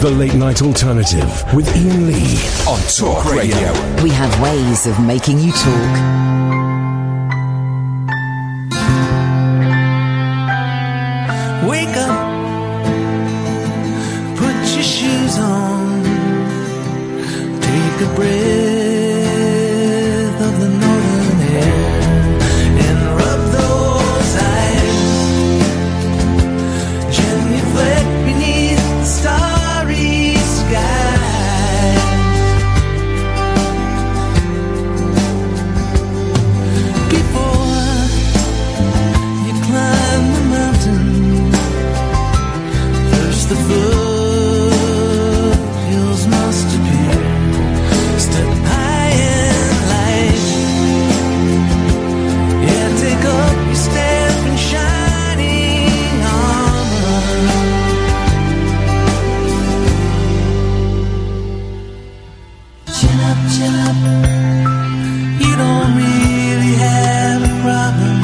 The Late Night Alternative with Iain Lee on Talk Radio. We have ways of making you talk. Wake up, put your shoes on, take a breath of the northern air, and rub those eyes, gently flick beneath the starry skies. Before you climb the mountain, first the foothills must appear. Step high in light, yeah, take up your step in shining armor. Chin up, you don't really have a problem.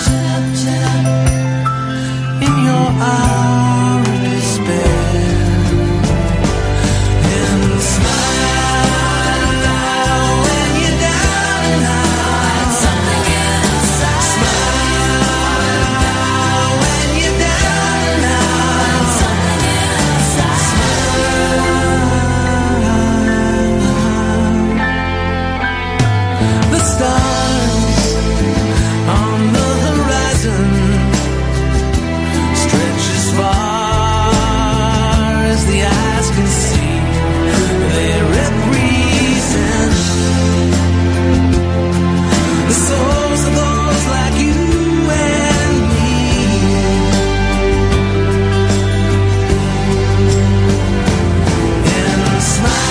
Chin up, in your hour of despair, and smile when you're down and out. Something inside. Smile when you're down and out. Something inside. Smile. The stars on the horizon stretch as far as the eyes can see. They represent the souls of those like you and me. And smile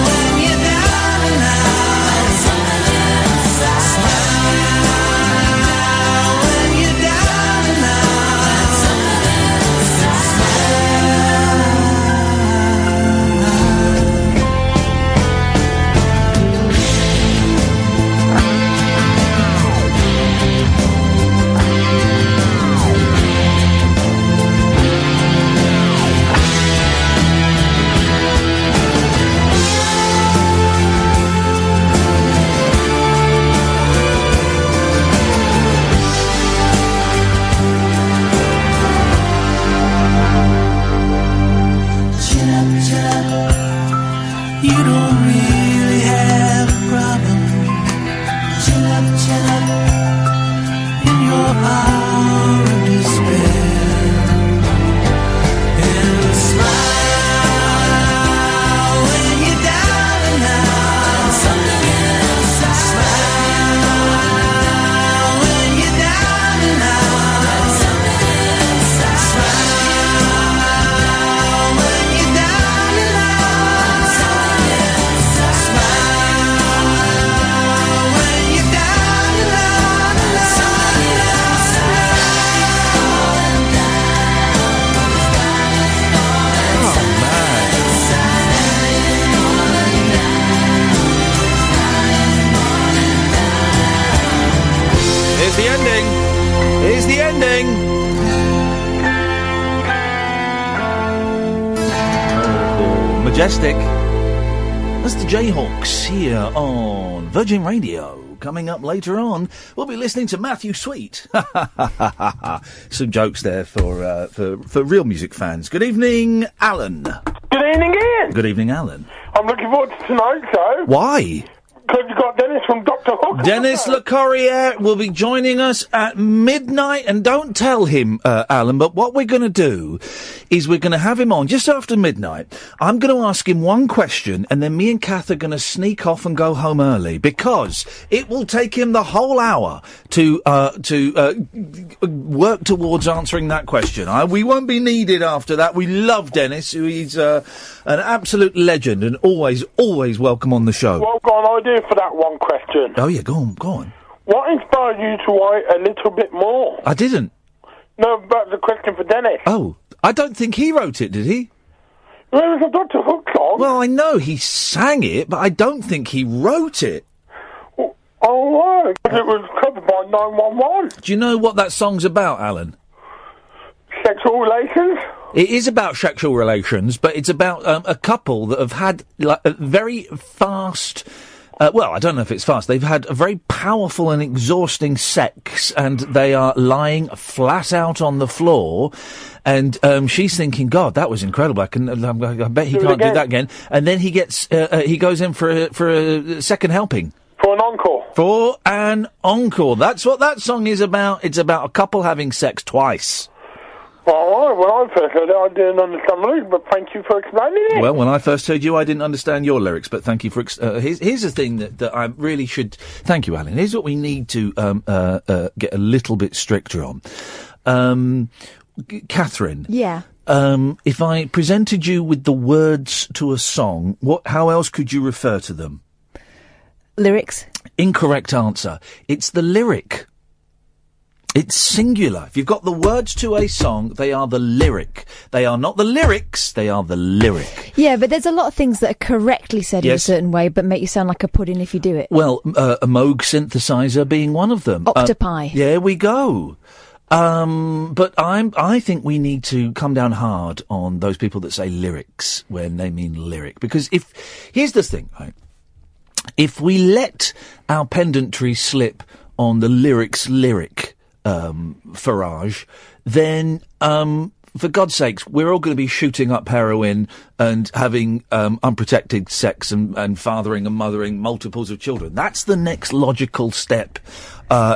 when you're down and out. Smile when you're down and out. Chin up, you don't really have a problem. Chin up, in your hour of despair, and smile when you're down and out. Something inside. Smile when you're down and out. Something inside. Smile when you're down and out. Something inside. Smile when you're down and out. Something Here's the ending. Here's the ending. Oh, majestic. That's the Jayhawks here on Virgin Radio. Coming up later on, we'll be listening to Matthew Sweet. Some jokes there for real music fans. Good evening, Alan. Good evening, Ian. Good evening, Alan. I'm looking forward to tonight's show. Why? Because you've got Dennis from Dr. Hook. Dennis Le Corriere will be joining us at midnight, and don't tell him, Alan, but what we're going to do is we're going to have him on just after midnight. I'm going to ask him one question, and then me and Kath are going to sneak off and go home early, because it will take him the whole hour to work towards answering that question. We won't be needed after that. We love Dennis, who is an absolute legend and always welcome on the show. Well, got an idea for that one question. Oh, yeah, go on. What inspired you to write a little bit more? I didn't. No, but the question for Dennis. Oh, I don't think he wrote it, did he? Well, it was a Dr. Hook song. Well, I know he sang it, but I don't think he wrote it. Oh, right, because it was covered by 911. Do you know what that song's about, Alan? Sexual relations? It is about sexual relations, but it's about a couple that have had like a very fast. Well, I don't know if it's fast. They've had a very powerful and exhausting sex, and they are lying flat out on the floor. And she's thinking, God, that was incredible. I bet he can't do that again. And then he goes in for a second helping. For an encore. For an encore. That's what that song is about. It's about a couple having sex twice. Well, when I first heard it, I didn't understand the lyrics, but thank you for explaining it. Well, when I first heard you, I didn't understand your lyrics, but thank you for... here's the thing that I really should... Thank you, Alan. Here's what we need to get a little bit stricter on. Catherine. Yeah. If I presented you with the words to a song, how else could you refer to them? Lyrics. Incorrect answer. It's the lyric. It's singular. If you've got the words to a song, they are the lyric. They are not the lyrics, they are the lyric. Yeah, but there's a lot of things that are correctly said in a certain way, but make you sound like a pudding if you do it. Well, a Moog synthesizer being one of them. Octopi. There we go. But I think we need to come down hard on those people that say lyrics when they mean lyric. Because here's the thing, right? If we let our pedantry slip on the lyric, farage, then, for God's sakes, we're all going to be shooting up heroin and having unprotected sex and fathering and mothering multiples of children. That's the next logical step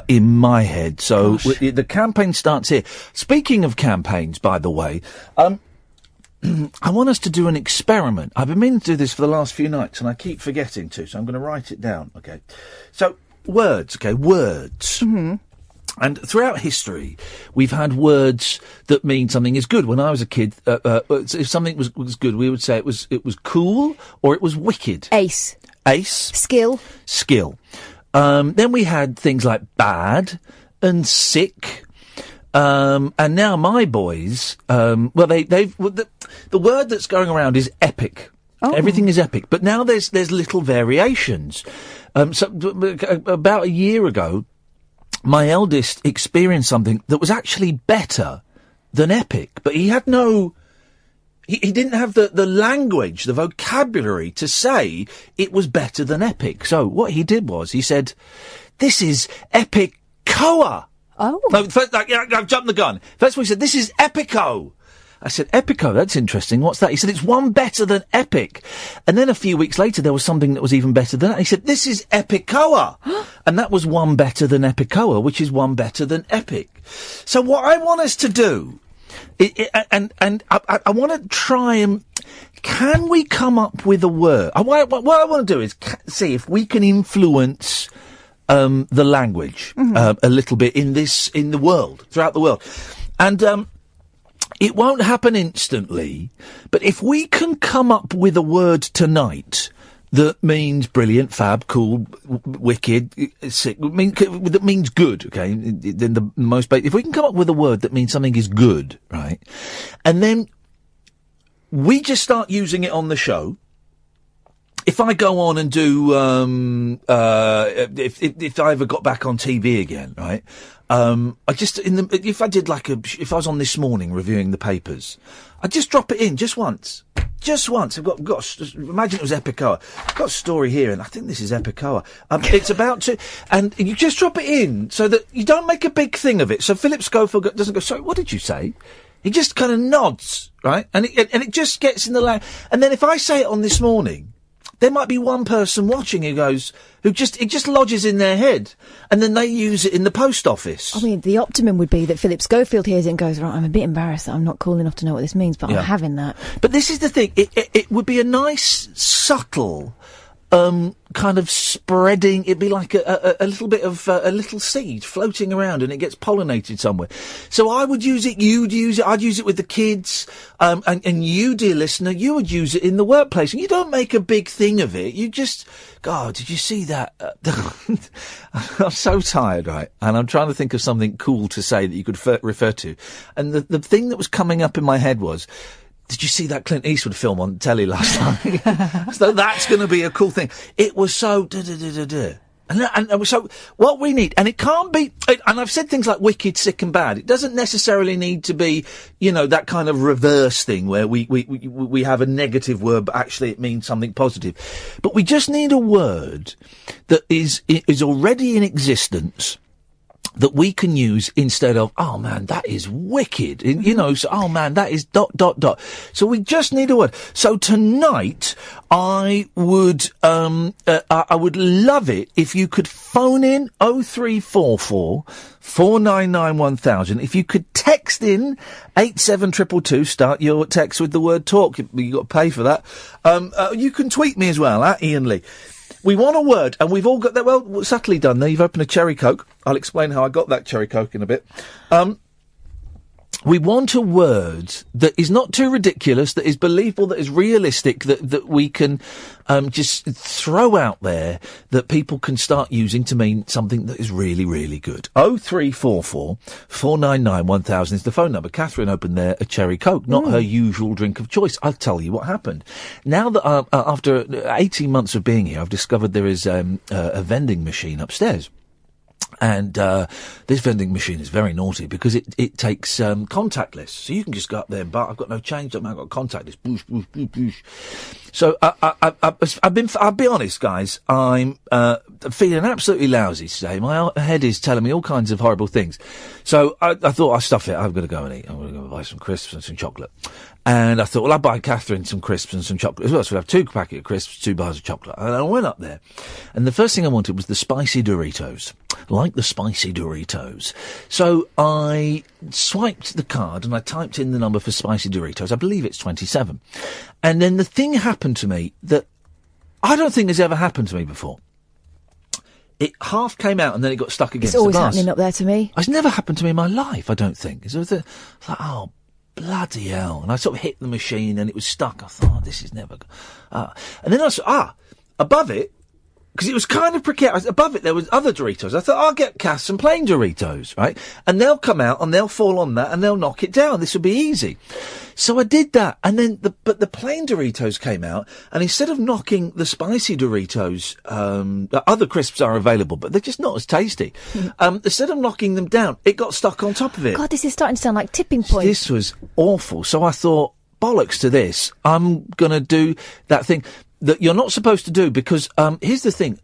in my head. So the campaign starts here. Speaking of campaigns, by the way, I want us to do an experiment. I've been meaning to do this for the last few nights, and I keep forgetting to, so I'm going to write it down, okay? So, words. Mm-hmm. And throughout history, we've had words that mean something is good. When I was a kid, if something was good, we would say it was cool or it was wicked. Ace. Skill. Then we had things like bad and sick. And now my boys, the word that's going around is epic. Oh. Everything is epic. But now there's little variations. About a year ago, my eldest experienced something that was actually better than epic, but he had he didn't have the language, the vocabulary to say it was better than epic. So what he did was he said, "This is epic-coa." Oh. No, I've jumped the gun. First of all, he said, "This is epico." I said, "Epico, that's interesting. What's that?" He said, "It's one better than epic." And then a few weeks later, there was something that was even better than that. He said, "This is epicoa." And that was one better than epicoa, which is one better than epic. So what I want us to do, I want to try and, can we come up with a word? What I want to do is see if we can influence the language a little bit in the world, throughout the world. And it won't happen instantly, but if we can come up with a word tonight that means brilliant, fab, cool, wicked, sick, that means good, okay, then the most if we can come up with a word that means something is good, right, and then we just start using it on the show. If I go on and do, if I ever got back on TV again, right, if I was on This Morning reviewing the papers, I'd just drop it in just once. I've got imagine it was Epicoa. I've got a story here, and I think this is Epicoa. It's about to, and you just drop it in so that you don't make a big thing of it. So Philip Schofield doesn't go, "Sorry, what did you say?" He just kind of nods, right? And it just gets in the line. And then if I say it on This Morning, there might be one person watching it just lodges in their head, and then they use it in the post office. I mean, the optimum would be that Philip Schofield hears it and goes, "Right, I'm a bit embarrassed that I'm not cool enough to know what this means, but I'm having that." But this is the thing. It would be a nice, subtle, kind of spreading. It'd be like a little bit of a little seed floating around, and it gets pollinated somewhere. So I would use it. You'd use it. I'd use it with the kids. And you, dear listener, you would use it in the workplace. And you don't make a big thing of it. You just, God, did you see that? I'm so tired, right? And I'm trying to think of something cool to say that you could refer to. And the thing that was coming up in my head was, did you see that Clint Eastwood film on telly last night? So that's going to be a cool thing. It was so And so what we need, and it can't be, and I've said things like wicked, sick and bad. It doesn't necessarily need to be, that kind of reverse thing where we have a negative word, but actually it means something positive. But we just need a word that is already in existence, that we can use instead of, oh man, that is wicked. So, oh man, that is ... So we just need a word. So tonight, I would love it if you could phone in 0344 499 1000. If you could text in 87222, start your text with the word talk. You got to pay for that. You can tweet me as well, at Iain Lee. We want a word, and we've all got that, well, subtly done there. You've opened a cherry Coke. I'll explain how I got that cherry Coke in a bit. We want a word that is not too ridiculous, that is believable, that is realistic, that we can just throw out there, that people can start using to mean something that is really, really good. 0344 499 1000 is the phone number. Catherine opened there a cherry Coke, not her usual drink of choice. I'll tell you what happened. Now that after 18 months of being here, I've discovered there is a vending machine upstairs. And this vending machine is very naughty because it takes contactless. So you can just go up there and buy. I've got no change. I've got contactless. Boosh, boosh, boosh, boosh. So I'll be honest, guys. I'm feeling absolutely lousy today. My head is telling me all kinds of horrible things. So I thought, I'll stuff it. I'm going to go and eat. I'm going to go buy some crisps and some chocolate. And I thought, well, I'll buy Catherine some crisps and some chocolate as well. So we'll have 2 packets of crisps, 2 bars of chocolate. And I went up there. And the first thing I wanted was the spicy Doritos. Like the spicy Doritos. So I swiped the card and I typed in the number for spicy Doritos. I believe it's 27. And then the thing happened to me that I don't think has ever happened to me before. It half came out and then it got stuck against the glass. It's always happening up there to me. It's never happened to me in my life, I don't think. It's like, oh, bloody hell. And I sort of hit the machine and it was stuck. I thought, oh, this is never... And then I saw, above it, because it was kind of precarious. Above it, there was other Doritos. I thought, I'll get Cass some plain Doritos, right? And they'll come out and they'll fall on that and they'll knock it down. This will be easy. So I did that. And then but the plain Doritos came out. And instead of knocking the spicy Doritos, other crisps are available, but they're just not as tasty. Instead of knocking them down, it got stuck on top of it. God, this is starting to sound like tipping point. This was awful. So I thought, bollocks to this. I'm going to do that thing that you're not supposed to do, because here's the thing.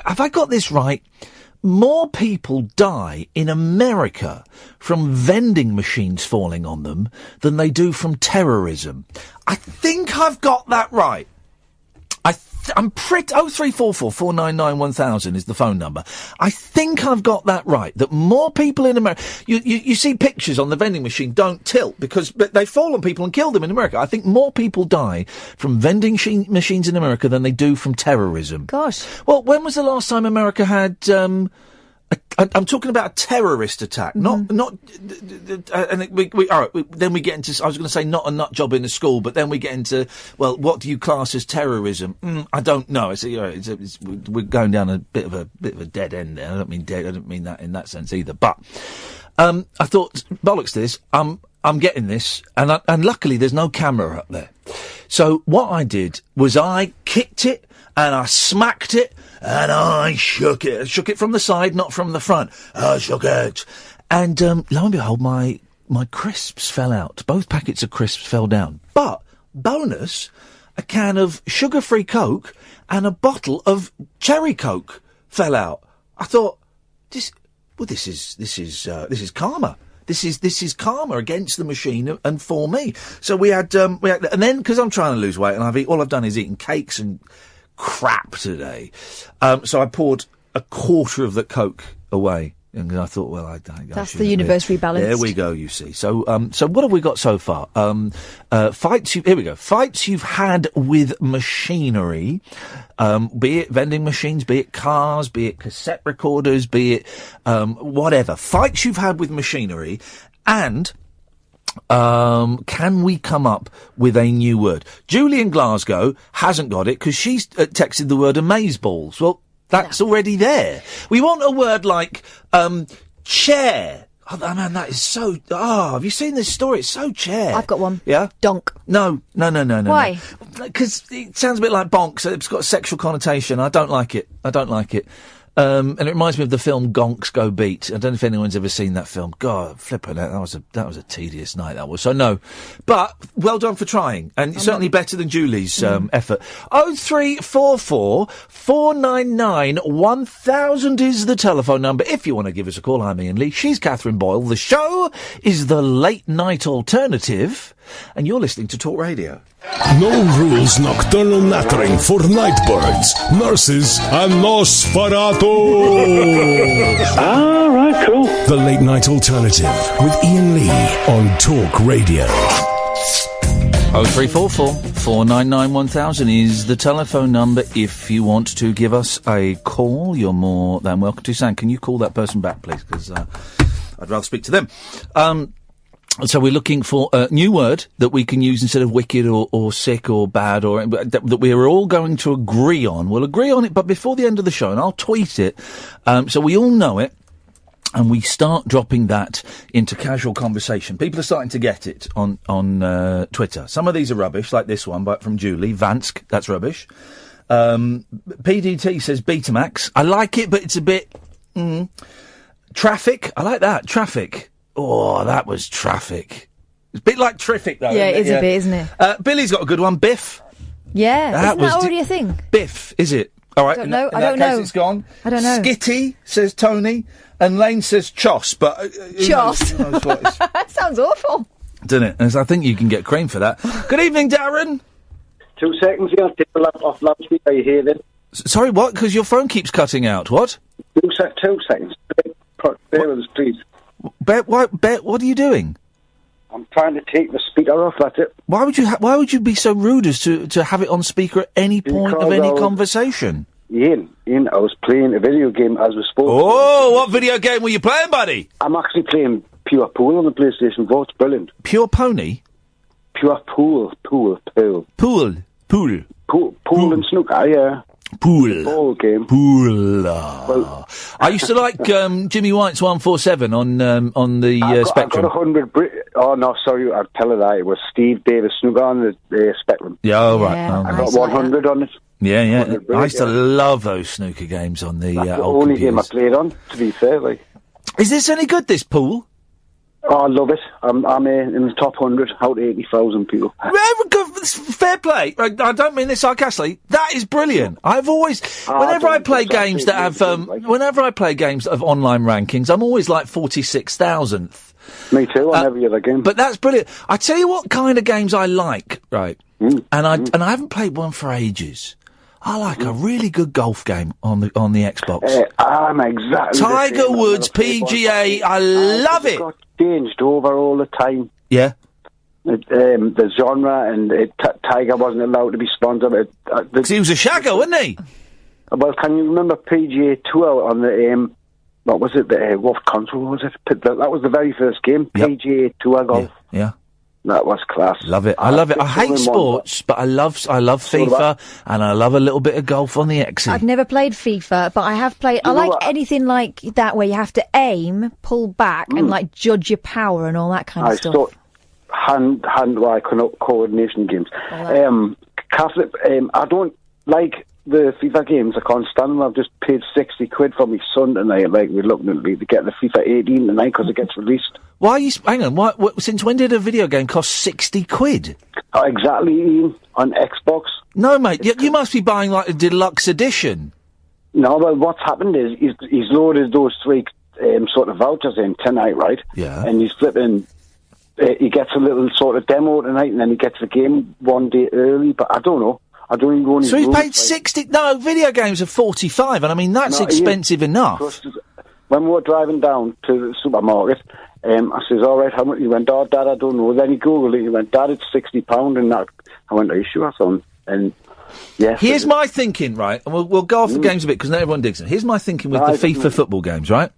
Have I got this right? More people die in America from vending machines falling on them than they do from terrorism. I think I've got that right. I'm pretty... 0344 499 1000 is the phone number. I think I've got that right, that more people in America... You see pictures on the vending machine don't tilt because they fall on people and kill them in America. I think more people die from vending machines in America than they do from terrorism. Gosh. Well, when was the last time America had... I'm talking about a terrorist attack, not. And all right. Then we get into. I was going to say not a nut job in the school, but then we get into. Well, what do you class as terrorism? I don't know. We're going down a bit of a dead end there. I don't mean dead. I don't mean that in that sense either. But I thought, bollocks to this. I'm getting this, and luckily there's no camera up there. So what I did was I kicked it and I smacked it. And I shook it. I shook it from the side, not from the front. I shook it. And lo and behold, my crisps fell out. Both packets of crisps fell down. But, bonus, a can of sugar-free Coke and a bottle of cherry Coke fell out. I thought, this is karma. This is karma against the machine and for me. So we had, and then, because I'm trying to lose weight and all I've done is eaten cakes and crap today. So I poured a quarter of the Coke away. And I thought, well, that's the universe rebalanced. There we go, you see. So what have we got so far? Here we go. Fights you've had with machinery, be it vending machines, be it cars, be it cassette recorders, be it, whatever. Fights you've had with machinery, and can we come up with a new word? Julie in Glasgow hasn't got it because she's texted the word amazeballs. Well, that's already there. We want a word like chair. Oh, man, that is so... have you seen this story? It's so chair. I've got one. Yeah? Donk. No. Why? Because it sounds a bit like bonk, so it's got a sexual connotation. I don't like it. And it reminds me of the film Gonks Go Beat. I don't know if anyone's ever seen that film. God, flipping it. That was a tedious night, that was. So, no. But, well done for trying. And certainly better than Julie's effort. 0344 499 1000 is the telephone number. If you want to give us a call, I'm Iain Lee. She's Catherine Boyle. The show is The Late Night Alternative. And you're listening to Talk Radio. No rules nocturnal nattering for nightbirds, nurses, and Nosferatu. Ah, right, cool. The Late Night Alternative with Iain Lee on Talk Radio. 0344 499 1000 is the telephone number if you want to give us a call. You're more than welcome to. Sam, can you call that person back, please? Because I'd rather speak to them. So we're looking for a new word that we can use instead of wicked or sick or bad or that we are all going to agree on. We'll agree on it, but before the end of the show, and I'll tweet it, so we all know it, and we start dropping that into casual conversation. People are starting to get it on Twitter. Some of these are rubbish, like this one from Julie. Vansk, that's rubbish. PDT says Betamax. I like it, but it's a bit... Traffic, I like that. Traffic. Oh, that was traffic. It's a bit like Triffic, though. Yeah, it is a bit, isn't it? Billy's got a good one. Biff. Yeah, isn't that already a thing? Biff, is it? All right. I don't know. In that case, it's gone. I don't know. Skitty, says Tony. And Lane says Choss, but... Choss. Who knows what That sounds awful. Doesn't it? And I think you can get cream for that. Good evening, Darren. 2 seconds, you're going to take the laptop off loudspeaker. Are you hear this? Sorry, what? Because your phone keeps cutting out. What? 2 seconds. Bear with us, please. What are you doing? I'm trying to take the speaker off, that's it. Why would you be so rude as to have it on speaker at any point of any conversation? Iain, I was playing a video game as we spoke. Oh, what video game were you playing, buddy? I'm actually playing Pure Pool on the PlayStation 4. It's brilliant. Pure Pony? Pure Pool. Pool And snooker, yeah. Pool. Ball game. Pool. Well, I used to like Jimmy White's 147 on the Spectrum. I got 100... Oh, no, sorry, I'll tell her that. It was Steve Davis snooker on the Spectrum. Yeah, oh, right. Yeah, I got 100 on it. Yeah. I used to love those snooker games on the That's the old only computers. game I played on, to be fair. Like. Is this any good, this pool? Oh, I love it. I'm in the top 100 out of 80,000 people. Fair play. I don't mean this sarcastically. That is brilliant. I've always, whenever I play games that have online rankings, I'm always like 46,000th. Me too, on every other game. But that's brilliant. I tell you what kind of games I like, right? And I haven't played one for ages. I like a really good golf game on the Xbox. I'm exactly Tiger Woods, PGA, I love it. Got changed over all the time. Yeah. The genre, and Tiger wasn't allowed to be sponsored. Because he was a shagger, wasn't he? Well, can you remember PGA Tour on the what was it? What console was it? That was the very first game. Yep. PGA Tour golf. Yeah. That was class. Love it. I love it. I hate sports, but I love FIFA, and I love a little bit of golf on the X. I've never played FIFA, but I have played... I like anything like that where you have to aim, pull back, and like judge your power and all that kind of stuff. Hand-eye coordination games. Catholic, I don't like the FIFA games. I can't stand them. I've just paid 60 quid for my son tonight. Like, we're looking to get the FIFA 18 tonight because it gets released. Why are you... Hang on, since when did a video game cost 60 quid? Oh, exactly, Iain, on Xbox. No, mate, you must be buying, like, a deluxe edition. No, well, what's happened is he's loaded those 3 sort of vouchers in tonight, right? Yeah. And he's flipping... he gets a little sort of demo tonight, and then he gets the game one day early, but I don't know. I don't even go on his So he's rules, paid 60... No, video games are 45, and I mean, that's expensive enough. When we were driving down to the supermarket... I says, all right, how much? He went, oh, Dad, I don't know. Then he Googled it. He went, Dad, it's £60. And I went, are you sure, son? And, yeah. Here's my thinking, right? And we'll go off the games a bit, because not everyone digs it. Here's my thinking with the FIFA football games, right?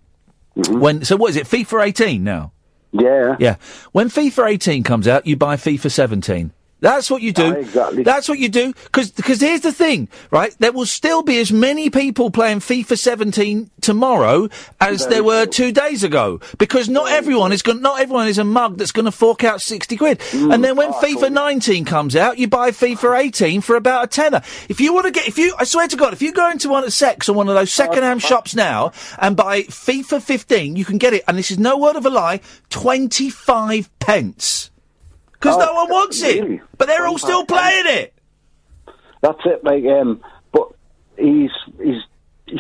So what is it, FIFA 18 now? Yeah. Yeah. When FIFA 18 comes out, you buy FIFA 17. That's what you do. Exactly. That's what you do. Because here's the thing, right? There will still be as many people playing FIFA 17 tomorrow as there were 2 days ago. Because not everyone is a mug that's going to fork out 60 quid. And then when FIFA 19 comes out, you buy FIFA 18 for about a tenner. If you want to I swear to God, if you go into one at Sex or one of those second-hand shops now and buy FIFA 15, you can get it, and this is no word of a lie, 25 pence. Because no one wants it, but they're all still playing it. That's it, like, but he's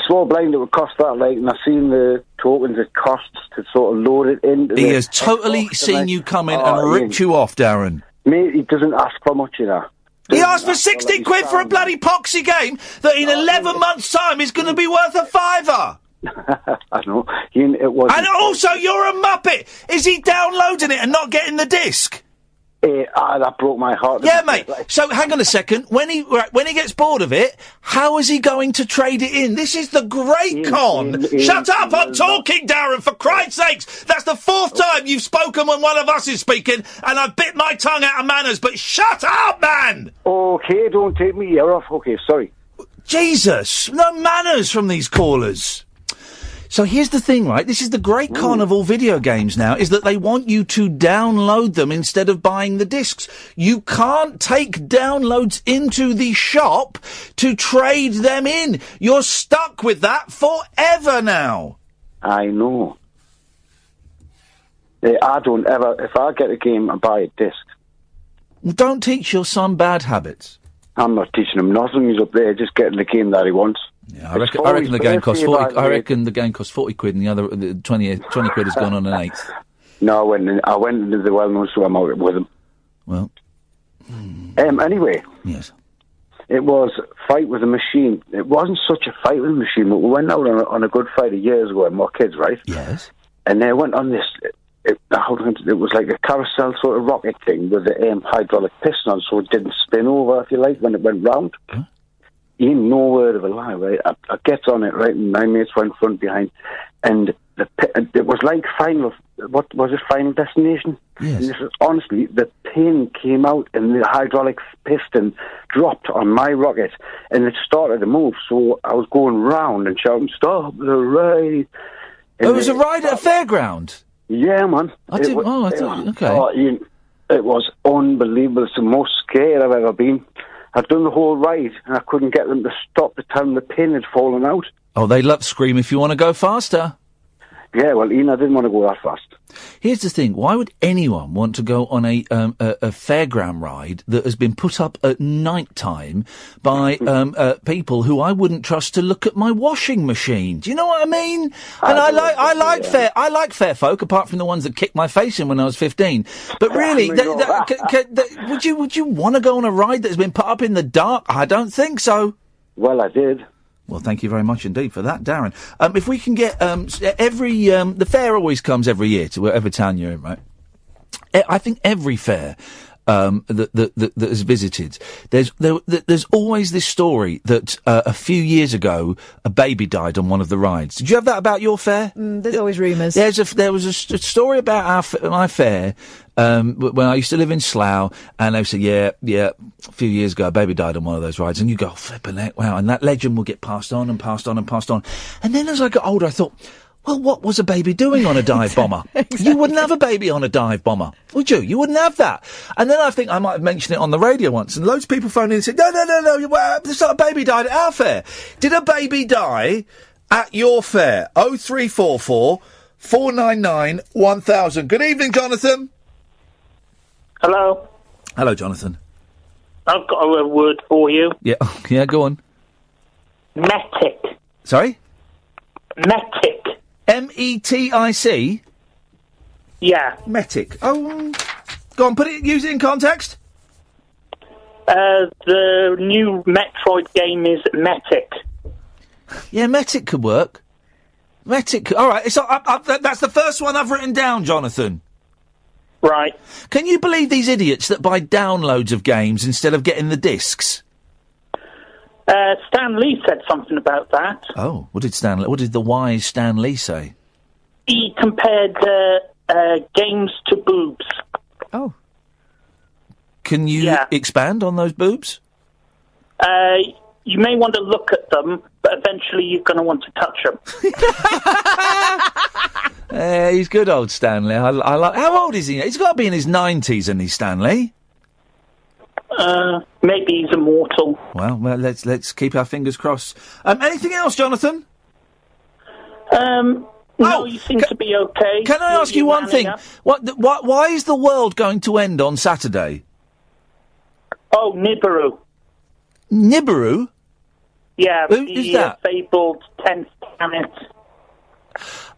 so blind it would cost that, like, and I've seen the tokens it costs to sort of load it in. He has totally seen you come in and ripped you off, Darren. Mate, he doesn't ask for much, you know. He asked for 60 quid for a bloody poxy game that in 11 months' time is going to be worth a fiver. I know. It was. And also, you're a muppet. Is he downloading it and not getting the disc? That broke my heart. Yeah, mate. So, hang on a second. When he gets bored of it, how is he going to trade it in? This is the great con. Shut up! I'm talking, Darren, for Christ's sakes! That's the fourth time you've spoken when one of us is speaking, and I've bit my tongue out of manners, but shut up, man! Okay, don't take me ear off. Okay, sorry. Jesus! No manners from these callers. So here's the thing, right? This is the great con of all video games now, is that they want you to download them instead of buying the discs. You can't take downloads into the shop to trade them in. You're stuck with that forever now. I know. I don't ever, if I get a game, I buy a disc. Don't teach your son bad habits. I'm not teaching him nothing. He's up there just getting the game that he wants. Yeah, I reckon the game costs 40. I reckon the game costs 40 quid, and the other 20 quid has gone on an eighth. No, I went into the well-known store. I'm out with him. Well, anyway, yes, it was a fight with a machine. It wasn't such a fight with a machine, but we went out on a Good Friday years ago, and more kids, right? Yes. And they went on this. It was like a carousel sort of rocket thing with the hydraulic piston on, so it didn't spin over, if you like, when it went round. Huh? Ain't no word of a lie, right? I get on it, right, and my mates went front behind, and it was like Final Destination? Yes. Honestly, the pin came out and the hydraulic piston dropped on my rocket, and it started to move, so I was going round and shouting, "Stop the ride!" And it was a ride at a fairground? Yeah, man. Okay. It was unbelievable. It's the most scared I've ever been. I'd done the whole ride, and I couldn't get them to stop the time the pin had fallen out. Oh, they love scream if you want to go faster. Yeah, well, Iain, I didn't want to go that fast. Here's the thing. Why would anyone want to go on a fairground ride that has been put up at night time by people who I wouldn't trust to look at my washing machine? Do you know what I mean? And I like fair folk, apart from the ones that kicked my face in when I was 15. But really, would you want to go on a ride that's been put up in the dark? I don't think so. Well, I did. Well, thank you very much indeed for that, Darren. If we can get the fair always comes every year to whatever town you're in, right? I think every fair that is visited, there's always this story that a few years ago a baby died on one of the rides. Did you have that about your fair? There's always rumours. There was a story about my fair. When I used to live in Slough, and they said, yeah, a few years ago, a baby died on one of those rides, and you go, flipping heck, wow, and that legend will get passed on and passed on and passed on. And then as I got older, I thought, well, what was a baby doing on a dive bomber? Exactly. You wouldn't have a baby on a dive bomber, would you? You wouldn't have that. And then I think I might have mentioned it on the radio once, and loads of people phoned in and said, no, a baby died at our fair. Did a baby die at your fair? 0344 499 1000. Good evening, Jonathan. Hello. Hello, Jonathan. I've got a word for you. Yeah, go on. Metic. Sorry? Metic. METIC? Yeah. Metic. Oh, go on, use it in context. The new Metroid game is Metic. Yeah, Metic could work. Metic, all right. That's the first one I've written down, Jonathan. Right. Can you believe these idiots that buy downloads of games instead of getting the discs? Stan Lee said something about that. Oh, what did the wise Stan Lee say? He compared games to boobs. Oh. Can you expand on those boobs? You may want to look at them, but eventually you're going to want to touch them. He's good, old Stanley. I like. How old is he? He's got to be in his 90s, isn't he, Stanley? Maybe he's immortal. Well, let's keep our fingers crossed. Anything else, Jonathan? No, you seem to be okay. Can I ask you one thing? Why is the world going to end on Saturday? Oh, Nibiru. Nibiru? Yeah, who's that? Fabled 10th planet.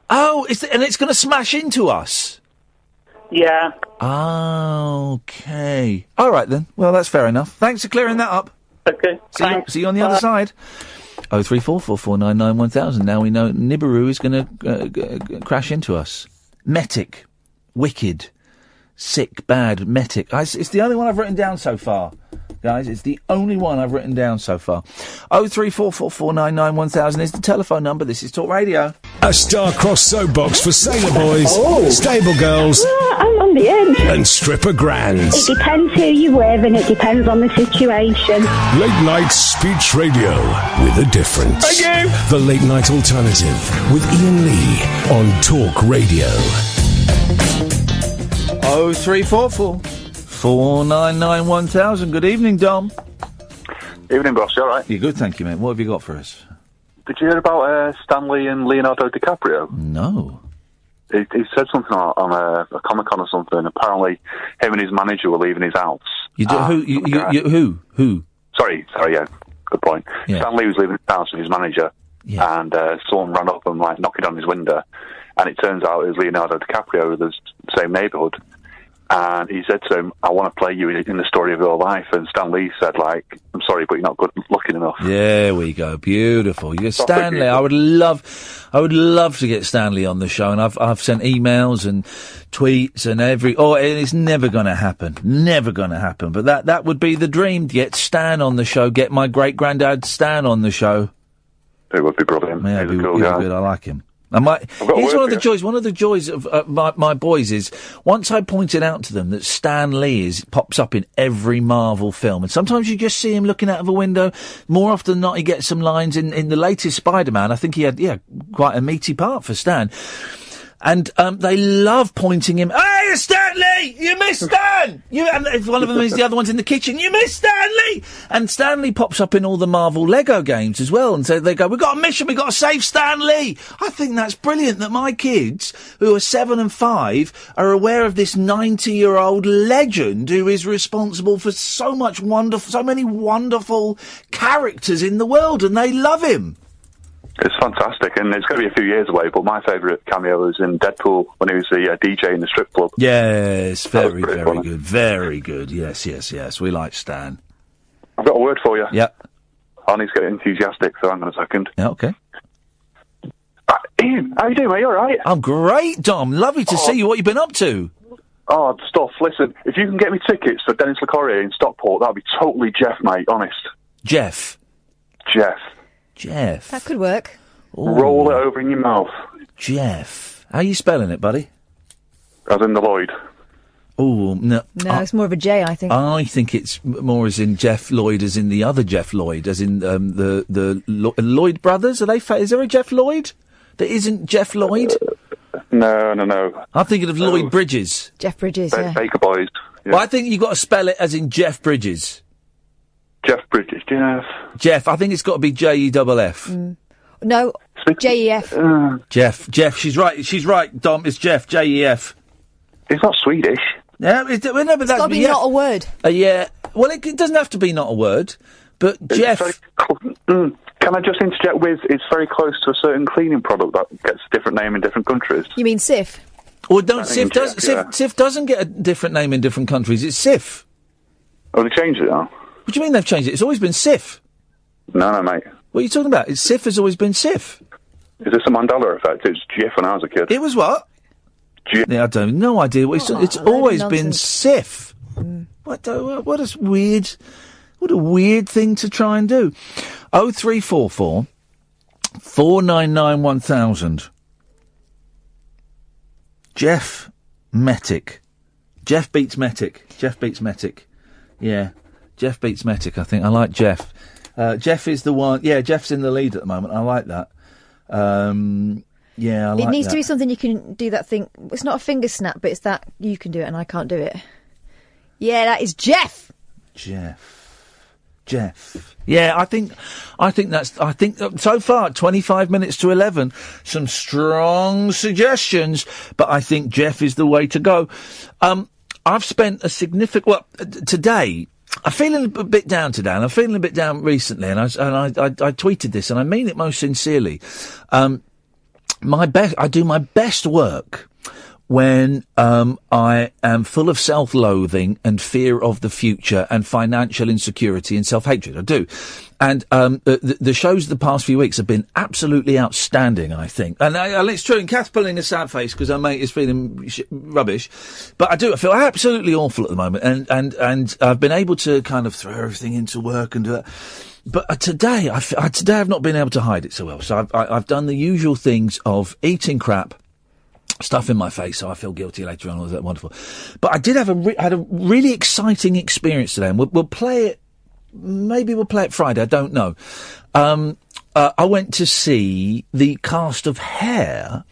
Oh, and it's going to smash into us? Yeah. Okay. All right, then. Well, that's fair enough. Thanks for clearing that up. Okay, See you on the other side. 03444991000. Now we know Nibiru is going to crash into us. Metic. Wicked. Sick, bad, Metic. It's the only one I've written down so far. Guys, it's the only one I've written down so far. 03444991000 is the telephone number. This is Talk Radio. A star-crossed soapbox for sailor boys, stable girls, I'm on the edge. and stripper grands. It depends who you're with and it depends on the situation. Late night speech radio with a difference. Thank you. The Late Night Alternative with Iain Lee on Talk Radio. 03444991000. Good evening, Dom. Evening, boss. You all right? You're good, thank you, mate. What have you got for us? Did you hear about Stanley and Leonardo DiCaprio? No. He said something on a Comic-Con or something. Apparently, him and his manager were leaving his house. Who? Sorry, yeah. Good point. Yeah. Stanley was leaving his house with his manager, and someone ran up and knocking on his window, and it turns out it was Leonardo DiCaprio of the same neighbourhood. And he said to him, "I want to play you in the story of your life." And Stan Lee said, "I'm sorry, but you're not good looking enough." There we go. Beautiful. You're Stanley. I would love to get Stanley on the show, and I've sent emails and tweets and it's never going to happen. Never going to happen. But that would be the dream. Get Stan on the show. Get my great granddad Stan on the show. It would be brilliant. Yeah, he's a cool guy. Good. I like him. And here's one of the joys. One of the joys of my boys is once I pointed out to them that Stan Lee pops up in every Marvel film, and sometimes you just see him looking out of a window. More often than not, he gets some lines in the latest Spider-Man. I think he had quite a meaty part for Stan. And they love pointing him. Hey, Stanley! You missed Stan! And if one of them is the other one's in the kitchen. You missed Stanley! And Stanley pops up in all the Marvel Lego games as well. And so they go, "We've got a mission. We've got to save Stanley." I think that's brilliant that my kids, who are 7 and 5, are aware of this 90-year-old legend who is responsible for so many wonderful characters in the world, and they love him. It's fantastic, and it's going to be a few years away, but my favourite cameo was in Deadpool when he was the DJ in the strip club. Yes, very good. Very good. Yes. We like Stan. I've got a word for you. Yeah. I need to get enthusiastic, so hang on a second. Yeah, okay. Ian, how you doing, mate? You all right? I'm great, Dom. Lovely to see you. What you been up to? Oh, stuff. Listen, if you can get me tickets for Dennis LeCorrier in Stockport, that'd be totally Jeff, mate, honest. Jeff. That could work. Ooh. Roll it over in your mouth. Jeff. How are you spelling it, buddy? As in the Lloyd. Oh, no. No, it's more of a J, I think. I think it's more as in Jeff Lloyd, as in the other Jeff Lloyd, as in the Lloyd brothers. Are they? Is there a Jeff Lloyd that isn't Jeff Lloyd? No. I'm thinking of Lloyd Bridges. Jeff Bridges, yeah. Baker Boys. Yeah. Well, I think you've got to spell it as in Jeff Bridges. Jeff Bridges, Jeff. I think it's got to be Jeff. No, Jef. Jeff. She's right, Dom. It's Jeff. Jef. It's not Swedish. Yeah, but that's it's got to be not a word. Yeah. Well, it doesn't have to be not a word, but Jeff. Can I just interject with? It's very close to a certain cleaning product that gets a different name in different countries. You mean Sif? Or don't Sif does? Sif doesn't get a different name in different countries. It's Sif. Oh, they changed it now. What do you mean they've changed it? It's always been Sif. No, mate. What are you talking about? Sif has always been Sif. Is this a Mandela effect? It was Jeff when I was a kid. It was what? Jeff. Yeah, I don't no idea. It's always been Sif. What a weird thing to try and do. 0344 499 1000. Jeff Metic. Jeff beats Metic. Yeah. Jeff beats Metic, I think. I like Jeff. Jeff is the one... Yeah, Jeff's in the lead at the moment. I like that. Yeah, I like that. It needs to be something you can do that thing... It's not a finger snap, but it's that you can do it and I can't do it. Yeah, that is Jeff! Jeff. Yeah, I think so far, 25 minutes to 11, some strong suggestions, but I think Jeff is the way to go. I've spent a significant... Well, today... I'm feeling a bit down today, and I'm feeling a bit down recently, and I tweeted this, and I mean it most sincerely. I do my best work when I am full of self-loathing and fear of the future and financial insecurity and self-hatred. I do. And the shows the past few weeks have been absolutely outstanding, I think. And it's true, and Kath's pulling a sad face because her mate is feeling rubbish. But I feel absolutely awful at the moment. And I've been able to kind of throw everything into work and do that. But today I've not been able to hide it so well. So I've done the usual things of eating crap, stuff in my face, so I feel guilty later on. All that wonderful. But I did have had a really exciting experience today, and we'll play it. Maybe we'll play it Friday. I don't know. I went to see the cast of Hair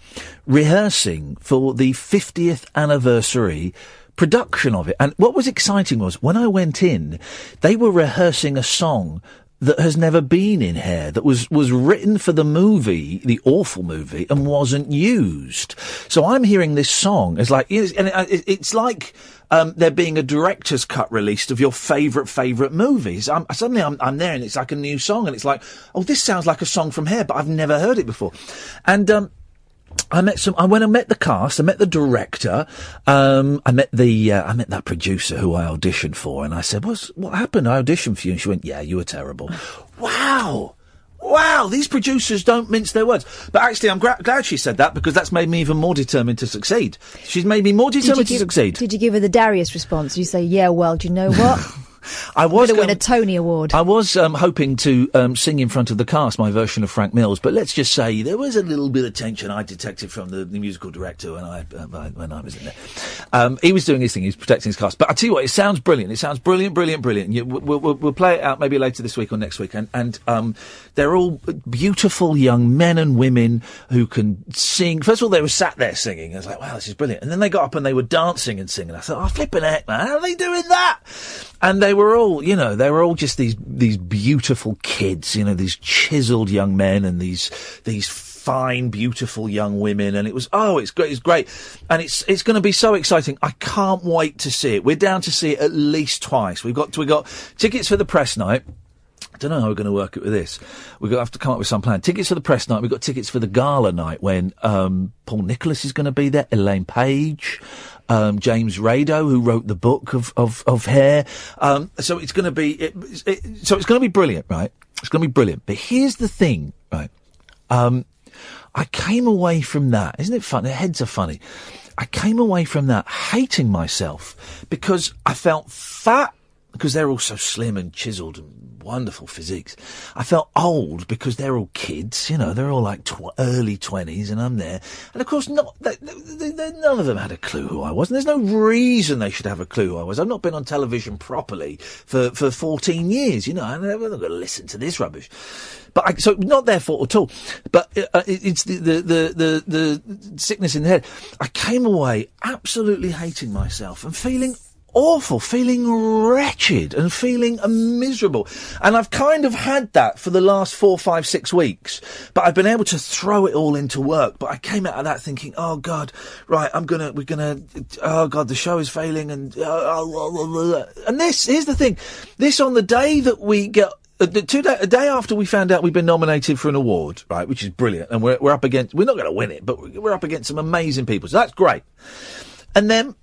rehearsing for the 50th anniversary production of it. And what was exciting was when I went in, they were rehearsing a song that has never been in Hair, that was written for the movie, the awful movie, and wasn't used. So I'm hearing this song as like, and it's like there being a director's cut released of your favourite movies. Suddenly I'm there and it's like a new song, and it's like, oh, this sounds like a song from Hair, but I've never heard it before. And I went and met the cast, I met the director, I met that producer who I auditioned for, and I said, what happened? I auditioned for you. And she went, yeah, you were terrible. Wow, these producers don't mince their words. But actually, I'm glad she said that, because that's made me even more determined to succeed. She's made me more determined to succeed. Did you give her the Darius response? You say, yeah, well, do you know what? I was going to win a Tony Award. I was hoping to sing in front of the cast my version of Frank Mills, but let's just say there was a little bit of tension I detected from the musical director when I was in there. He was doing his thing; he was protecting his cast. But I tell you what, it sounds brilliant. It sounds brilliant. We'll play it out maybe later this week or next week, and they're all beautiful young men and women who can sing. First of all, they were sat there singing. I was like, wow, this is brilliant. And then they got up and they were dancing and singing. I thought, oh, flipping heck, man, how are they doing that? And they were all just these beautiful kids, these chiseled young men and these fine, beautiful young women. And it was, it's great. And it's going to be so exciting. I can't wait to see it. We're down to see it at least twice. We got tickets for the press night. I don't know how we're going to work it with this. We're going to have to come up with some plan. Tickets for the press night. We've got tickets for the gala night when Paul Nicholas is going to be there, Elaine Page, James Rado, who wrote the book of Hair. So it's going to be so it's going to be brilliant, right? It's going to be brilliant. But here's the thing, right? I came away from that. Isn't it funny? Their heads are funny. I came away from that hating myself because I felt fat, because they're all so slim and chiseled and wonderful physiques. I felt old because they're all kids, they're all like early 20s, and I'm there. And of course, none of them had a clue who I was, and there's no reason they should have a clue who I was. I've not been on television properly for 14 years, and I'm not going to listen to this rubbish. But so not their fault at all. But it's the sickness in the head. I came away absolutely hating myself and feeling awful, feeling wretched and feeling miserable. And I've kind of had that for the last 4, 5, 6 weeks, but I've been able to throw it all into work. But I came out of that thinking, oh God, right, oh God, the show is failing. And here's the thing, this on the day that we get, a day after we found out we've been nominated for an award, right, which is brilliant. And we're up against, we're not going to win it, but we're up against some amazing people. So that's great. And then,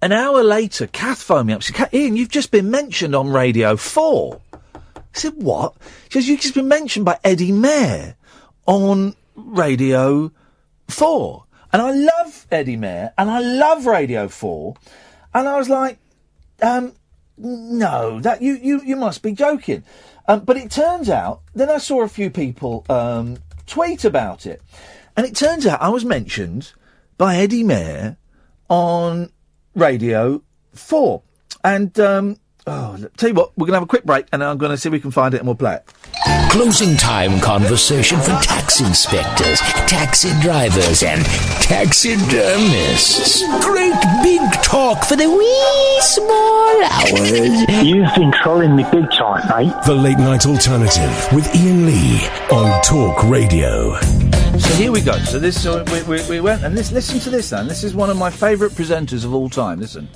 an hour later, Kath phoned me up. She said, Ian, you've just been mentioned on Radio 4. I said, what? She says, you've just been mentioned by Eddie Mair on Radio 4. And I love Eddie Mair, and I love Radio 4. And I was like, no, that you must be joking. But it turns out, then I saw a few people tweet about it. And it turns out I was mentioned by Eddie Mair on Radio 4. And Tell you what, we're going to have a quick break, and then I'm going to see if we can find it, and we'll play it. Closing time conversation for tax inspectors, taxi drivers, and taxidermists. Great big talk for the wee small hours. You've been trolling me big time, mate. The Late Night Alternative with Iain Lee on Talk Radio. So here we go. So this, we went, and listen to this, then. This is one of my favourite presenters of all time. Listen.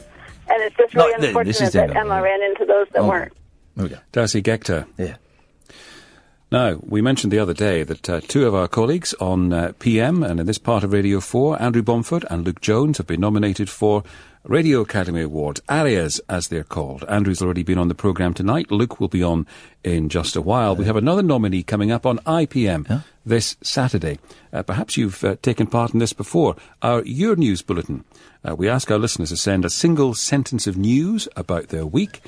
And it's just really unfortunate that Emma ran into those that weren't. There we go. Darcy Gector. Yeah. Now, we mentioned the other day that two of our colleagues on PM and in this part of Radio 4, Andrew Bomford and Luke Jones, have been nominated for Radio Academy Awards, ARIAs as they're called. Andrew's already been on the programme tonight. Luke will be on in just a while. We have another nominee coming up on IPM this Saturday. Perhaps you've taken part in this before. Our Your News Bulletin. We ask our listeners to send a single sentence of news about their week,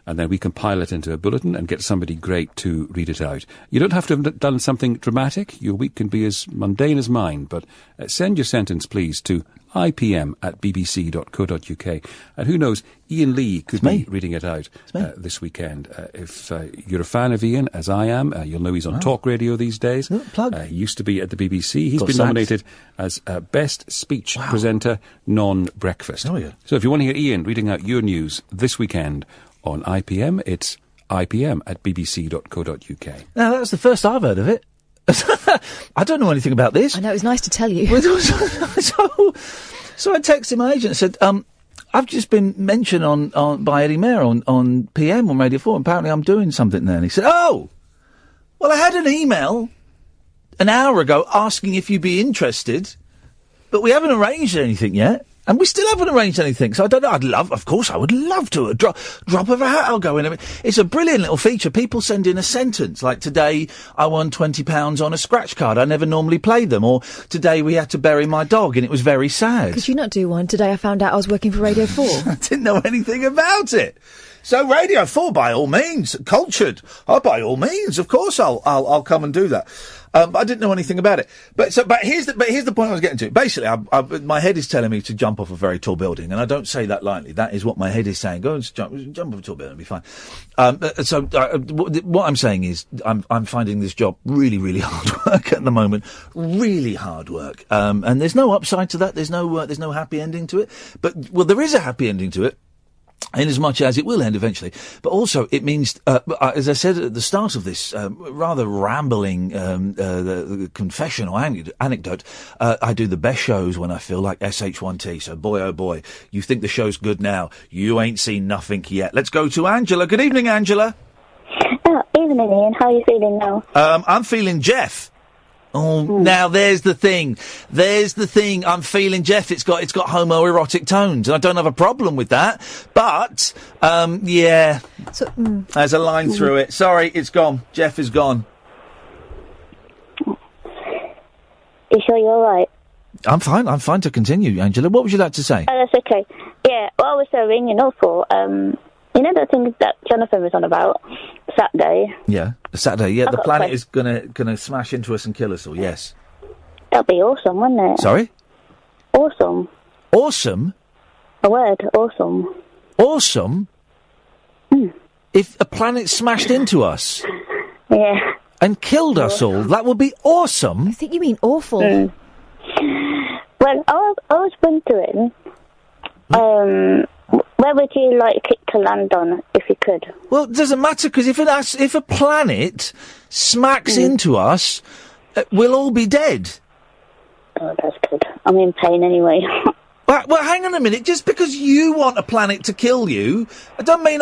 and then we compile it into a bulletin and get somebody great to read it out. You don't have to have done something dramatic. Your week can be as mundane as mine, but send your sentence, please, to ipm@bbc.co.uk. And who knows, Iain Lee could be reading it out this weekend. If you're a fan of Iain, as I am, you'll know he's on Talk Radio these days. He used to be at the BBC. He's been nominated as Best Speech Presenter Non-Breakfast. So if you want to hear Iain reading out your news this weekend on IPM, it's ipm@bbc.co.uk. Now, that's the first I've heard of it. I don't know anything about this. I know, it was nice to tell you. So I texted my agent and said, I've just been mentioned on by Eddie Mair on PM on Radio 4. Apparently I'm doing something there. And he said, oh, well, I had an email an hour ago asking if you'd be interested, but we haven't arranged anything yet. And we still haven't arranged anything, so I don't know. Of course, I would love to. Drop of a hat, I'll go in. It's a brilliant little feature. People send in a sentence, like, today I won £20 on a scratch card. I never normally play them. Or, today we had to bury my dog, and it was very sad. Could you not do one? Today I found out I was working for Radio 4. I didn't know anything about it. So Radio 4, by all means, cultured. Oh, by all means, of course, I'll come and do that. But I didn't know anything about it. But here's the point I was getting to. Basically, my head is telling me to jump off a very tall building, and I don't say that lightly. That is what my head is saying. Go and jump off a tall building, it'll be fine. What I'm saying is, I'm finding this job really, really hard work at the moment. Really hard work. And there's no upside to that. There's no happy ending to it. But there is a happy ending to it, in as much as it will end eventually. But also, it means, as I said at the start of this rather rambling the confession or anecdote, I do the best shows when I feel like SH1T. So, boy, oh boy, you think the show's good now. You ain't seen nothing yet. Let's go to Angela. Good evening, Angela. Oh, evening, Iain. How are you feeling now? I'm feeling Jeff. Oh, now there's the thing. I'm feeling Jeff. It's got homoerotic tones, and I don't have a problem with that. But, yeah. There's a line through it. Sorry, it's gone. Jeff is gone. You sure you're all right? I'm fine to continue, Angela. What would you like to say? Oh, that's okay. Yeah, what I was ringing up for, you know that thing that Jonathan was on about Saturday? Yeah, Saturday. Yeah, the planet is gonna smash into us and kill us all. Yes. That'd be awesome, wouldn't it? Sorry? Awesome. Awesome? A word, awesome. Awesome? If a planet smashed into us? Yeah. And killed us all, that would be awesome. I think you mean awful. Well, I was wondering, where would you like it to land on, if you could? Well, it doesn't matter, because if a planet smacks into us, we'll all be dead. Oh, that's good. I'm in pain anyway. Well, hang on a minute. Just because you want a planet to kill you, I don't mean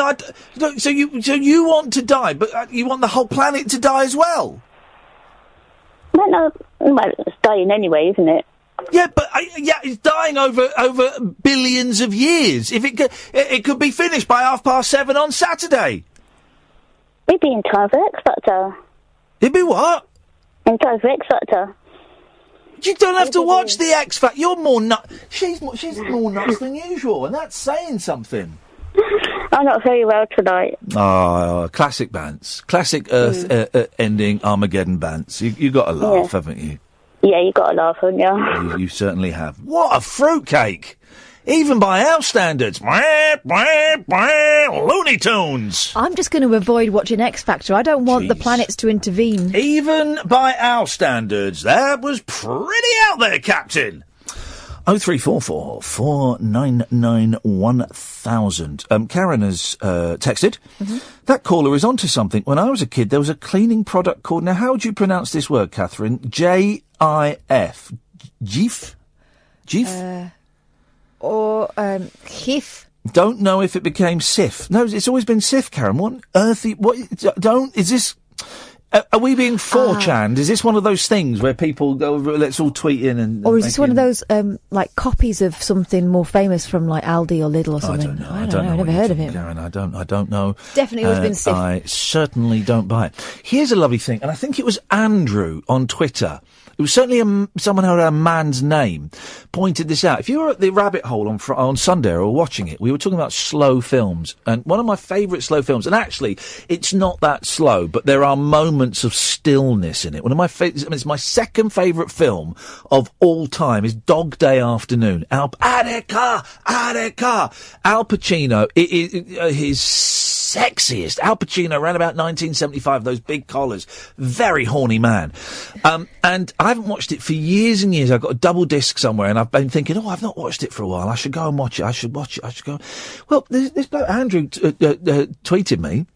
So you want to die, but you want the whole planet to die as well? No, it's dying anyway, isn't it? Yeah, but it's dying over billions of years. If it could be finished by 7:30 on Saturday. It'd be in time for X Factor. It'd be what? In time for X Factor. You don't have to watch the X Factor. You're more nuts. She's more nuts than usual, and that's saying something. I'm not very well tonight. Oh, classic bands, classic Earth-ending Armageddon bands. You got to laugh, haven't you? Yeah, you got to laugh, haven't you? You certainly have. What a fruitcake! Even by our standards. Looney Tunes. I'm just going to avoid watching X Factor. I don't want the planets to intervene. Even by our standards, that was pretty out there, Captain. 0344 499 1000. Karen has texted. Mm-hmm. That caller is onto something. When I was a kid, there was a cleaning product called... Now, how would you pronounce this word, Catherine? J-I-F. Jif? Jif? Hif. Don't know if it became Sif. No, it's always been Sif, Karen. What on earthy... What... Don't... Is this... Are we being 4chan'd? Is this one of those things where people go, let's all tweet in and... Or is this one of those, like, copies of something more famous from, like, Aldi or Lidl or something? I don't know. I've never heard of it. Karen, I don't know. Definitely always been Sif. I certainly don't buy it. Here's a lovely thing, and I think it was Andrew on Twitter. It was certainly someone who had a man's name, pointed this out. If you were at the rabbit hole on Sunday or watching it, we were talking about slow films. And one of my favourite slow films, and actually, it's not that slow, but there are moments of stillness in it. One of my it's my second favourite film of all time is Dog Day Afternoon. Attica! Al Pacino, his sexiest. Al Pacino around about 1975, those big collars. Very horny man. And I haven't watched it for years and years. I've got a double disc somewhere, and I've been thinking, I've not watched it for a while. I should go and watch it. I should watch it. I should go. Well, this bloke Andrew tweeted me.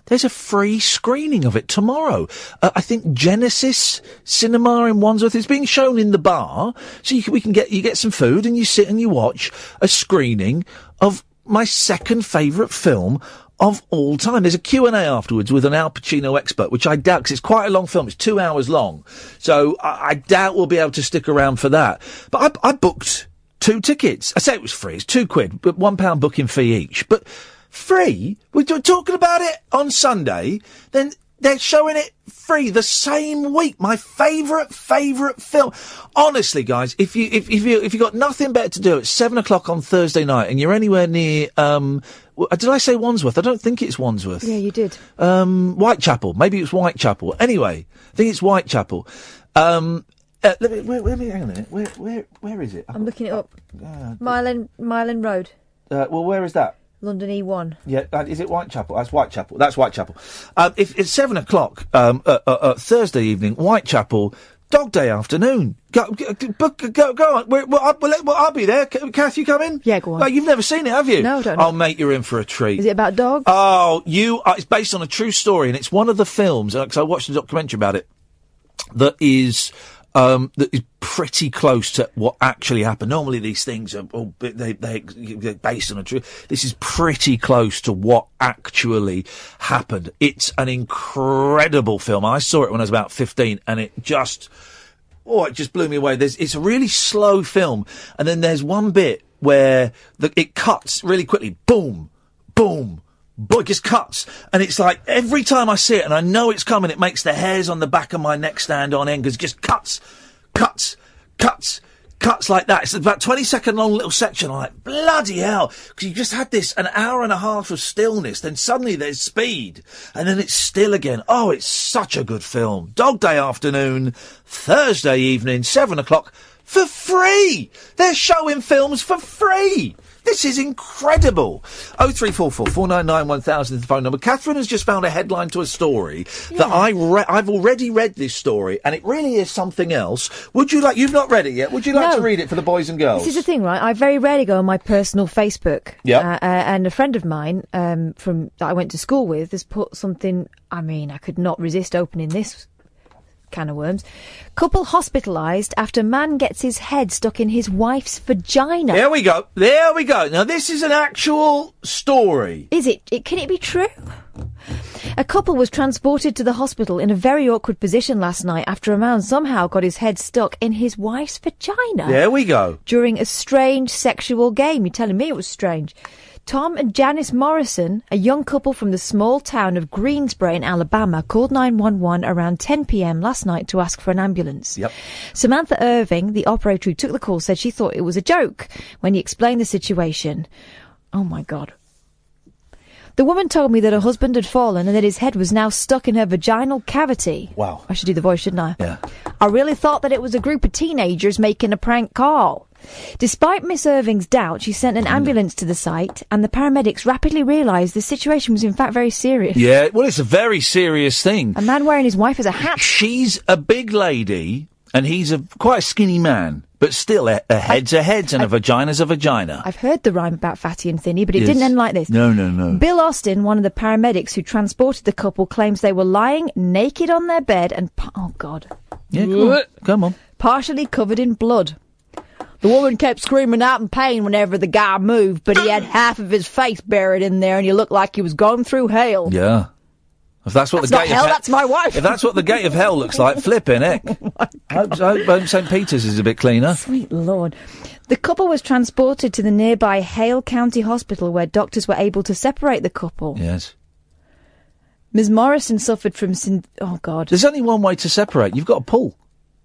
There's a free screening of it tomorrow. I think Genesis Cinema in Wandsworth is being shown in the bar, so you get some food and you sit and you watch a screening of my second favourite film of all time. There's a Q&A afterwards with an Al Pacino expert, which I doubt, because it's quite a long film. It's 2 hours long. So I doubt we'll be able to stick around for that. But I booked 2 tickets. I say it was free. It's £2, but £1 booking fee each. But free? We're talking about it on Sunday. Then they're showing it free the same week. My favourite film. Honestly, guys, if you got nothing better to do at 7:00 on Thursday night and you're anywhere near, did I say Wandsworth? I don't think it's Wandsworth. Yeah, you did. Whitechapel. Maybe it's Whitechapel. Anyway, I think it's Whitechapel. Hang on a minute. Where is it? I'm looking it up. Mile End Road. Well, where is that? London E1. Yeah, is it Whitechapel? That's Whitechapel. If it's 7:00 Thursday evening, Whitechapel, Dog Day Afternoon. Go on. I'll be there. Kath, you come in? Yeah, go on. Like, you've never seen it, have you? No, I don't know. Oh, mate, you're in for a treat. Is it about dogs? Oh, it's based on a true story, and it's one of the films, because I watched a documentary about it, that is pretty close to what actually happened. Normally these things are they're based on a truth. This is pretty close to what actually happened. It's an incredible film. I saw it when I was about 15, and it just blew me away. It's a really slow film, and then there's one bit where it cuts really quickly. Boom, boom. Boy, it just cuts, and it's like every time I see it, and I know it's coming, it makes the hairs on the back of my neck stand on end, because it just cuts like that. It's about 20-second long little section. I'm like, bloody hell, because you just had an hour and a half of stillness, then suddenly there's speed, and then it's still again. Oh, it's such a good film. Dog Day Afternoon, Thursday evening, 7:00, for free. They're showing films for free. This is incredible. 0344 499 1000 is the phone number. Catherine has just found a headline to a story that I've already read this story, and it really is something else. You've not read it yet, would you like to read it for the boys and girls? This is the thing, right? I very rarely go on my personal Facebook. Yeah. And a friend of mine that I went to school with has put something, I could not resist opening this can of worms. Couple hospitalised after man gets his head stuck in his wife's vagina. There we go. Now, this is an actual story. Is it? Can it be true? A couple was transported to the hospital in a very awkward position last night after a man somehow got his head stuck in his wife's vagina. There we go. During a strange sexual game. You're telling me it was strange. Tom and Janice Morrison, a young couple from the small town of Greensboro in Alabama, called 911 around 10 p.m. last night to ask for an ambulance. Yep. Samantha Irving, the operator who took the call, said she thought it was a joke when he explained the situation. Oh, my God. The woman told me that her husband had fallen and that his head was now stuck in her vaginal cavity. Wow. I should do the voice, shouldn't I? Yeah. I really thought that it was a group of teenagers making a prank call. Despite Miss Irving's doubt, she sent an ambulance to the site, and the paramedics rapidly realised the situation was in fact very serious. Yeah, well, it's a very serious thing. A man wearing his wife as a hat. She's a big lady, and he's quite a skinny man. But still, a head's a head and a vagina's a vagina. I've heard the rhyme about fatty and thinny, but it didn't end like this. No. Bill Austin, one of the paramedics who transported the couple, claims they were lying naked on their bed and... oh, God. Yeah, come on. Partially covered in blood. The woman kept screaming out in pain whenever the guy moved, but he had half of his face buried in there and he looked like he was going through hell. Yeah. If that's what that's the not gate hell, of that's my wife. If that's what the gate of hell looks like, flipping heck. I hope St. Peter's is a bit cleaner. Sweet Lord. The couple was transported to the nearby Hale County Hospital where doctors were able to separate the couple. Yes. Ms. Morrison suffered from... oh, God. There's only one way to separate. You've got to pull.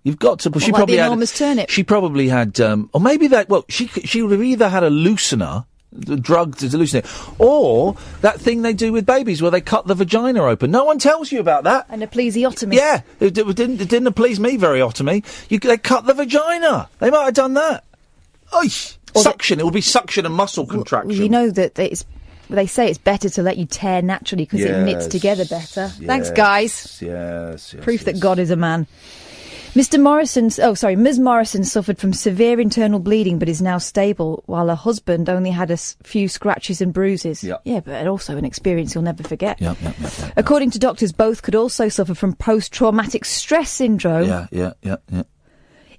You've got to pull. She like probably the had... enormous turnip. She probably had... or maybe that... Well, she would have either had a loosener... the drug to loosen it, or that thing they do with babies where they cut the vagina open. No one tells you about that. An episiotomy. Yeah, it didn't please me very otomy. They cut the vagina. They might have done that. Suction. It would be suction and muscle contraction. You know that they say it's better to let you tear naturally because it knits together better. Yes, Thanks, guys. Yes. Proof that God is a man. Ms. Morrison suffered from severe internal bleeding but is now stable, while her husband only had a few scratches and bruises. Yep. Yeah, but also an experience you'll never forget. Yep. According to doctors, both could also suffer from post-traumatic stress syndrome. Yeah.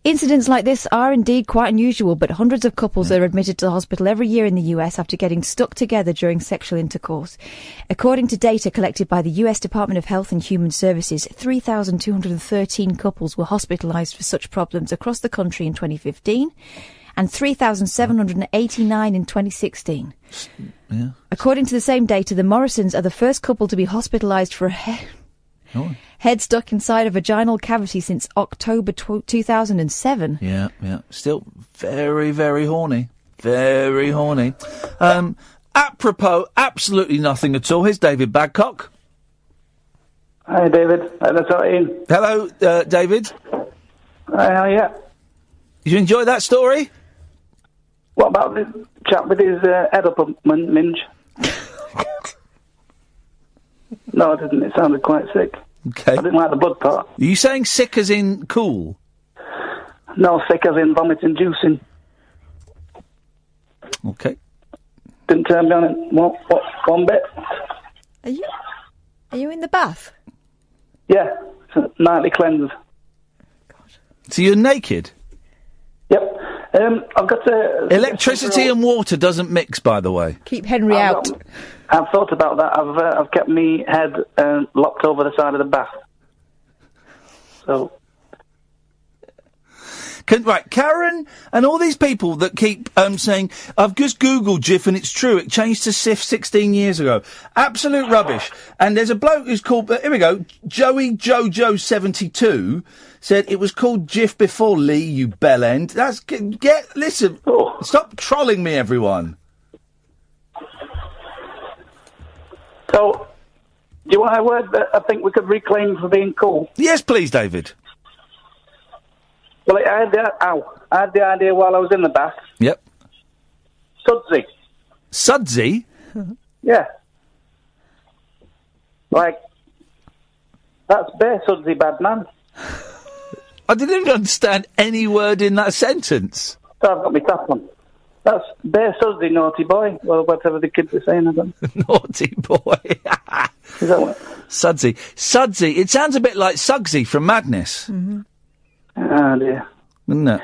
Incidents like this are indeed quite unusual, but hundreds of couples are admitted to the hospital every year in the US after getting stuck together during sexual intercourse. According to data collected by the US Department of Health and Human Services, 3,213 couples were hospitalised for such problems across the country in 2015, and 3,789 in 2016. Yeah. According to the same data, the Morrisons are the first couple to be hospitalised for head stuck inside a vaginal cavity since October 2007. Yeah. Still very, very horny. Very horny. Apropos, absolutely nothing at all. Here's David Badcock. Hi, David. That's Iain. Hello, David. Hi, yeah. Did you enjoy that story? What about the chap with his head up a minge? No, it didn't. It sounded quite sick. Okay. I didn't like the blood part. Are you saying sick as in cool? No, sick as in vomiting, juicing. Okay. Didn't turn me on in one bit. Are you in the bath? Yeah, it's a nightly cleanse. So you're naked? Yep. I've got to... Electricity and water doesn't mix, by the way. Keep Henry out. I've thought about that. I've kept me head locked over the side of the bath. So... Right, Karen and all these people that keep saying, I've just Googled GIF and it's true, it changed to SIF 16 years ago. Absolute rubbish. And there's a bloke who's called, here we go, Joey Jojo72 said it was called GIF before Lee, you bellend. Listen, stop trolling me, everyone. So, do you want a word that I think we could reclaim for being cool? Yes, please, David. Well, I had the idea while I was in the bath. Yep. Sudsy. Sudsy? Yeah. Like, that's bare sudsy, bad man. I didn't even understand any word in that sentence. So I've got my tap on. That's bare sudsy, naughty boy. Well, whatever the kids are saying. I don't... Naughty boy. Is that what? Sudsy. Sudsy. It sounds a bit like Sugsy from Madness. Mm-hmm. Oh, dear. Isn't it?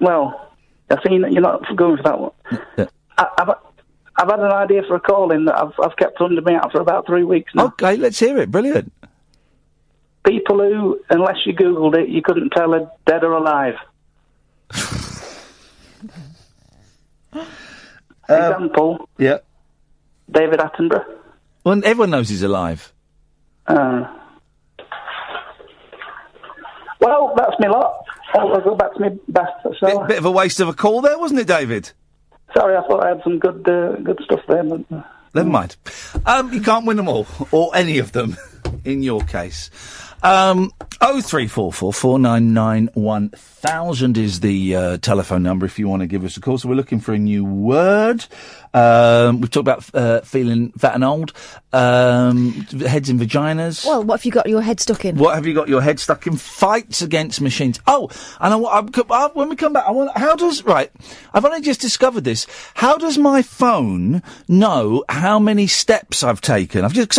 Well, I think you're not going for that one. Yeah. I've had an idea for a call-in that I've kept under me out for about 3 weeks now. Okay, let's hear it. Brilliant. People who, unless you Googled it, you couldn't tell are dead or alive. Example. Yeah. David Attenborough. Well, everyone knows he's alive. Well, that's me lot. I'll go back to me bath. So. Bit of a waste of a call there, wasn't it, David? Sorry, I thought I had some good stuff there. But, Never mind. You can't win them all, or any of them, in your case. 0344 499 1000 is the telephone number if you want to give us a call. So we're looking for a new word. We've talked about feeling fat and old, heads in vaginas. Well, what have you got your head stuck in? What have you got your head stuck in? Fights against machines. Oh, and when we come back, I've only just discovered this. How does my phone know how many steps I've taken? It's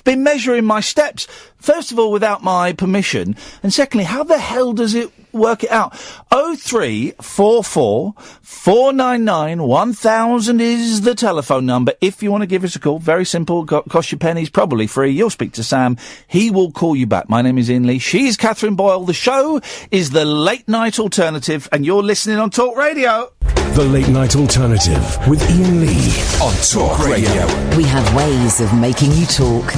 been measuring my steps. First of all, without my permission, and secondly, how the hell does it work it out? 0344 499 1000 is the telephone number if you want to give us a call. Very simple, cost you pennies, probably free. You'll speak to Sam, he will call you back. My name is Iain Lee, she's Catherine Boyle. The show is The Late Night Alternative, and you're listening on Talk Radio. The Late Night Alternative with Iain Lee on Talk Radio. We have ways of making you talk.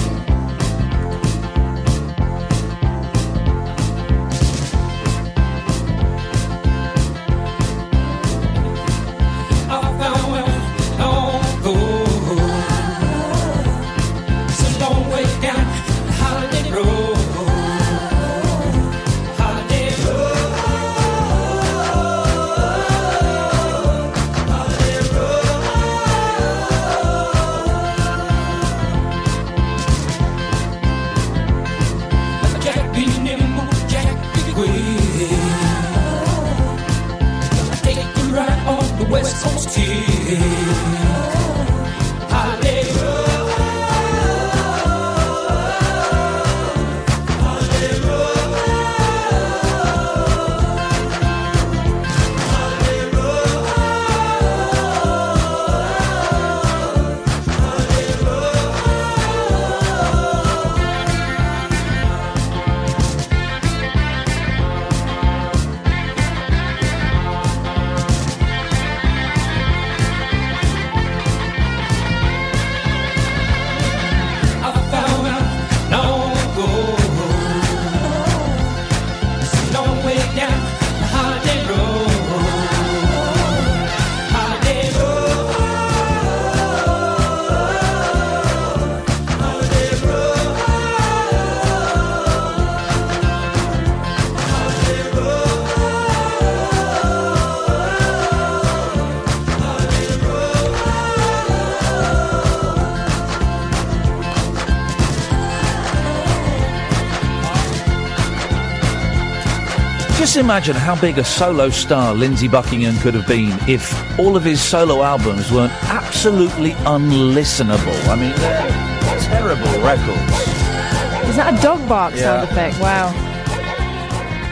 Just imagine how big a solo star Lindsey Buckingham could have been if all of his solo albums weren't absolutely unlistenable. I mean, they're terrible records. Is that a dog bark sound effect? Wow.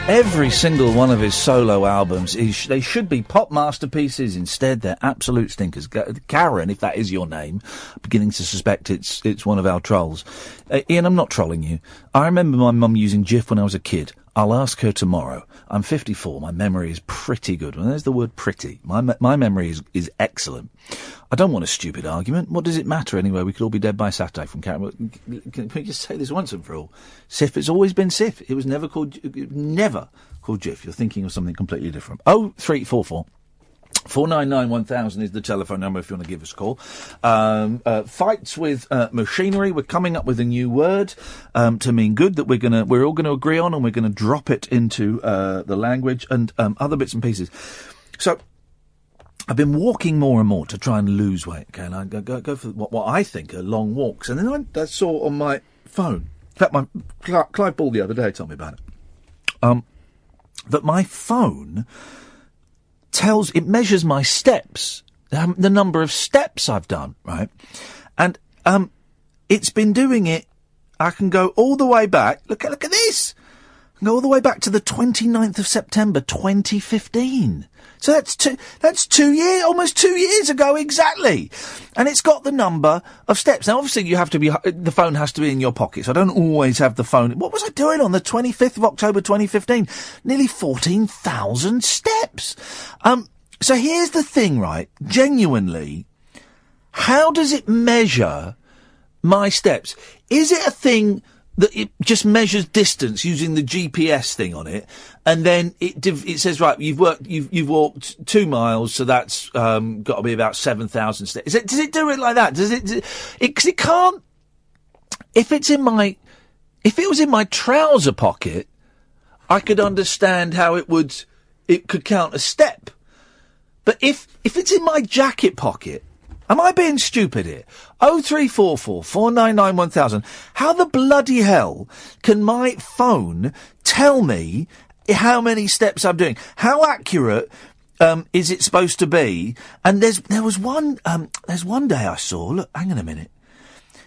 Every single one of his solo albums, they should be pop masterpieces. Instead, they're absolute stinkers. Karen, if that is your name, I'm beginning to suspect it's one of our trolls. Iain, I'm not trolling you. I remember my mum using GIF when I was a kid. I'll ask her tomorrow. I'm 54. My memory is pretty good. Well, there's the word pretty. My memory is excellent. I don't want a stupid argument. What does it matter anyway? We could all be dead by Saturday from Karen. Can we just say this once and for all? SIF has always been SIF. It was never called GIF. You're thinking of something completely different. 0344 499 1000 is the telephone number if you want to give us a call. Fights with machinery. We're coming up with a new word to mean good that we're all gonna agree on, and we're gonna drop it into the language and other bits and pieces. So I've been walking more and more to try and lose weight. Okay, and I go for what I think are long walks, and then I saw on my phone. In fact, Clive Ball the other day told me about it. That my phone it measures my steps, the number of steps I've done, right? And it's been doing it. I can go all the way back. Look at this. I can go all the way back to the 29th of September 2015. So that's 2 years, almost 2 years ago exactly. And it's got the number of steps. Now, obviously, the phone has to be in your pocket, so I don't always have the phone. What was I doing on the 25th of October 2015? Nearly 14,000 steps. So here's the thing, right? Genuinely, how does it measure my steps? Is it a thing that it just measures distance using the GPS thing on it, and then it says, right, you've walked 2 miles, so that's got to be about 7,000 steps. Does it do it like that? Because it can't. If it's in my If it was in my trouser pocket, I could understand how it could count a step. But if it's in my jacket pocket, am I being stupid here? 0344 499 1000. How the bloody hell can my phone tell me how many steps I'm doing? How accurate is it supposed to be? And there was one day I saw, look, hang on a minute,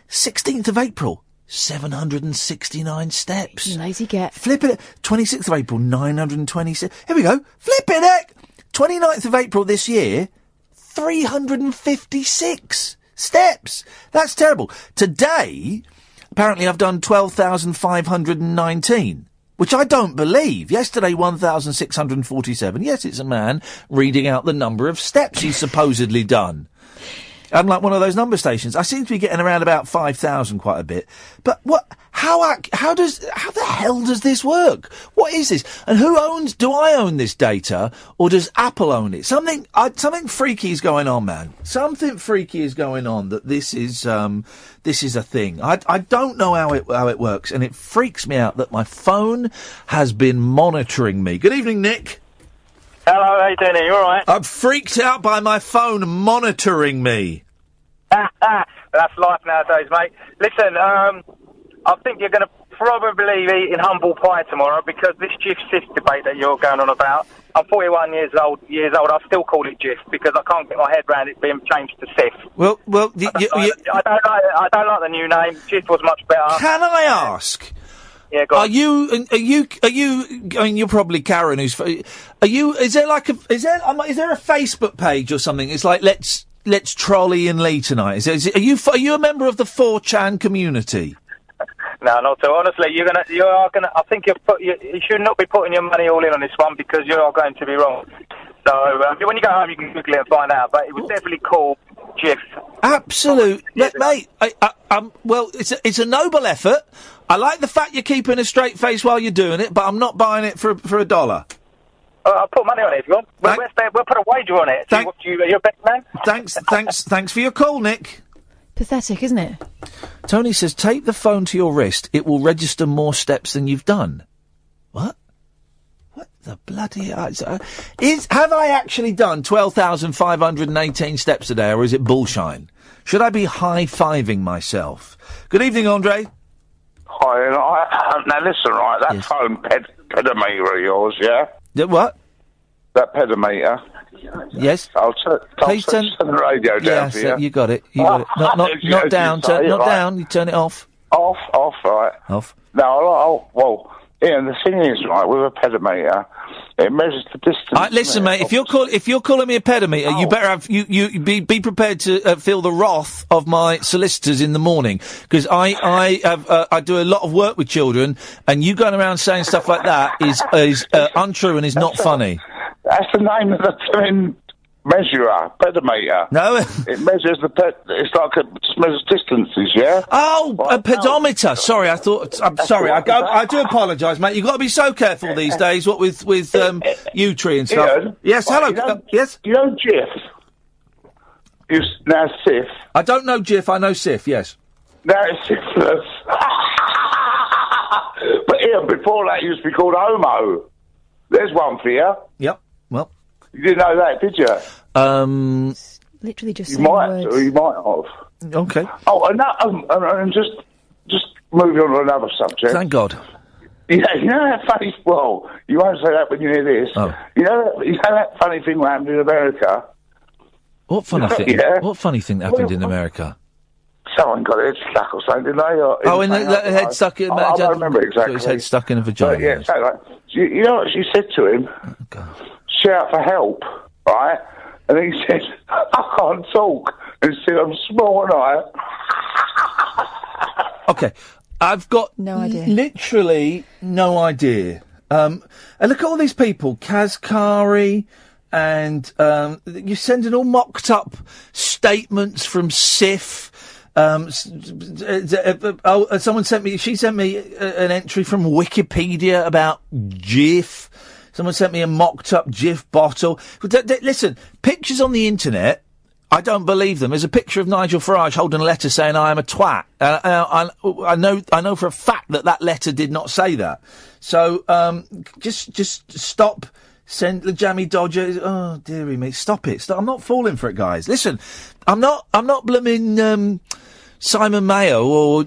16th of April, 769 steps. Lazy get. Flipping it. 26th of April, 926. Here we go. Flipping it. 29th of April this year, 356 steps. That's terrible. Today, apparently I've done 12,519, which I don't believe. Yesterday, 1,647. Yes, it's a man reading out the number of steps he's supposedly done. Unlike one of those number stations, I seem to be getting around about 5,000 quite a bit. But how the hell does this work? What is this? And do I own this data, or does Apple own it? Something freaky is going on, man. Something freaky is going on, that this is a thing. I don't know how it works, and it freaks me out that my phone has been monitoring me. Good evening, Nick. Hello, how you doing? You all right? I'm freaked out by my phone monitoring me. That's life nowadays, mate. Listen, I think you're going to probably be eating humble pie tomorrow, because this GIF-SIF debate that you're going on about, I'm 41 years old. I still call it GIF because I can't get my head around it being changed to SIF. Well, I don't like the new name. GIF was much better. Can I ask? Yeah, go on. Are you? I mean, you're probably Karen. Is there a Facebook page or something? It's like let's troll Iain Lee tonight. Are you a member of the 4chan community? No, not so. Honestly, you are gonna. I think you should not be putting your money all in on this one, because you are going to be wrong. So when you go home, you can Google it and find out. But it was definitely called GIF. Absolute, mate. Well, it's a noble effort. I like the fact you're keeping a straight face while you're doing it, but I'm not buying it for $1. I'll put money on it if you want. We'll put a wager on it. You're a bet man. Thanks for your call, Nick. Pathetic, isn't it? Tony says, tape the phone to your wrist. It will register more steps than you've done. What? What the bloody... have I actually done 12,518 steps a day, or is it bullshine? Should I be high-fiving myself? Good evening, Andre. Hi, now listen, right, that phone pedometer of yours, yeah? What? That pedometer. Yes. Please turn the radio down for you. You got it. You got it. Not down. Not down. You turn it off. Off, right. Off. No, well, Iain, the thing is, right, with a pedometer, it measures the distance. Listen, mate, if you're calling me a pedometer, you better have you be prepared to feel the wrath of my solicitors in the morning, because I do a lot of work with children, and you going around saying stuff like that is untrue and is not funny. That's the name of the measurer, pedometer. No, it measures it's like it measures distances, yeah. Oh, a pedometer. Sorry, I'm sorry. I do apologise, mate. You've got to be so careful these days. What with U-tree and stuff. Iain, yes, hello. Yes. You know GIF. Now SIF. I don't know GIF. I know SIF. Yes. Now it's SIFless. But Iain, before that, it used to be called Homo. There's one for you. Yep. Well. You didn't know that, did you? Literally just you saying might, words. or you might have. Okay. Oh, and just moving on to another subject. Thank God. Yeah, you know that funny... Well, you won't say that when you hear this. Oh. You know that funny thing that happened in America? What funny thing? Yeah. What funny thing happened in America? Someone got their head stuck or something, didn't they? Head stuck in... I don't remember exactly. Got his head stuck in a vagina. But, yeah, so, like, you know what she said to him? Oh, God. Shout for help, right? And he said, I can't talk. And he said, I'm small, and Okay, I've got no idea. Literally no idea. And look at all these people, Kazkari, and you're sending all mocked up statements from SIF. Someone sent me an entry from Wikipedia about GIF. Someone sent me a mocked up GIF bottle. Listen, pictures on the internet I don't believe them. There's a picture of Nigel Farage holding a letter saying I am a twat. I know for a fact that letter did not say that. So just stop. Send the jammy dodger. Oh dearie me, stop it! I'm not falling for it, guys. Listen, I'm not blooming Simon Mayo or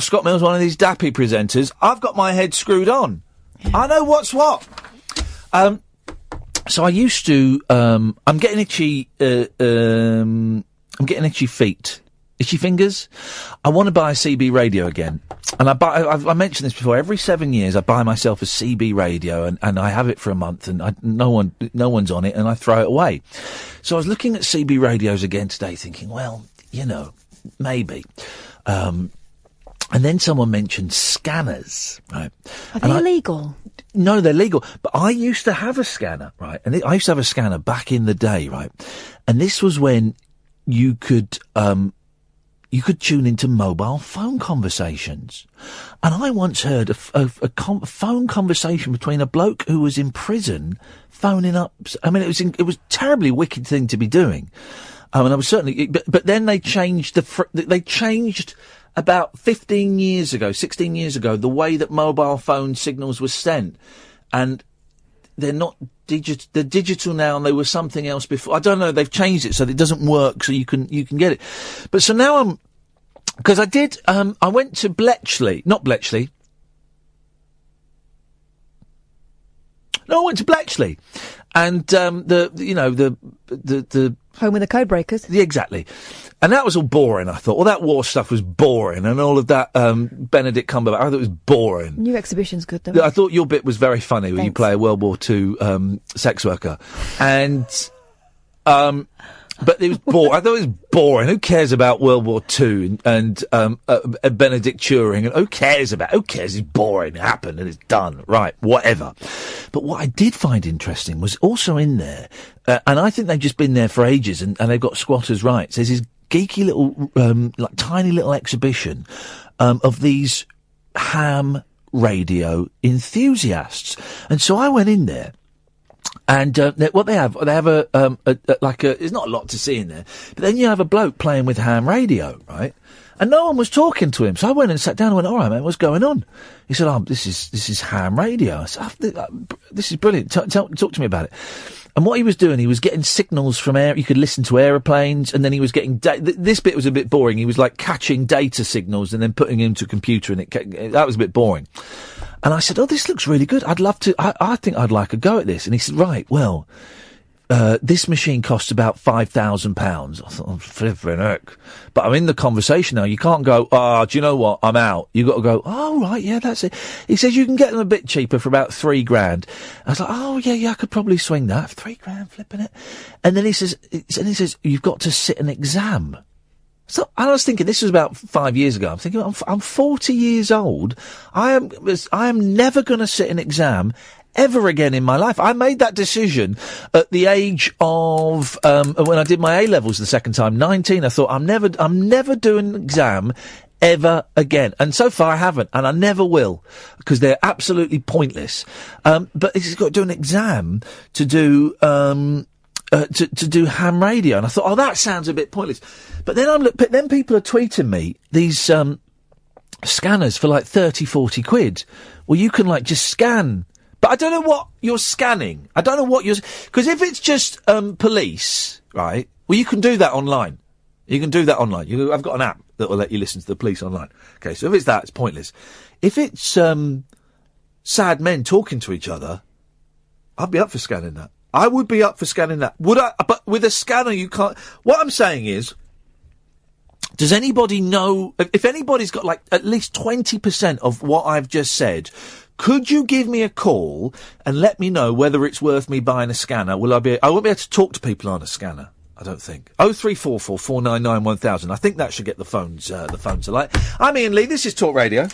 Scott Mills, one of these dappy presenters. I've got my head screwed on. I know what's what. So I used to. I'm getting itchy. I'm getting itchy feet, itchy fingers. I want to buy a CB radio again, and I mentioned this before. Every 7 years, I buy myself a CB radio, and I have it for a month, and no one's on it, and I throw it away. So I was looking at CB radios again today, thinking, well, maybe. And then someone mentioned scanners, right? Are they illegal? No, they're legal. But I used to have a scanner, right? And I used to have a scanner back in the day, right? And this was when you could tune into mobile phone conversations. And I once heard a phone conversation between a bloke who was in prison phoning up. I mean, it was a terribly wicked thing to be doing. And I was certainly, but then they changed they changed about 16 years ago, the way that mobile phone signals were sent. And they're not they're digital now, and they were something else before. I don't know, they've changed it so that it doesn't work, so you can get it. But so now because I went to Bletchley. I went to Bletchley. And, the home of the code breakers. Yeah, exactly. And that was all boring, I thought. All that war stuff was boring, and all of that, Benedict Cumberbatch, I thought it was boring. New exhibition's good, though. I thought your bit was very funny, where you play a World War II, sex worker. And, but it was boring. I thought it was boring. Who cares about World War II and Benedict Turing? And who cares? It's boring. It happened and it's done. Right. Whatever. But what I did find interesting was also in there, and I think they've just been there for ages, and they've got squatters' rights. There's this geeky little, tiny little exhibition of these ham radio enthusiasts. And so I went in there. And what they have a there's not a lot to see in there, but then you have a bloke playing with ham radio, right? And no one was talking to him, so I went and sat down and went, "All right, man, what's going on?" He said, "Oh, this is ham radio." I said, "This is brilliant. Talk to me about it." And what he was doing, he was getting signals from air. You could listen to aeroplanes, and then he was getting this bit was a bit boring. He was catching data signals and then putting them into a computer, and that was a bit boring. And I said, "Oh, this looks really good. I'd love to. I think I'd like a go at this." And he said, "Right, well, this machine costs about £5,000. I thought, "Oh, flipping heck." But I'm in the conversation now. You can't go, do you know what? I'm out. You've got to go, "Oh, right, yeah, that's it." He says, "You can get them a bit cheaper for about £3,000. I was like, "Oh, yeah, I could probably swing that. £3,000, flipping it." And then he says, "You've got to sit an exam." So I was thinking, this was about 5 years ago. I'm thinking, I'm 40 years old. I am never going to sit an exam ever again in my life. I made that decision at the age of when I did my A-levels the second time, 19. I thought, I'm never doing an exam ever again. And so far I haven't, and I never will, because they're absolutely pointless. But he's got to do an exam to do to do ham radio, and I thought, that sounds a bit pointless. But then people are tweeting me these scanners for 30, 40 quid. Well, you can just scan, but I don't know what you're scanning. I don't know what because if it's just police, right? Well, you can do that online. I've got an app that will let you listen to the police online. Okay, so if it's that, it's pointless. If it's sad men talking to each other, I'd be up for scanning that. I would be up for scanning that. Would I? But with a scanner, you can't. What I'm saying is, does anybody know, if anybody's got at least 20% of what I've just said, could you give me a call and let me know whether it's worth me buying a scanner? I won't be able to talk to people on a scanner, I don't think. 0344 499 1000. I think that should get the phones alight. I'm Iain Lee, this is Talk Radio.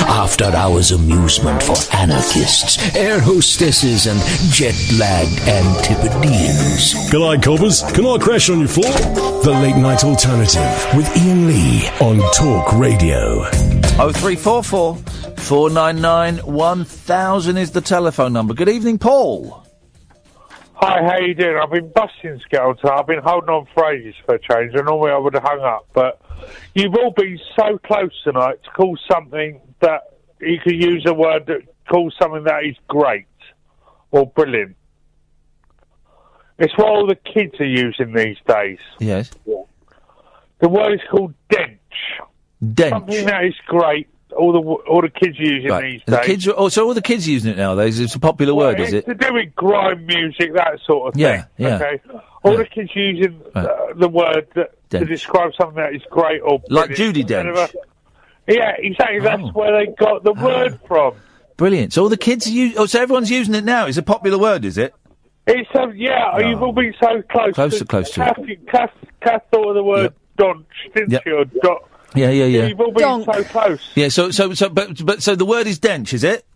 After hours amusement for anarchists, air hostesses and jet-lagged Antipodeans. G'day, coppers. Can I crash on your floor? The Late Night Alternative with Iain Lee on Talk Radio. 0344 499 1000 is the telephone number. Good evening, Paul. Hi, how you doing? I've been busting to get on to. I've been holding on for ages for a change, and normally I would have hung up, but you've all been so close tonight to call something that you could use a word that calls something that is great or brilliant. It's what all the kids are using these days. Yes. The word is called dench. Dench. Something that is great. All the kids are using these The days. kids are, so all the kids are using it nowadays. It's a popular word, is it? It's to do with grime music, that sort of thing. Yeah. Okay. All the kids using the word to describe something that is great or Like brilliant. Judi Dench. Yeah, exactly. That's where they got the word from. Brilliant. So all the kids so everyone's using it now. It's a popular word, is it? It's you've all been so close. Close to it. Kath thought of the word donch, didn't she? Or dot. Yeah. You've all been so close. Yeah. So the word is dench, is it?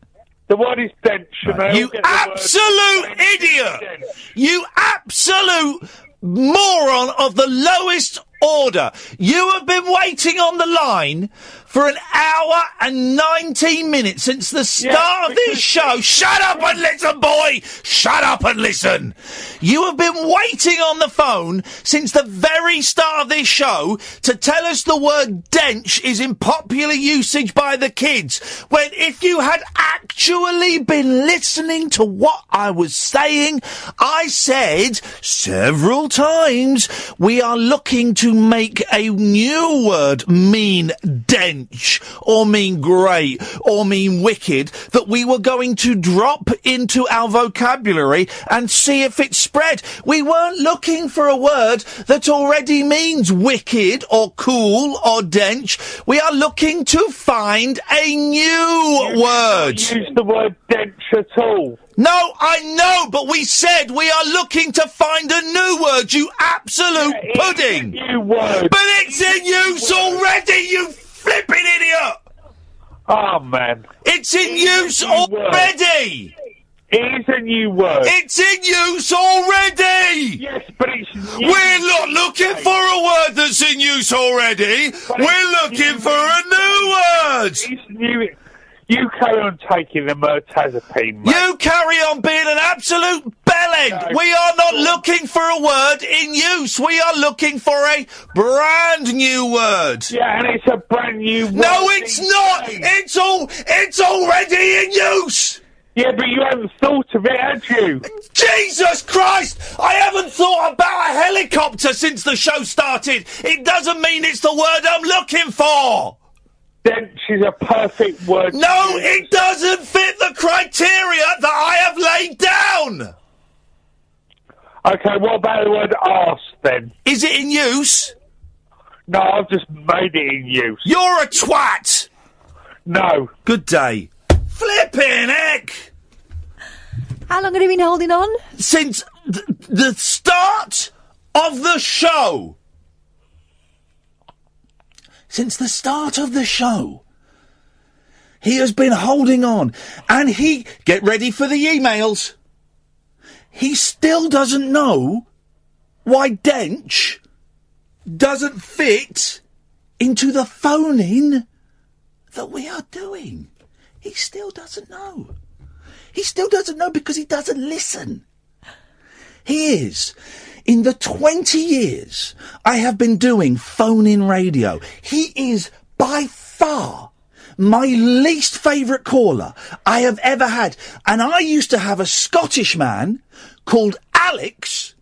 The word is dench. Right. You absolute idiot! You absolute moron of the lowest order! You have been waiting on the line for an hour and 19 minutes since the start of this show. Shut up and listen, boy! Shut up and listen! You have been waiting on the phone since the very start of this show to tell us the word dench is in popular usage by the kids, when if you had actually been listening to what I was saying, I said several times we are looking to make a new word mean dench, or mean great, or mean wicked, that we were going to drop into our vocabulary and see if it spread. We weren't looking for a word that already means wicked, or cool, or dench. We are looking to find a new word. Use the word dench at all. No, I know, but we said we are looking to find a new word, you absolute pudding! It's a new word. But it's in use already, you flipping idiot! Oh, man. It's in use already! It is a new word. It's in use already! Yes, but it's new. We're not looking for a word that's in use already! We're looking for a new word! It's new. You carry on taking the mirtazapine, mate. You carry on being an absolute bellend. We are not looking for a word in use. We are looking for a brand new word. Yeah, and it's a brand new word. No, it's not. It's already in use. Yeah, but you haven't thought of it, have you? Jesus Christ! I haven't thought about a helicopter since the show started. It doesn't mean it's the word I'm looking for. Dench is a perfect word. No, it doesn't fit the criteria that I have laid down. Okay, what about the word arse then? Is it in use? No, I've just made it in use. You're a twat. No. Good day. Flippin' heck! How long have you been holding on? Since the start of the show. Since the start of the show, he has been holding on, and get ready for the emails. He still doesn't know why dench doesn't fit into the phone-in that we are doing. He still doesn't know. He still doesn't know because he doesn't listen. He is. In the 20 years I have been doing phone-in radio, he is by far my least favourite caller I have ever had. And I used to have a Scottish man called Alex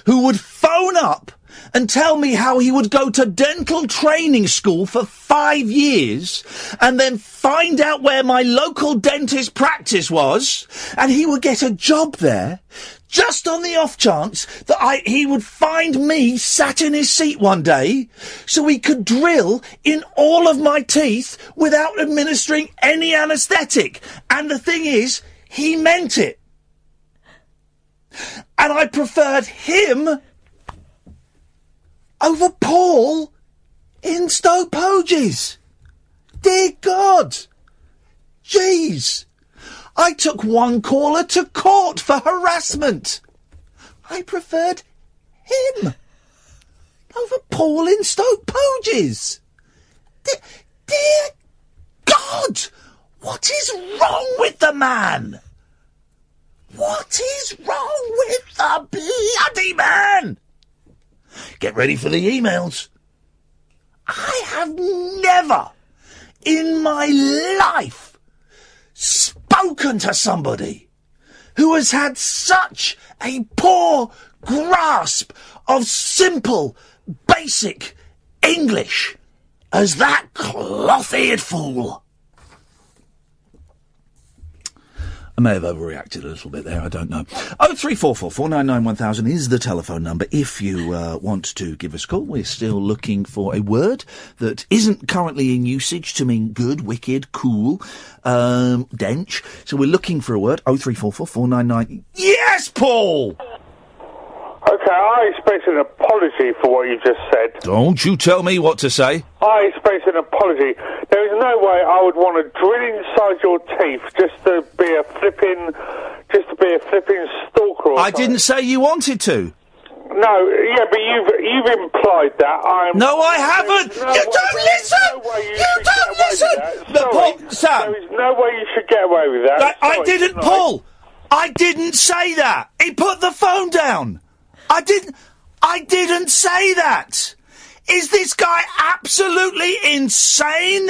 who would phone up and tell me how he would go to dental training school for 5 years and then find out where my local dentist practice was, and he would get a job there just on the off chance that he would find me sat in his seat one day so he could drill in all of my teeth without administering any anaesthetic. And the thing is, he meant it. And I preferred him over Paul in Stoke Poges. Dear God. Jeez. I took one caller to court for harassment. I preferred him over Paul in Stoke Poges. Dear God. What is wrong with the man? What is wrong with the bloody man? Get ready for the emails. I have never in my life spoken to somebody who has had such a poor grasp of simple, basic English as that cloth-eared fool. I may have overreacted a little bit there, I don't know. 0344 499 1000 is the telephone number if you want to give us a call. We're still looking for a word that isn't currently in usage to mean good, wicked, cool, dench. So we're looking for a word. 0344 499... Yes, Paul! Okay, I expect an apology for what you just said. Don't you tell me what to say. I expect an apology. There is no way I would want to drill inside your teeth just to be a flipping stalker or I something. didn't say you wanted to. No, yeah, but you've implied that. No, I haven't. You don't listen. You don't listen. Paul, Sam. There is no way you should get away with that. I didn't, Paul. I didn't say that. He put the phone down. I didn't say that. Is this guy absolutely insane?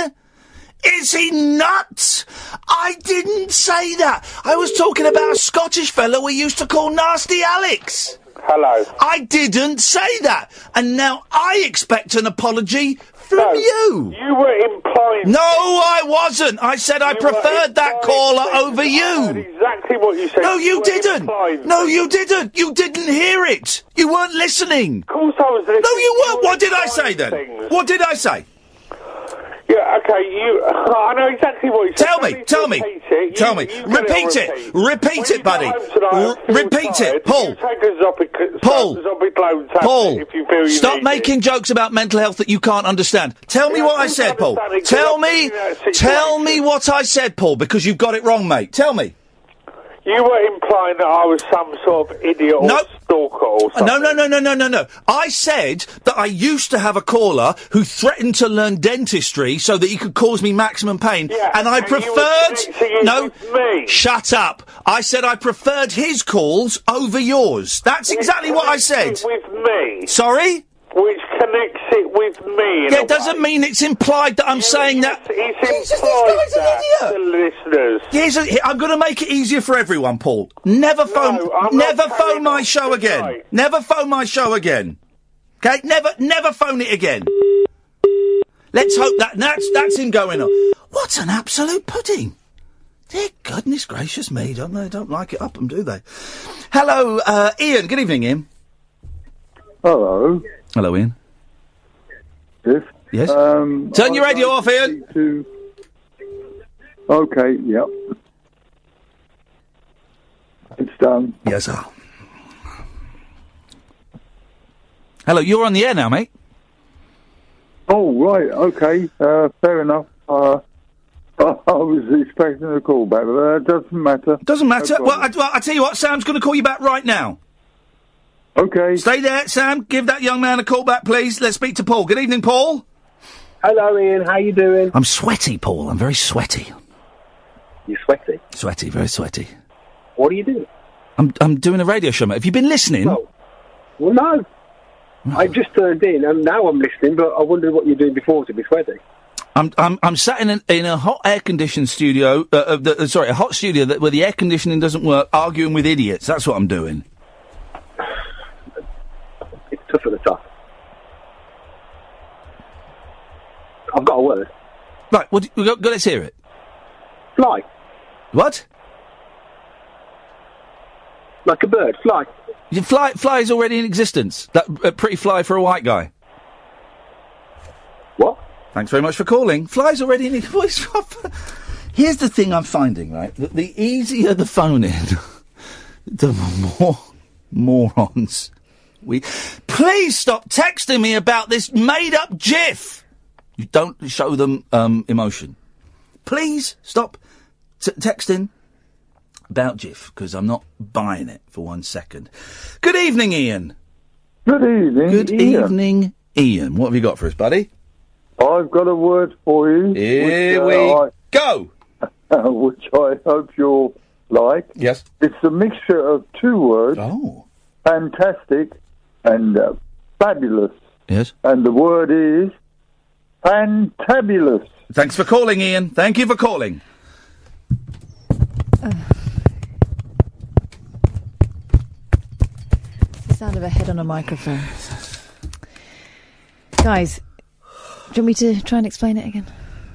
Is he nuts? I didn't say that. I was talking about a Scottish fellow we used to call Nasty Alex. Hello. I didn't say that. And now I expect an apology from you. You were implying... No, I wasn't. I said I preferred that caller over you. Exactly what you said. No, you didn't. No, you didn't. You didn't hear it. You weren't listening. Of course I was listening. No, you weren't. What did I say then? What did I say? Yeah, okay, I know exactly what you said. Tell me. Repeat it, buddy. Repeat it. Paul. Paul, stop making jokes about mental health that you can't understand. Tell me what I said, Paul. Tell me what I said, Paul, because you've got it wrong, mate. Tell me. You were implying that I was some sort of idiot or stalker or something. No. I said that I used to have a caller who threatened to learn dentistry so that he could cause me maximum pain, and I preferred... No, shut up. I said I preferred his calls over yours. That's exactly what I said. With me. Sorry? Which connects it with me. Yeah, it doesn't mean it's implied that I'm saying that... It's implied that to listeners. Yes, I'm going to make it easier for everyone, Paul. Never phone my show again. Right. Never phone my show again. Okay? Never phone it again. Let's hope that's him going on. What an absolute pudding. Dear goodness gracious me. They don't like it up them, do they? Hello, Ian. Good evening, Ian. Hello. Hello, Ian. Yes? Turn your radio off, Ian. Okay, yep. It's done. Yes, sir. Hello, you're on the air now, mate. Oh, right, okay. Fair enough. I was expecting a call back, but that doesn't matter. Doesn't matter. Well, I tell you what, Sam's going to call you back right now. Okay. Stay there, Sam. Give that young man a call back, please. Let's speak to Paul. Good evening, Paul. Hello, Ian. How you doing? I'm sweaty, Paul. I'm very sweaty. You're sweaty? Sweaty, very sweaty. What are you doing? I'm doing a radio show, mate. Have you been listening? Well, no. I've just turned in, and now I'm listening, but I wondered what you were doing before to be sweaty. I'm sat in a hot air-conditioned studio, a hot studio where the air conditioning doesn't work, arguing with idiots. That's what I'm doing. It's tough at the top. I've got a word. Right, let's hear it. Fly. What? Like a bird, fly. Fly is already in existence. That pretty fly for a white guy. What? Thanks very much for calling. Fly's already in existence. Here's the thing I'm finding, right? That the easier the phone in, the more morons we... Please stop texting me about this made-up GIF. You don't show them emotion. Please stop texting about GIF, because I'm not buying it for 1 second. Good evening, Ian. Good evening, Good evening, Ian. What have you got for us, buddy? I've got a word for you. Here we go. Which I hope you'll like. Yes. It's a mixture of two words. Oh. Fantastic and fabulous. Yes. And the word is fantabulous. Thanks for calling, Ian. Thank you for calling. The sound of a head on a microphone. Guys, do you want me to try and explain it again?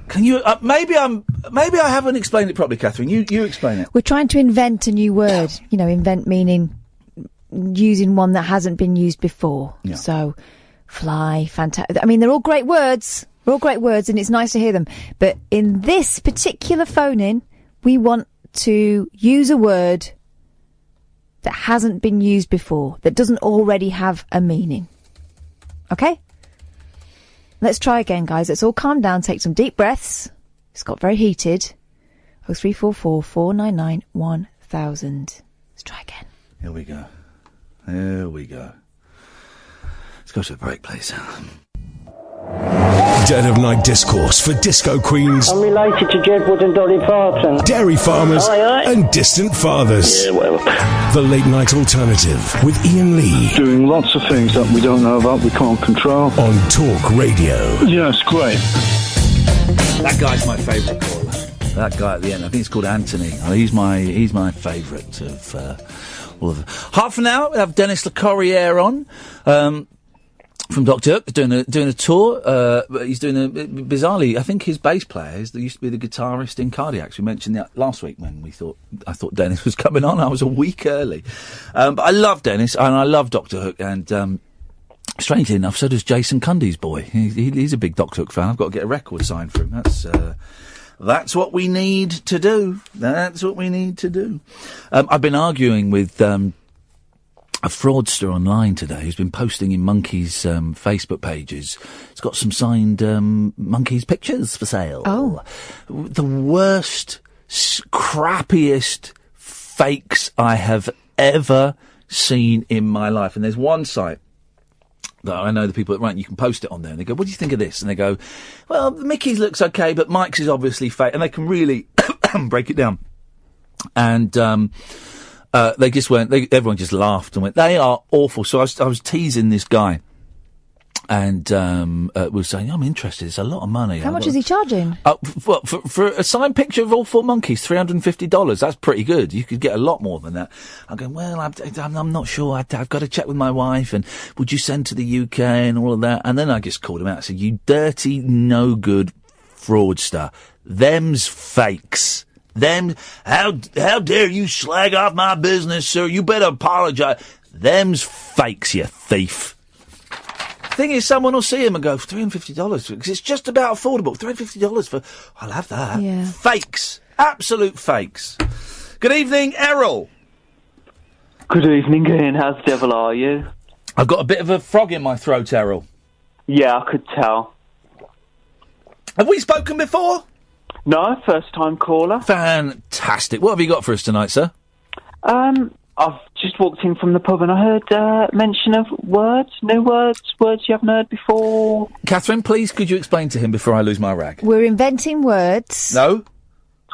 Can you? Maybe I haven't explained it properly, Catherine. You explain it. We're trying to invent a new word. You know, invent meaning using one that hasn't been used before. Yeah. So, fly, fantastic. I mean, they're all great words. They're all great words, and it's nice to hear them. But in this particular phone-in, we want to use a word that hasn't been used before, that doesn't already have a meaning. Okay? Let's try again, guys. Let's all calm down, take some deep breaths. It's got very heated. 0344 499 1000. Let's try again. Here we go. Let's go to a break, please. Dead of Night discourse for disco queens. I'm related to Jed Wood and Dolly Parton. Dairy farmers and distant fathers. Yeah, whatever. The Late Night Alternative with Iain Lee. Doing lots of things that we don't know about, we can't control. On Talk Radio. Yeah, it's great. That guy's my favourite caller. That guy at the end, I think it's called Anthony. He's my favourite of all of them. Half an hour, we have Dennis Le Corriere on. From Dr. Hook, doing a tour. He's doing bizarrely, I think his bass player used to be the guitarist in Cardiacs. We mentioned that last week when I thought Dennis was coming on. I was a week early. But I love Dennis and I love Dr. Hook, and strangely enough, so does Jason Cundy's boy. He's a big Dr. Hook fan. I've got to get a record signed for him. That's what we need to do. That's what we need to do. I've been arguing with a fraudster online today who's been posting in Monkey's Facebook pages. It's got some signed Monkey's pictures for sale. Oh. The worst, crappiest fakes I have ever seen in my life. And there's one site that I know the people that run, you can post it on there, and they go, what do you think of this? And they go, well, Mickey's looks okay, but Mike's is obviously fake. And they can really break it down. And they just weren't. Everyone just laughed and went, "They are awful." So I was teasing this guy, and was saying, "I'm interested. It's a lot of money." How much is he charging? For a signed picture of all four monkeys, $350. That's pretty good. You could get a lot more than that. I'm going, well, I'm not sure. I've got to check with my wife. And would you send to the UK and all of that? And then I just called him out and said, "You dirty, no good fraudster. Them's fakes." Them, how dare you slag off my business, sir? You better apologise. Them's fakes, you thief. Thing is, someone will see him and go, $350, because it's just about affordable. $350 for, I'll have that. Yeah. Fakes. Absolute fakes. Good evening, Errol. Good evening, Ian. How the devil are you? I've got a bit of a frog in my throat, Errol. Yeah, I could tell. Have we spoken before? No, first time caller. Fantastic. What have you got for us tonight, sir? I've just walked in from the pub and I heard mention of new words you haven't heard before. Catherine, please, could you explain to him before I lose my rag? We're inventing words. No.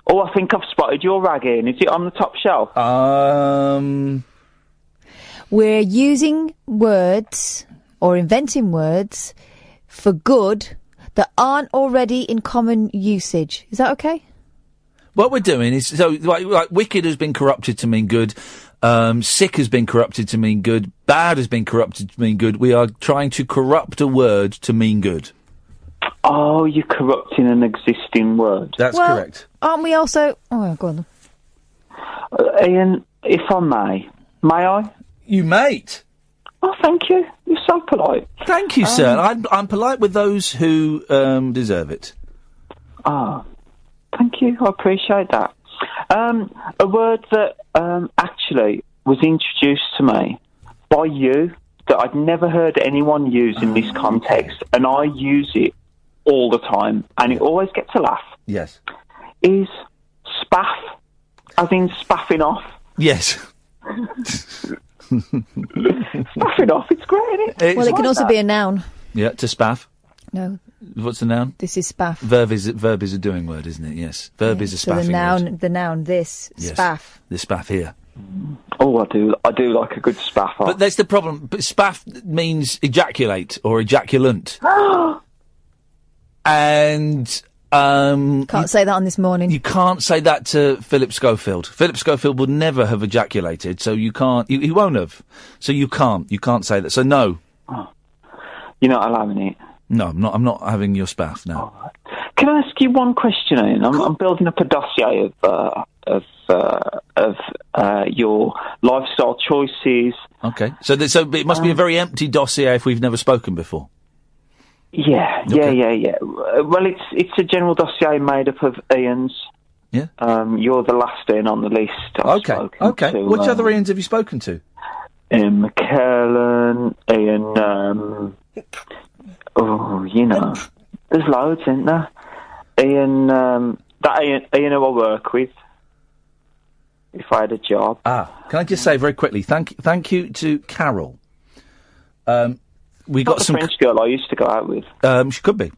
Oh, I think I've spotted your rag, Ian. Is it on the top shelf? We're using words or inventing words for good that aren't already in common usage. Is that okay? What we're doing is, so, like wicked has been corrupted to mean good, sick has been corrupted to mean good, bad has been corrupted to mean good. We are trying to corrupt a word to mean good. Oh, you're corrupting an existing word. That's correct. Aren't we also... Oh, go on then. Ian, if I may I? You mate. Oh, thank you. You're so polite. Thank you, sir. I'm polite with those who deserve it. Thank you. I appreciate that. A word that actually was introduced to me by you that I'd never heard anyone use in this context, and I use it all the time, and it always gets a laugh. Yes. Is spaff, as in spaffing off. Yes. Spaffing off, it's great, isn't it? Well, it can also be a noun. Yeah, to spaff. No. What's the noun? This is spaff. Verb is a doing word, isn't it? Yes. Verb is a So spaffing word. the noun, this, Yes. spaff. The spaff here. Oh, I do like a good spaffer. But that's the problem. But spaff means ejaculate or ejaculant. And Can't say that on this morning. you can't say that to Philip Schofield. Philip Schofield would never have ejaculated, so you can't. He won't have. So you can't. You can't say that. So no. You're not allowing it. No, I'm not. I'm not having your spaff. No. Can I ask you one question, Ian? I'm building up a dossier of your lifestyle choices. Okay. So it must be a very empty dossier if we've never spoken before. Yeah. Well, it's a general dossier made up of Ian's. Yeah. You're the last Ian on the list. I've spoken to, Which other Ians have you spoken to? Ian McKellen, Ian. There's loads, isn't there? Ian, Ian who I work with. If I had a job. Can I just say very quickly, thank you to Carol. We got some French girl I used to go out with. She could be.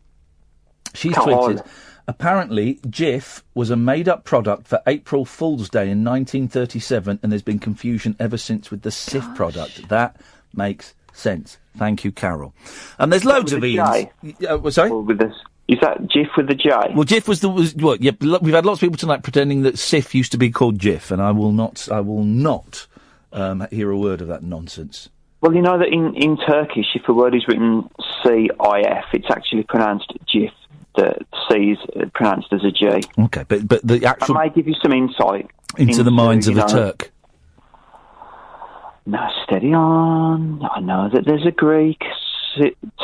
She's tweeted. Apparently, Jif was a made-up product for April Fool's Day in 1937, and there's been confusion ever since with the Sif product. That makes sense. Thank you, Carol. And there's loads of Ians. Sorry? Is that Jif with the J? Well, Jif was what? Yeah, we've had lots of people tonight pretending that Sif used to be called Jif, and I will not hear a word of that nonsense. Well, you know that in Turkish, if a word is written C-I-F, it's actually pronounced Jif. The C is pronounced as a G. Okay, but the actual... I may give you some insight into the minds of a Turk. No, steady on. I know that there's a Greek,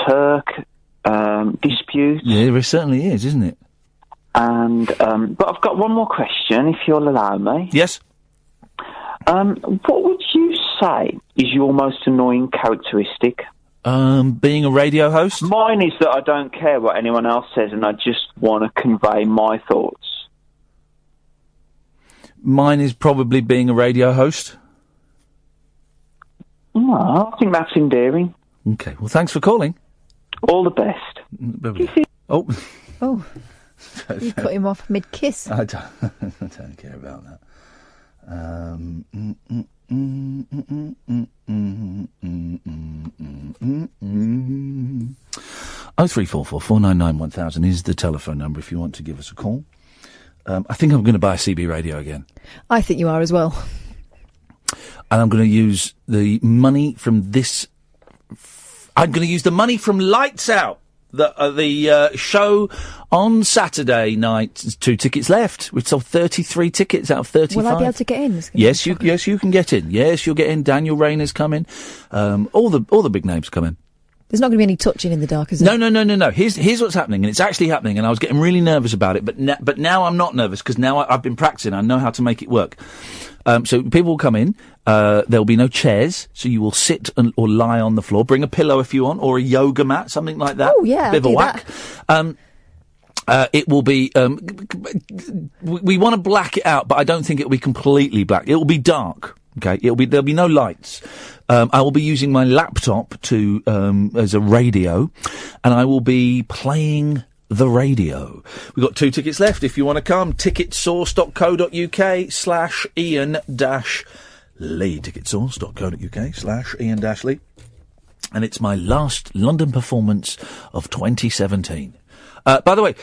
Turk dispute. Yeah, there certainly is, isn't it? And but I've got one more question, if you'll allow me. Yes. What would you say is your most annoying characteristic? Being a radio host? Mine is that I don't care what anyone else says and I just want to convey my thoughts. Mine is probably being a radio host. Oh, I think that's endearing. Okay, well, thanks for calling. All the best. Oh. You cut him off mid-kiss. I don't care about that. 0344 499 1000 is the telephone number if you want to give us a call. I think I'm going to buy a CB radio again. I think you are as well. And I'm going to use the money from this... I'm going to use the money from Lights Out, the show on Saturday night. 2 tickets left. We've sold 33 tickets out of 35. Will I be able to get in? Yes, you can get in. Yes, you'll get in. Daniel Rayner's coming. All the big names come in. There's not going to be any touching in the dark, is there? No. Here's what's happening, and it's actually happening, and I was getting really nervous about it, but now I'm not nervous, because now I've been practicing. I know how to make it work. So people will come in. There'll be no chairs, so you will sit or lie on the floor. Bring a pillow if you want, or a yoga mat, something like that. Oh, yeah, Bit of a whack. It will be... we want to black it out, but I don't think it will be completely black. It will be dark. Okay, there'll be no lights. I will be using my laptop as a radio, and I will be playing the radio. We've got 2 tickets left if you want to come. Ticketsource.co.uk/Ian-Lee. Ticketsource.co.uk/Ian-Lee. And it's my last London performance of 2017. By the way,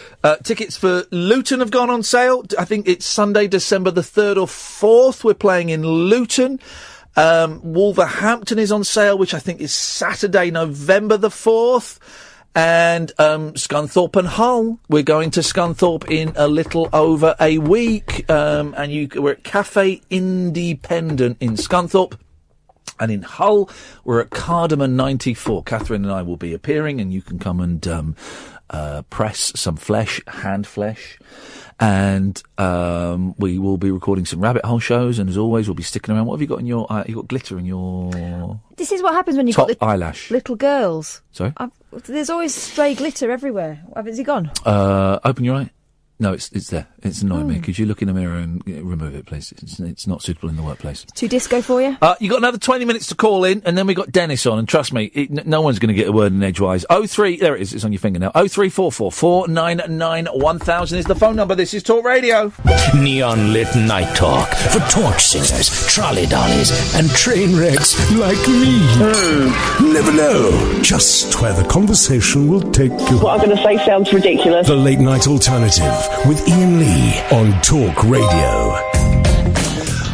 tickets for Luton have gone on sale. I think it's Sunday, December the 3rd or 4th. We're playing in Luton. Wolverhampton is on sale, which I think is Saturday, November the 4th. And Scunthorpe and Hull. We're going to Scunthorpe in a little over a week. We're at Cafe Independent in Scunthorpe. And in Hull, we're at Cardamom 94. Catherine and I will be appearing, and you can come and press some hand flesh. And we will be recording some rabbit hole shows, and as always, we'll be sticking around. What have you got in your... you got glitter in your... This is what happens when you've top got eyelash. Little girls. Sorry? There's always stray glitter everywhere. Has he gone? Open your eye. No, it's there. It's annoying me. Could you look in the mirror and remove it, please? It's not suitable in the workplace. Too disco for you? You got another 20 minutes to call in, and then we got Dennis on. And trust me, no one's going to get a word in edgewise. 03, there it is. It's on your finger now. 0344 499 1000 is the phone number. This is Talk Radio. Neon lit night talk for torch singers, trolley dollies, and train wrecks like me. Never know just where the conversation will take you. What I'm going to say sounds ridiculous. The Late Night Alternative with Iain Lee on Talk Radio.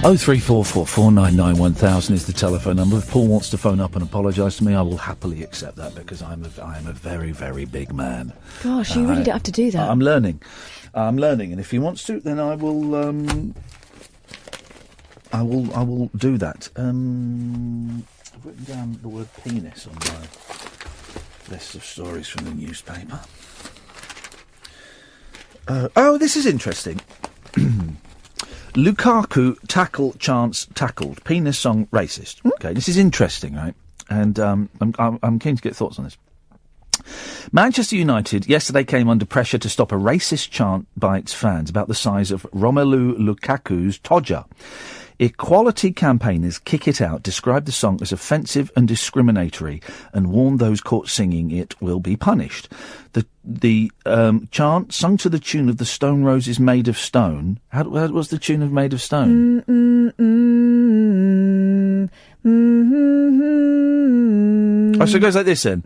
0344 499 1000 is the telephone number. If Paul wants to phone up and apologise to me, I will happily accept that because I am a very, very big man. Gosh, you really don't have to do that. I'm learning, and if he wants to, then I will do that. I've written down the word penis on my list of stories from the newspaper. This is interesting. Lukaku tackle chance tackled. Penis song racist. Okay, this is interesting, right? And I'm keen to get thoughts on this. Manchester United yesterday came under pressure to stop a racist chant by its fans about the size of Romelu Lukaku's todger. Equality campaigners Kick It Out described the song as offensive and discriminatory and warned those caught singing it will be punished. The chant, sung to the tune of the Stone Roses Made of Stone. How was the tune of Made of Stone? Oh, so it goes like this then.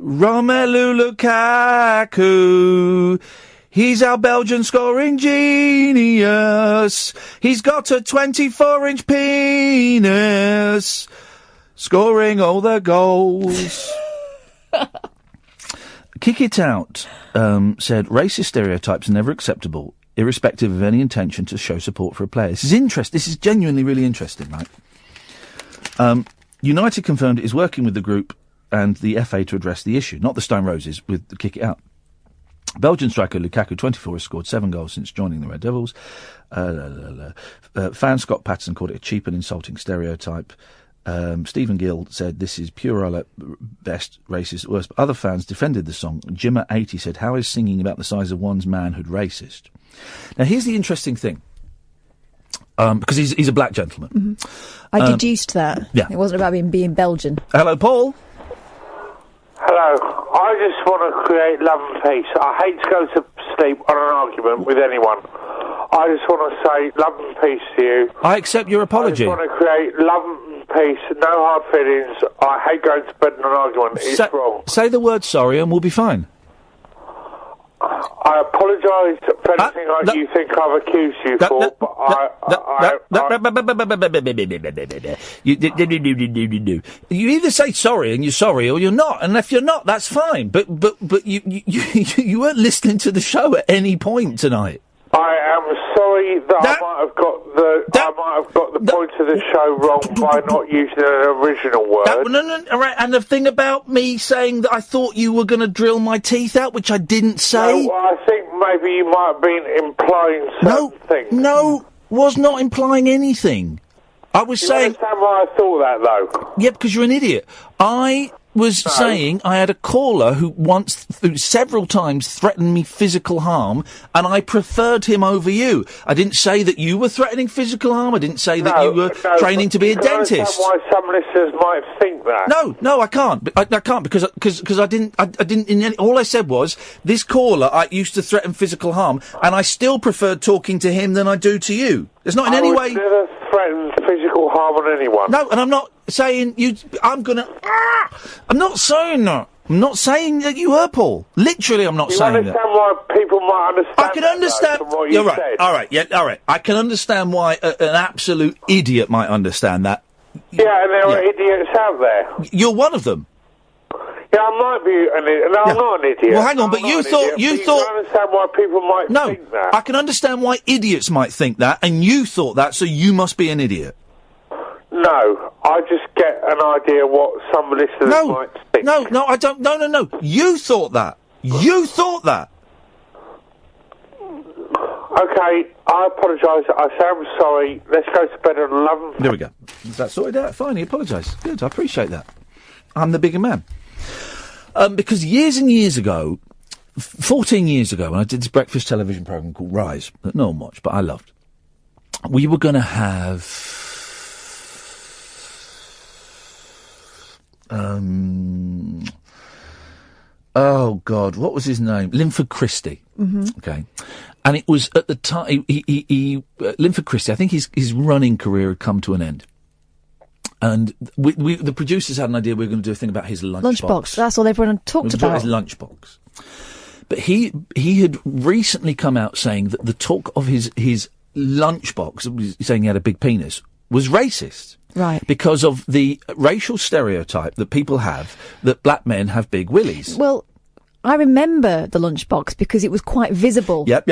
Romelu Lukaku, he's our Belgian scoring genius. He's got a 24-inch penis, scoring all the goals. Kick It Out said racist stereotypes are never acceptable, irrespective of any intention to show support for a player. This is interesting. This is genuinely really interesting, right? United confirmed it is working with the group and the FA to address the issue, not the Stone Roses, with the Kick It Out. Belgian striker Lukaku, 24, has scored 7 goals since joining the Red Devils. Fan Scott Patterson called it a cheap and insulting stereotype. Stephen Gill said this is pure best, racist, worst. But other fans defended the song. Jimmer80 said, how is singing about the size of one's manhood racist? Now, here's the interesting thing. Because he's a black gentleman. Mm-hmm. I deduced that. Yeah. It wasn't about him being Belgian. Hello, Paul. Hello. I just want to create love and peace. I hate to go to sleep on an argument with anyone. I just want to say love and peace to you. I accept your apology. I just want to create love and peace, no hard feelings. I hate going to bed in an argument. It's wrong. Say the word sorry and we'll be fine. I apologise for anything you think I've accused you for, You either say sorry and you're sorry, or you're not. And if you're not, that's fine. But you weren't listening to the show at any point tonight. I am sorry that I might have got the point of the show wrong by not using an original word. All right. And the thing about me saying that I thought you were going to drill my teeth out, which I didn't say. No, I think maybe you might have been implying certain things. No, was not implying anything. I was saying. Understand why I thought that though? Yeah, because you're an idiot. I was saying I had a caller who several times threatened me physical harm, and I preferred him over you. I didn't say that you were threatening physical harm. I didn't say that you were training to be a dentist. I understand why some listeners might think that. No, I can't. I can't because I didn't. All I said was this caller I used to threaten physical harm, and I still preferred talking to him than I do to you. There's not in any way. I would never threaten physical harm on anyone. No, and I'm not saying you. I'm not saying that. I'm not saying that you were, Paul. Literally, I'm not saying that. You understand why people might understand? I can understand. From what You're you right. said. All right. Yeah. All right. I can understand why an absolute idiot might understand that. Yeah, and there are idiots out there. You're one of them. Yeah, I might be an idiot. No, I'm not an idiot. Well, hang on, but you thought. You understand why people might think that. I can understand why idiots might think that, and you thought that, so you must be an idiot. No, I just get an idea what some listeners might think. No, I don't. No. You thought that. You thought that. Okay, I apologise. I say I'm sorry. Let's go to bed at 11. There we go. Is that sorted out? Fine, he apologised. Good, I appreciate that. I'm the bigger man. Because years and years ago, 14 years ago, when I did this breakfast television programme called Rise, that no one watched, but I loved, we were going to have... oh, God, what was his name? Linford Christie. Mm-hmm. Okay. And it was at the time... Linford Christie, I think his running career had come to an end. And the producers had an idea we were going to do a thing about his lunchbox. That's all everyone talked about. His lunchbox. But he had recently come out saying that the talk of his lunchbox, saying he had a big penis, was racist. Right. Because of the racial stereotype that people have that black men have big willies. Well, I remember the lunchbox because it was quite visible. Yep.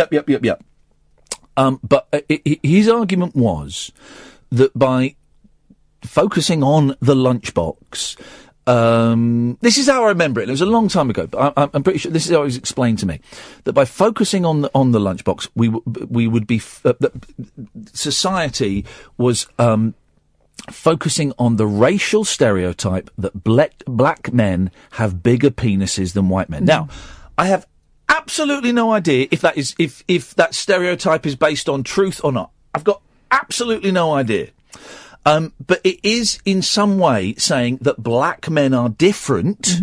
But his argument was that by focusing on the lunchbox, this is how I remember it. It was a long time ago, but I'm pretty sure this is how it was explained to me. That by focusing on the lunchbox, we would be society was focusing on the racial stereotype that black men have bigger penises than white men. Now, I have absolutely no idea if that is if that stereotype is based on truth or not. I've got absolutely no idea. But it is in some way saying that black men are different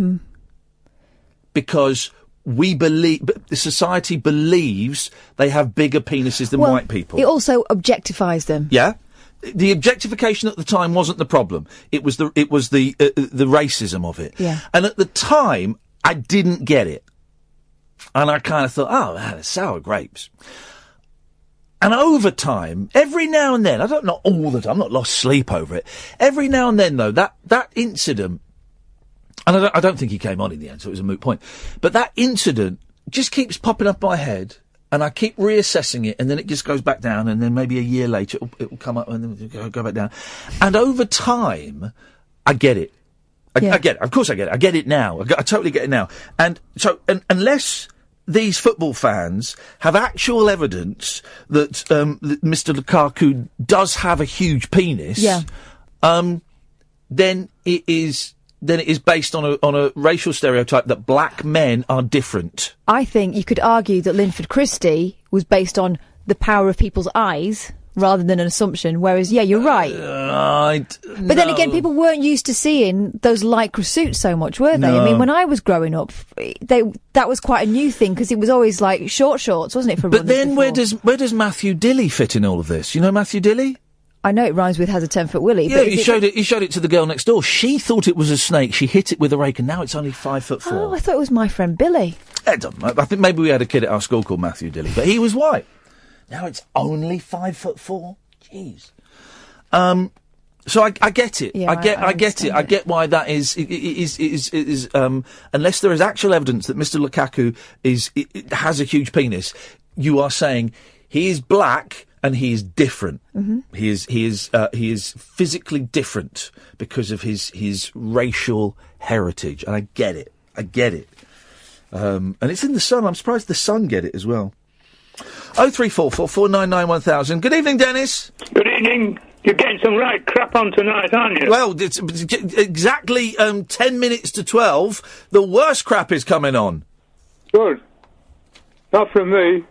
because the society believes they have bigger penises than white people. It also objectifies them. Yeah. The objectification at the time wasn't the problem. It was the racism of it. Yeah. And at the time, I didn't get it. And I kind of thought, oh, man, it's sour grapes. And over time, every now and then, not all the time, I'm not lost sleep over it. Every now and then, though, that incident, and I don't think he came on in the end, so it was a moot point, but that incident just keeps popping up my head, and I keep reassessing it, and then it just goes back down, and then maybe a year later it will come up, and then it'll go back down. And over time, I get it. I get it. Of course I get it. I get it now. I totally get it now. And so, unless these football fans have actual evidence that Mr. Lukaku does have a huge penis, then it is based on a racial stereotype that black men are different. I think you could argue that Linford Christie was based on the power of people's eyes rather than an assumption, whereas, you're right. But then again, people weren't used to seeing those lycra suits so much, were they? No. I mean, when I was growing up, that was quite a new thing, because it was always like short shorts, wasn't it, for But then before? where does Matthew Dilley fit in all of this? You know Matthew Dilley? I know it rhymes with has a 10-foot willy. Yeah, he showed it to the girl next door. She thought it was a snake. She hit it with a rake, and now it's only 5'4". Oh, I thought it was my friend Billy. I think maybe we had a kid at our school called Matthew Dilley, but he was white. Now it's only 5'4". Jeez. So I get it. Yeah, I get it. I get why that is unless there is actual evidence that Mr. Lukaku has a huge penis, you are saying he is black and he is different. Mm-hmm. He is physically different because of his racial heritage, and I get it. And it's in the Sun. I'm surprised the Sun get it as well. 0344 499 1000. Good evening, Dennis. Good evening. You're getting some right crap on tonight, aren't you? Well, it's exactly 10 minutes to 12. The worst crap is coming on. Good. Not from me.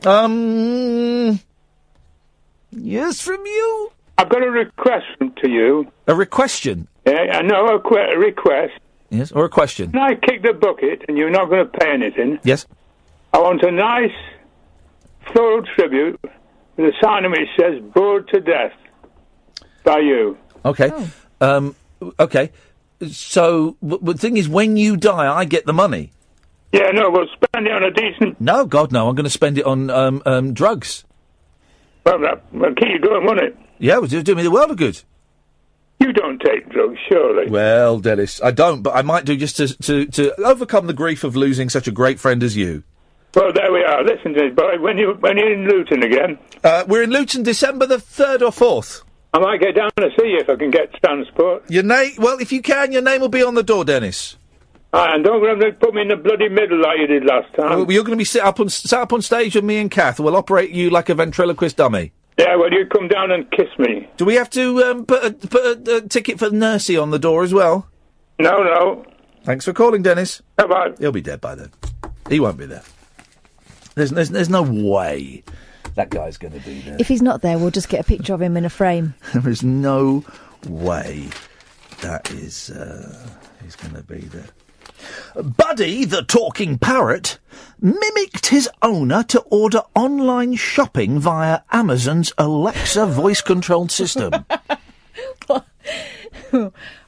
Yes, from you. I've got a request to you. A requestion? Yeah, I know, a request. Yes, or a question. When I kick the bucket and you're not going to pay anything... Yes. I want a nice floral tribute with a sign on which says, bored to death. By you. Okay. Oh. Okay. So, the thing is, when you die, I get the money. Yeah, no, we'll spend it on a decent... No, God, no. I'm going to spend it on drugs. Well, that'll keep you going, won't it? Yeah, it'll do me the world of good. You don't take drugs, surely. Well, Dennis, I don't, but I might do just to overcome the grief of losing such a great friend as you. Well, there we are. Listen to this, boy. When you're in Luton again... we're in Luton December the 3rd or 4th. I might get down to see you if I can get transport. Well, if you can, your name will be on the door, Dennis. And don't put me in the bloody middle like you did last time. Well, you're going to be sat up on stage with me and Kath. We'll operate you like a ventriloquist dummy. Yeah, well, you come down and kiss me. Do we have to put a ticket for Nursey on the door as well? No. Thanks for calling, Dennis. Bye-bye. He'll be dead by then. He won't be there. There's no way that guy's going to be there. If he's not there, we'll just get a picture of him in a frame. There is no way that is he's going to be there. Buddy, the talking parrot, mimicked his owner to order online shopping via Amazon's Alexa voice-controlled system.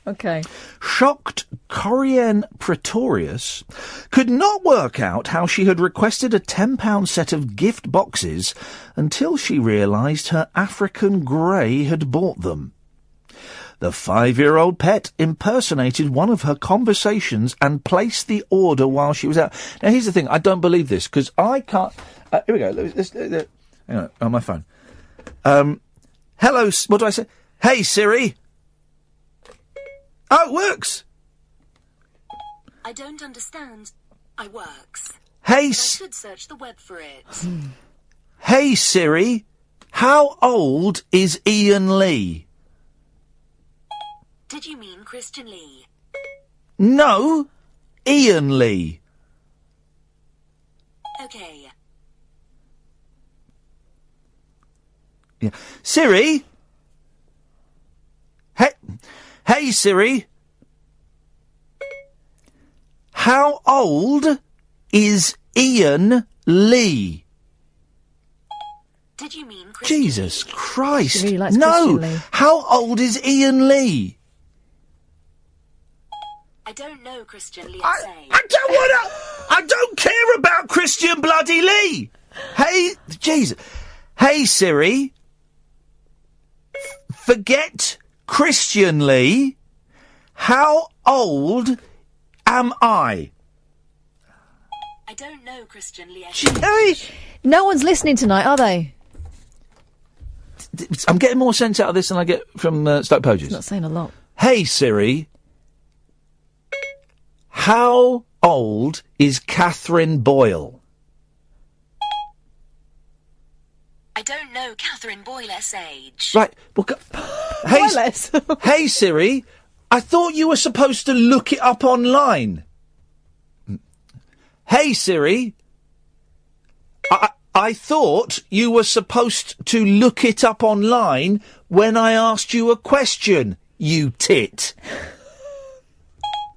Okay. Shocked Corianne Pretorius could not work out how she had requested a £10 set of gift boxes until she realised her African grey had bought them. The 5-year-old pet impersonated one of her conversations and placed the order while she was out. Now, here's the thing. I don't believe this, because I can't... here we go. Hang on, on my phone. Hello... What do I say? Hey, Siri. Oh, it works. I don't understand. I works. Hey... I should search the web for it. Hey, Siri. How old is Iain Lee? Did you mean Christian Lee? No, Iain Lee. Okay. Yeah. Siri? Hey, Siri. How old is Iain Lee? Did you mean Christian Jesus Lee? Christ. She really likes no. Christian Lee. How old is Iain Lee? I don't know Christian Lee. I don't care about Christian bloody Lee. Hey, Jesus. Hey, Siri. Forget Christian Lee. How old am I? I don't know Christian Lee. No one's listening tonight, are they? I'm getting more sense out of this than I get from Stoke Poges. It's not saying a lot. Hey, Siri. How old is Catherine Boyle? I don't know Catherine Boyle's age. Right. Well, hey, Siri. I thought you were supposed to look it up online. Hey, Siri. I thought you were supposed to look it up online when I asked you a question, you tit.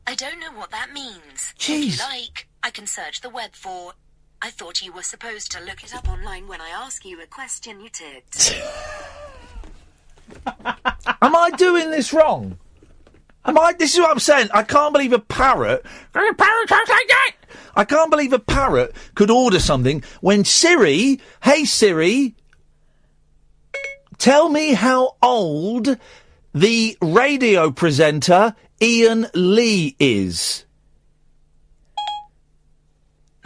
I don't know what that means. Jeez. If you like, I can search the web for... I thought you were supposed to look it up online when I ask you a question, you tit. Am I doing this wrong? This is what I'm saying. I can't believe a parrot... I can't believe a parrot could order something when Siri... Hey, Siri... Tell me how old the radio presenter Iain Lee is.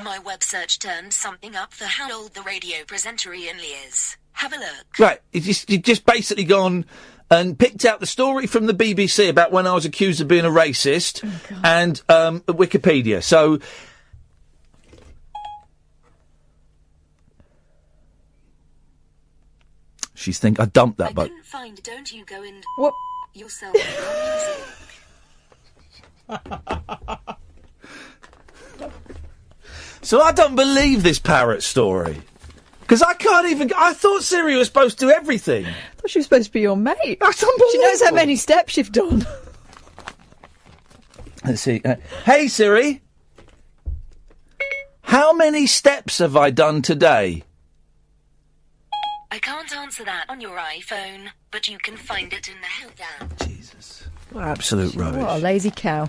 My web search turned something up for how old the radio presenter Iain Lee is. Have a look. Right, you've just basically gone and picked out the story from the BBC about when I was accused of being a racist and Wikipedia. So... She's I dumped that, I but... couldn't find, don't you go and... What? Yourself So I don't believe this parrot story. Because I can't even... I thought Siri was supposed to do everything. I thought she was supposed to be your mate. That's unbelievable. She knows how many steps you've done. Let's see. Hey, Siri. How many steps have I done today? I can't answer that on your iPhone, but you can find it in the help app. Jesus. What absolute rubbish. What a lazy cow.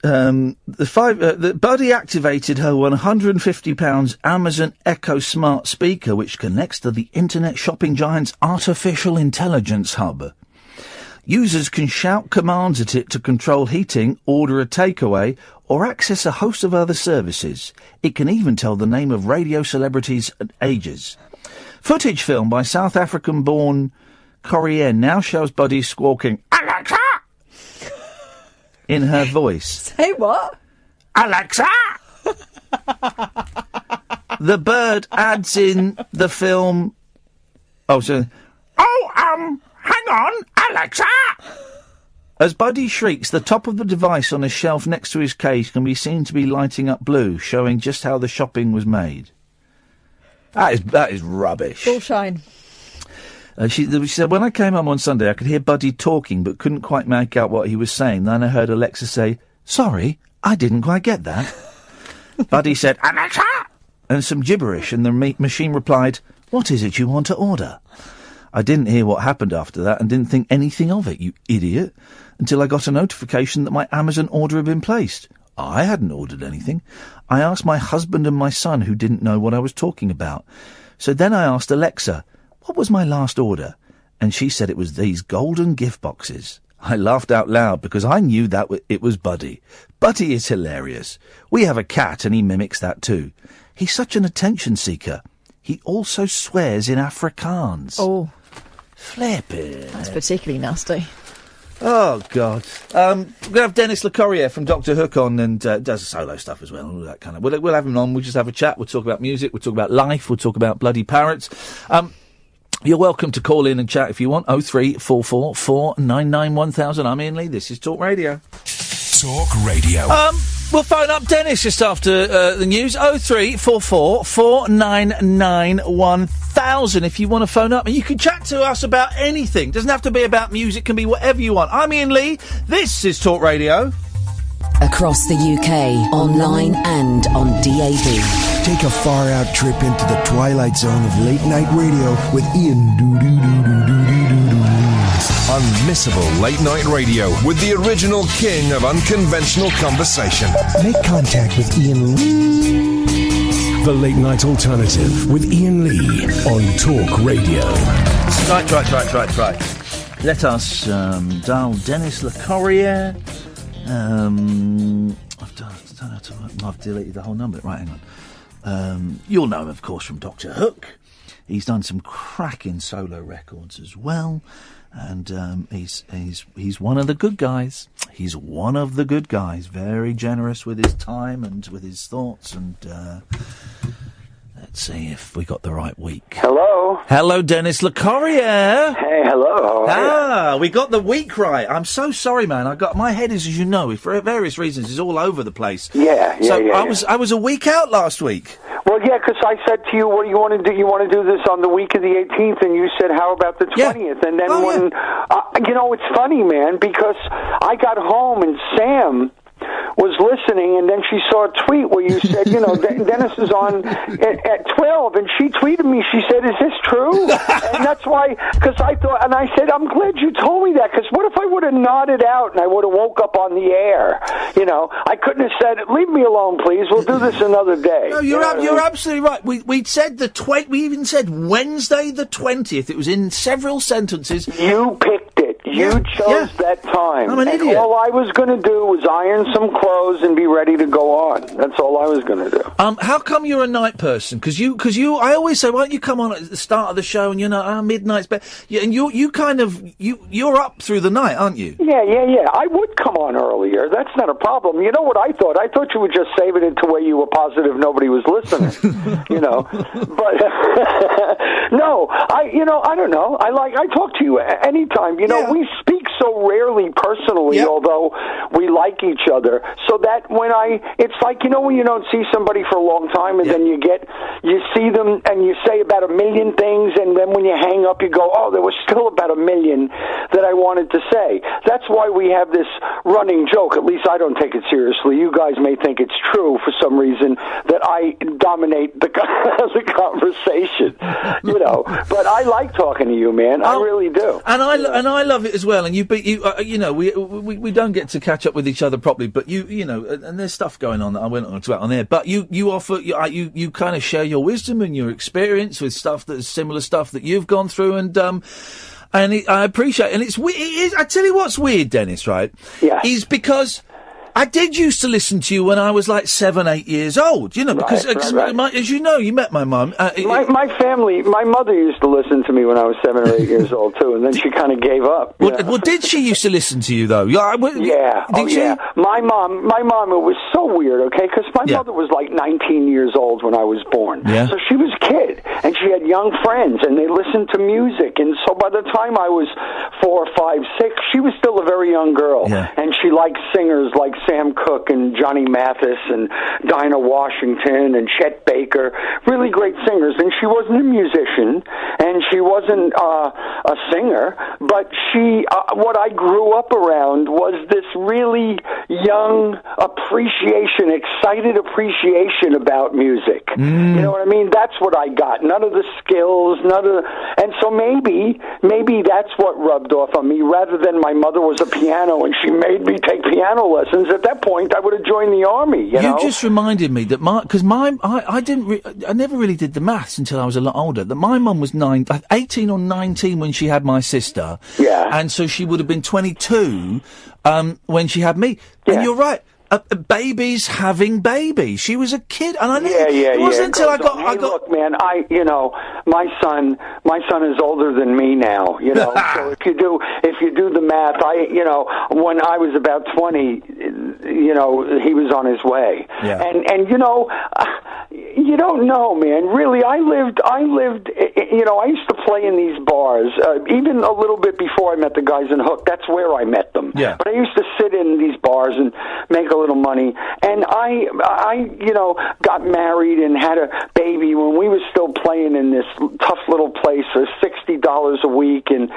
The Buddy activated her £150 Amazon Echo Smart speaker, which connects to the internet shopping giant's artificial intelligence hub. Users can shout commands at it to control heating, order a takeaway, or access a host of other services. It can even tell the name of radio celebrities and ages. Footage filmed by South African-born Corianne now shows Buddy squawking, "Alexa!" in her voice. Say what? Alexa! The bird adds in the film... hang on, Alexa! As Buddy shrieks, the top of the device on a shelf next to his cage can be seen to be lighting up blue, showing just how the shopping was made. That is rubbish. Full shine. She said, when I came home on Sunday, I could hear Buddy talking, but couldn't quite make out what he was saying. Then I heard Alexa say, "Sorry, I didn't quite get that." Buddy said, "Alexa!" and some gibberish, and the machine replied, "What is it you want to order?" I didn't hear what happened after that and didn't think anything of it, you idiot, until I got a notification that my Amazon order had been placed. I hadn't ordered anything. I asked my husband and my son, who didn't know what I was talking about. So then I asked Alexa, what was my last order? And she said it was these golden gift boxes. I laughed out loud because I knew that it was Buddy. Buddy is hilarious. We have a cat and he mimics that too. He's such an attention seeker. He also swears in Afrikaans. Oh. Flippin'. That's particularly nasty. Oh, God. We're going to have Dennis Le Corrier from Doctor Hook on, and does solo stuff as well, all that kind of... We'll have him on, we'll just have a chat, we'll talk about music, we'll talk about life, we'll talk about bloody parrots. You're welcome to call in and chat if you want. 0344 499 1000. I'm Iain Lee, this is Talk Radio. Talk Radio. We'll phone up Dennis just after the news. 0344 499 1000 if you want to phone up. And you can chat to us about anything. Doesn't have to be about music, can be whatever you want. I'm Iain Lee. This is Talk Radio. Across the UK, online and on DAB. Take a far-out trip into the twilight zone of late-night radio with Iain Doo-Doo-Doo-Doo-Doo-Doo-Doo. Unmissable late-night radio with the original king of unconventional conversation. Make contact with Iain Lee. The Late Night Alternative with Iain Lee on Talk Radio. Right. Let us dial Dennis Le Corrier. I've deleted the whole number. Right, hang on. You'll know him, of course, from Doctor Hook. He's done some cracking solo records as well, and he's one of the good guys. He's one of the good guys. Very generous with his time and with his thoughts. And let's see if we got the right week. Hello, Dennis Le Corrier. Hey, hello. We got the week right. I'm so sorry, man. My head is, as you know, for various reasons, is all over the place. Yeah. I was a week out last week. Well, yeah, because I said to you, what do you want to do? You want to do this on the week of the 18th, and you said, how about the 20th? And then it's funny, man, because I got home and Sam was listening, and then she saw a tweet where you said, Dennis is on at 12, and she tweeted me, she said, is this true? And that's why, because I thought, and I said, I'm glad you told me that, because what if I would have nodded out and I would have woke up on the air? I couldn't have said, leave me alone, please, we'll do this another day. No, you're absolutely right. We said we even said Wednesday the 20th. It was in several sentences. You picked it. You chose that time. I'm an idiot. All I was going to do was iron some clothes and be ready to go on. That's all I was going to do. How come you're a night person? Because I always say, why don't you come on at the start of the show and midnight's better. And you're up through the night, aren't you? Yeah. I would come on earlier. That's not a problem. You know what I thought? I thought you would just save it into where you were positive nobody was listening. But no, I don't know. I talk to you anytime. We speak so rarely personally, although we like each other. So that it's like, when you don't see somebody for a long time and then you see them and you say about 1 million things, and then when you hang up, you go, oh, there was still about 1 million that I wanted to say. That's why we have this running joke. At least I don't take it seriously. You guys may think it's true for some reason that I dominate the conversation, But I like talking to you, man. I really do. And I love it as well. And we don't get to catch up with each other properly, but and there's stuff going on that I went on to on there. But you offer, you kind of share your wisdom and your experience with stuff that is similar stuff that you've gone through, and I appreciate it. And I tell you what's weird, Dennis, right? Yeah. Is because I did used to listen to you when I was like 7, 8 years old, because right. As you know, you met my mum. My family, my mother used to listen to me when I was 7 or 8 years old too, and then she kind of gave up. Well, did she used to listen to you though? Yeah. Did she? Yeah. My mom, it was so weird, okay, because my mother was like 19 years old when I was born. Yeah. So she was a kid, and she had young friends, and they listened to music. And so by the time I was 4, 5, 6, she was still a very young girl. Yeah. And she liked singers like Sam Cooke and Johnny Mathis and Dinah Washington and Chet Baker, really great singers. And she wasn't a musician, and she wasn't a singer, but she, what I grew up around was this really young appreciation, excited appreciation about music. You know what I mean? That's what I got. None of the skills, and so maybe that's what rubbed off on me, rather than my mother was a piano and she made me take piano lessons. At that point, I would have joined the army, you know? just reminded me that I never really did the maths until I was a lot older, that my mum was 18 or 19 when she had my sister. Yeah. And so she would have been 22 when she had me. Yeah. And you're right. Babies having babies. She was a kid, and I knew it wasn't until I got. Look, man, my son is older than me now. You know, so if you do the math, when I was about 20, he was on his way. Yeah. And you don't know, man. Really, I lived. I used to play in these bars, even a little bit before I met the guys in Hook. That's where I met them. Yeah. But I used to sit in these bars and make a little money, and I got married and had a baby when we were still playing in this tough little place for $60 a week, and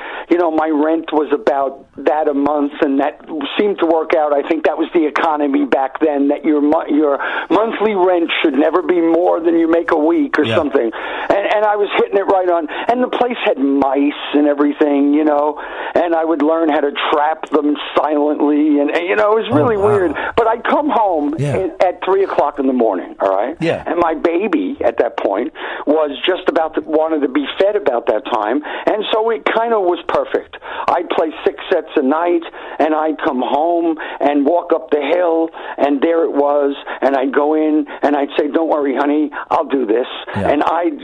my rent was about that a month, and that seemed to work out. I think that was the economy back then, that your monthly rent should never be more than you make a week or something, and I was hitting it right on, and the place had mice and everything, and I would learn how to trap them silently, and it was really weird. But I'd come home at 3 o'clock in the morning, all right? Yeah. And my baby at that point was just wanted to be fed about that time, and so it kind of was perfect. I'd play 6 sets a night, and I'd come home and walk up the hill, and there it was, and I'd go in, and I'd say, "Don't worry, honey, I'll do this." Yeah. And I'd,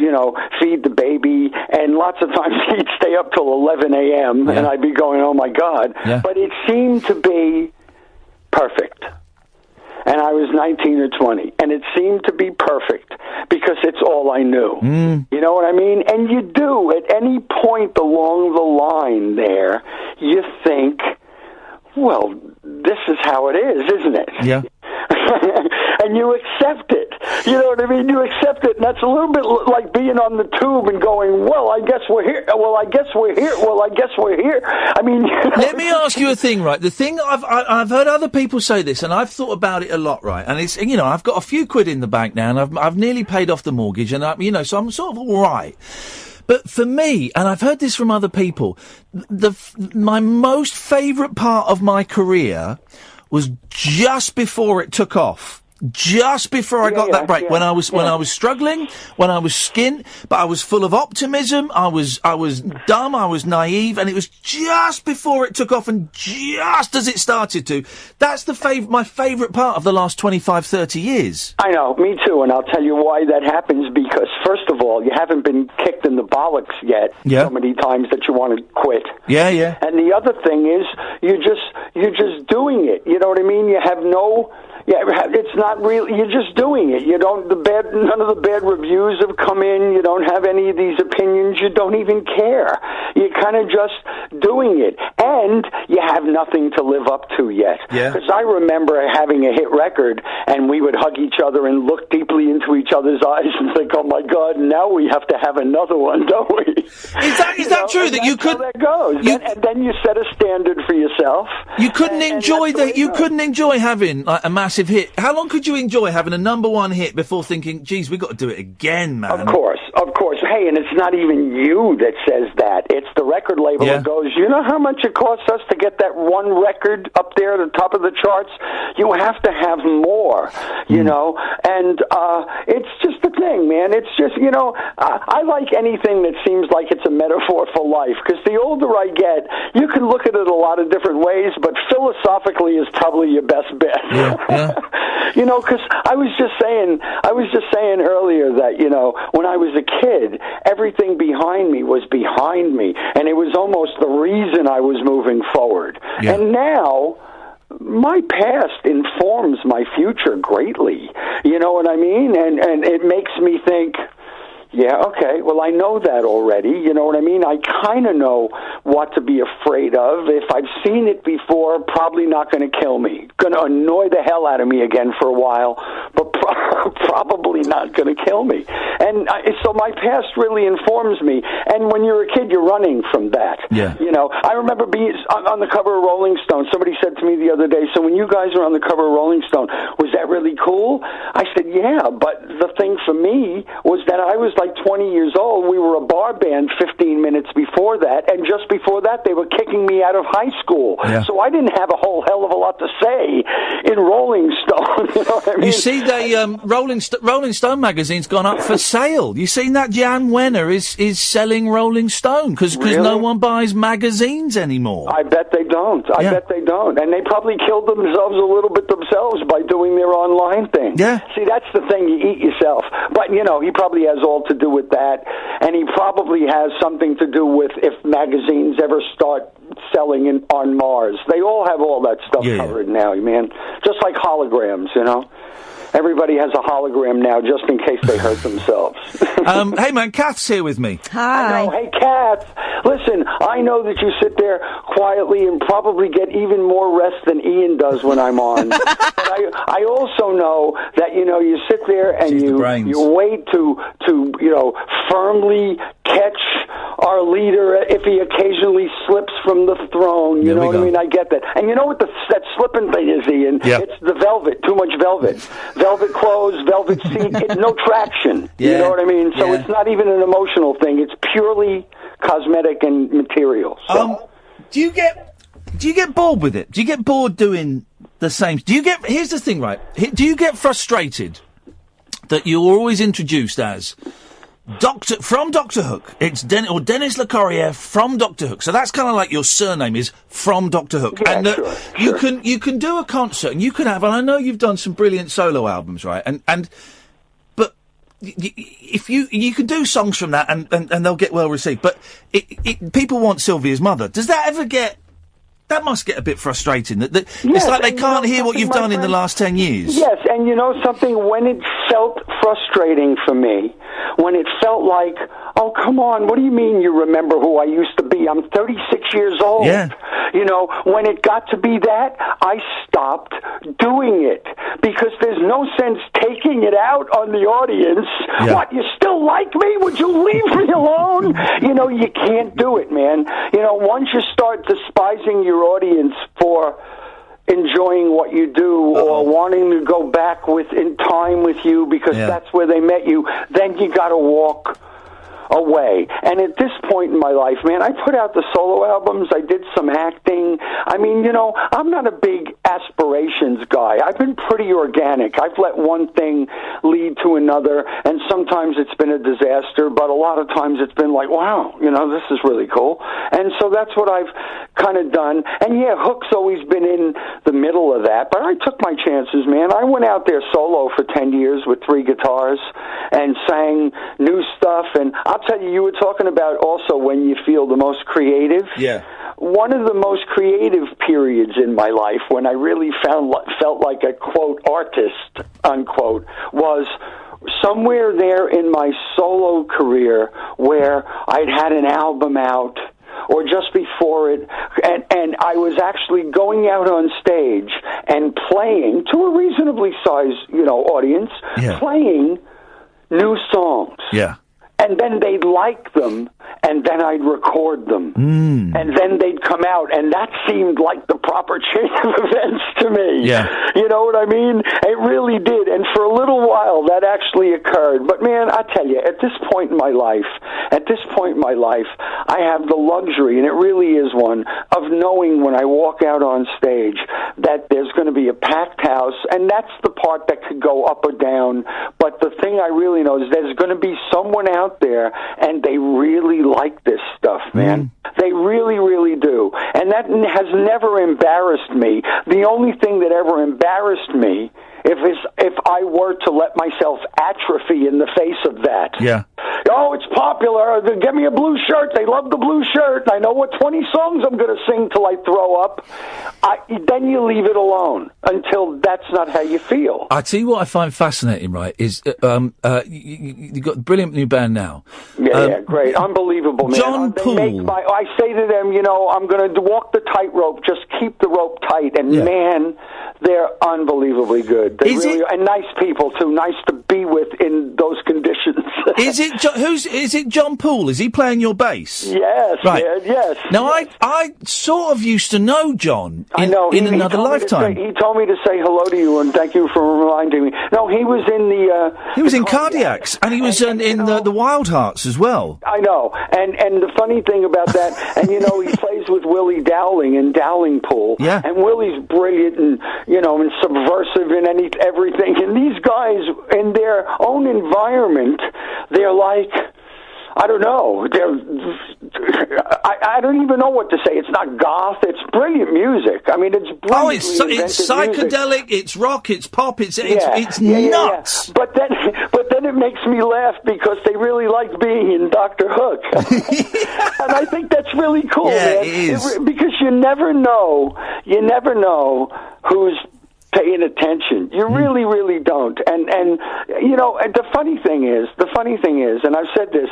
feed the baby, and lots of times he'd stay up till 11 a.m., and I'd be going, "Oh, my God." Yeah. But it seemed to be perfect. And I was 19 or 20, and it seemed to be perfect because it's all I knew. You know what I mean? And you do, at any point along the line there, you think, well, this is how it is, isn't it? Yeah. And you accept it. You know what I mean? You accept it, and that's a little bit like being on the tube and going, well, I guess we're here. Well, I guess we're here. Well, I guess we're here. I mean, let me ask you a thing, right? The thing I've heard other people say this, and I've thought about it a lot, right? And it's, I've got a few quid in the bank now, and I've nearly paid off the mortgage, and so I'm sort of all right. But for me, and I've heard this from other people, my most favourite part of my career was just before it took off. Just before I got that break, when I was struggling, when I was skint, but I was full of optimism, I was dumb, I was naive, and it was just before it took off and just as it started to. That's my favourite part of the last 25, 30 years. I know, me too, and I'll tell you why that happens, because first of all, you haven't been kicked in the bollocks yet so many times that you want to quit. Yeah, yeah. And the other thing is, you're just doing it. You know what I mean? You have no... Yeah, it's not real. You're just doing it. None of the bad reviews have come in. You don't have any of these opinions. You don't even care. You're kind of just doing it, and you have nothing to live up to yet. Yeah. Because I remember having a hit record, and we would hug each other and look deeply into each other's eyes and think, "Oh my God, now we have to have another one, don't we?" Is that true? That you could? How that goes. And then you set a standard for yourself. You couldn't enjoy that. You couldn't enjoy having like a massive hit. How long could you enjoy having a number one hit before thinking, geez, we've got to do it again, man? Of course. Hey, and it's not even you that says that. It's the record label that goes, you know how much it costs us to get that one record up there at the top of the charts? You have to have more, you know? And it's just the thing, man. It's just, I like anything that seems like it's a metaphor for life, because the older I get, you can look at it a lot of different ways, but philosophically is probably your best bet. Yeah. Because I was just saying earlier that, when I was a kid, everything behind me was behind me, and it was almost the reason I was moving forward. Yeah. And now, my past informs my future greatly. You know what I mean? And it makes me think, Yeah, okay. Well, I know that already. You know what I mean? I kind of know what to be afraid of. If I've seen it before, probably not going to kill me. Going to annoy the hell out of me again for a while, but probably not going to kill me. And so my past really informs me. And when you're a kid, you're running from that. Yeah. You know, I remember being on the cover of Rolling Stone. Somebody said to me the other day, so when you guys were on the cover of Rolling Stone, was that really cool? I said, yeah, but the thing for me was that I was like 20 years old. We were a bar band 15 minutes before that, and just before that, they were kicking me out of high school. Yeah. So I didn't have a whole hell of a lot to say in Rolling Stone. You know what I mean? You see, the Rolling Stone magazine's gone up for sale. You seen that Jan Wenner is selling Rolling Stone because no one buys magazines anymore. I bet they don't. I bet they don't. And they probably killed themselves a little bit themselves by doing their online thing. Yeah. See, that's the thing. You eat yourself. But, you know, he probably has all to do with that. And he probably has something to do with if magazines ever start selling on Mars. They all have all that stuff covered now, man. Just like holograms, you know. Everybody has a hologram now just in case they hurt themselves. Hey, man, Kath's here with me. Hi. Hey, Kath. Listen, I know that you sit there quietly and probably get even more rest than Ian does when I'm on. But I also know that, you know, you sit there and you wait to you know, firmly catch our leader if he occasionally slips from the throne. You know what I mean? I get that. And you know what that slipping thing is, Ian? Yep. It's the velvet. Too much velvet. Velvet clothes, velvet seat, no traction. Yeah. You know what I mean? So Yeah. it's not even an emotional thing. It's purely cosmetic and material. So. Do you get bored with it? Do you get bored doing the same? Here's the thing, right? Do you get frustrated that you're always introduced as from Doctor Hook? It's Dennis LeCorrier from Doctor Hook. So that's kind of like your surname is from Doctor Hook. Yeah, and you can do a concert and you can have, and I know you've done some brilliant solo albums, right? But if you can do songs from that and they'll get well received. But people want Sylvia's Mother. Does that ever get? That must get a bit frustrating. It's like they can't hear what you've done in the last 10 years. Yes, and you know something? When it felt frustrating for me, when it felt like, oh, come on, what do you mean you remember who I used to be? I'm 36 years old. Yeah. You know, when it got to be that, I stopped doing it because there's no sense taking it out on the audience. Yeah. What, you still like me? Would you leave me alone? You know, you can't do it, man. You know, once you start despising your audience for enjoying what you do or wanting to go back in time with you because that's where they met you, then you got to walk away. And at this point in my life, man, I put out the solo albums. I did some acting. I mean, you know, I'm not a big aspirations guy. I've been pretty organic. I've let one thing lead to another, and sometimes it's been a disaster, but a lot of times it's been like, wow, you know, this is really cool. And so that's what I've kind of done. And yeah, Hook's always been in the middle of that, but I took my chances, man. I went out there solo for 10 years with 3 guitars and sang new stuff. And I'll tell you, you were talking about also when you feel the most creative. Yeah. One of the most creative periods in my life when I really felt like a, quote, artist, unquote, was somewhere there in my solo career where I'd had an album out or just before it, and I was actually going out on stage and playing to a reasonably sized, you know, audience, playing new songs. Yeah. And then they'd like them, and then I'd record them. And then they'd come out, and that seemed like the proper chain of events to me. Yeah. You know what I mean? It really did. And for a little while, that actually occurred. But, man, I tell you, at this point in my life, I have the luxury, and it really is one, of knowing when I walk out on stage that there's going to be a packed house, and that's the part that could go up or down. But the thing I really know is there's going to be someone out there, and they really like this stuff, man. They really, really do. And that has never embarrassed me. The only thing that ever embarrassed me if I were to let myself atrophy in the face of that. Yeah. Oh, it's pop popular. Get me a blue shirt. They love the blue shirt. I know what 20 songs I'm going to sing till I throw up. Then you leave it alone until that's not how you feel. I tell you what I find fascinating, right, is you've got a brilliant new band now. Yeah, great. Unbelievable, man. John Poole. I say to them, I'm going to walk the tightrope. Just keep the rope tight. And, man, they're unbelievably good. They really are. And nice people, too. Nice to be with in those conditions. Is it John Poole? Is he playing your bass? Yes, right. Yes. Now, I sort of used to know John in another told lifetime. He told me to say hello to you and thank you for reminding me. No, he was in the... he was in Cardiacs, and he was in the Wild Hearts as well. I know. And the funny thing about that, and he plays with Willie Dowling in Dowling Pool. Yeah. And Willie's brilliant and, and subversive in everything. And these guys, in their own environment, they're like... I don't know. I don't even know what to say. It's not goth. It's brilliant music. I mean, it's brilliant. Oh, it's psychedelic. It's rock. It's pop. It's nuts. Yeah. But then it makes me laugh because they really like being in Dr. Hook, and I think that's really cool, man. It is. Because you never know who's paying attention. You really, really don't. And the funny thing is, and I've said this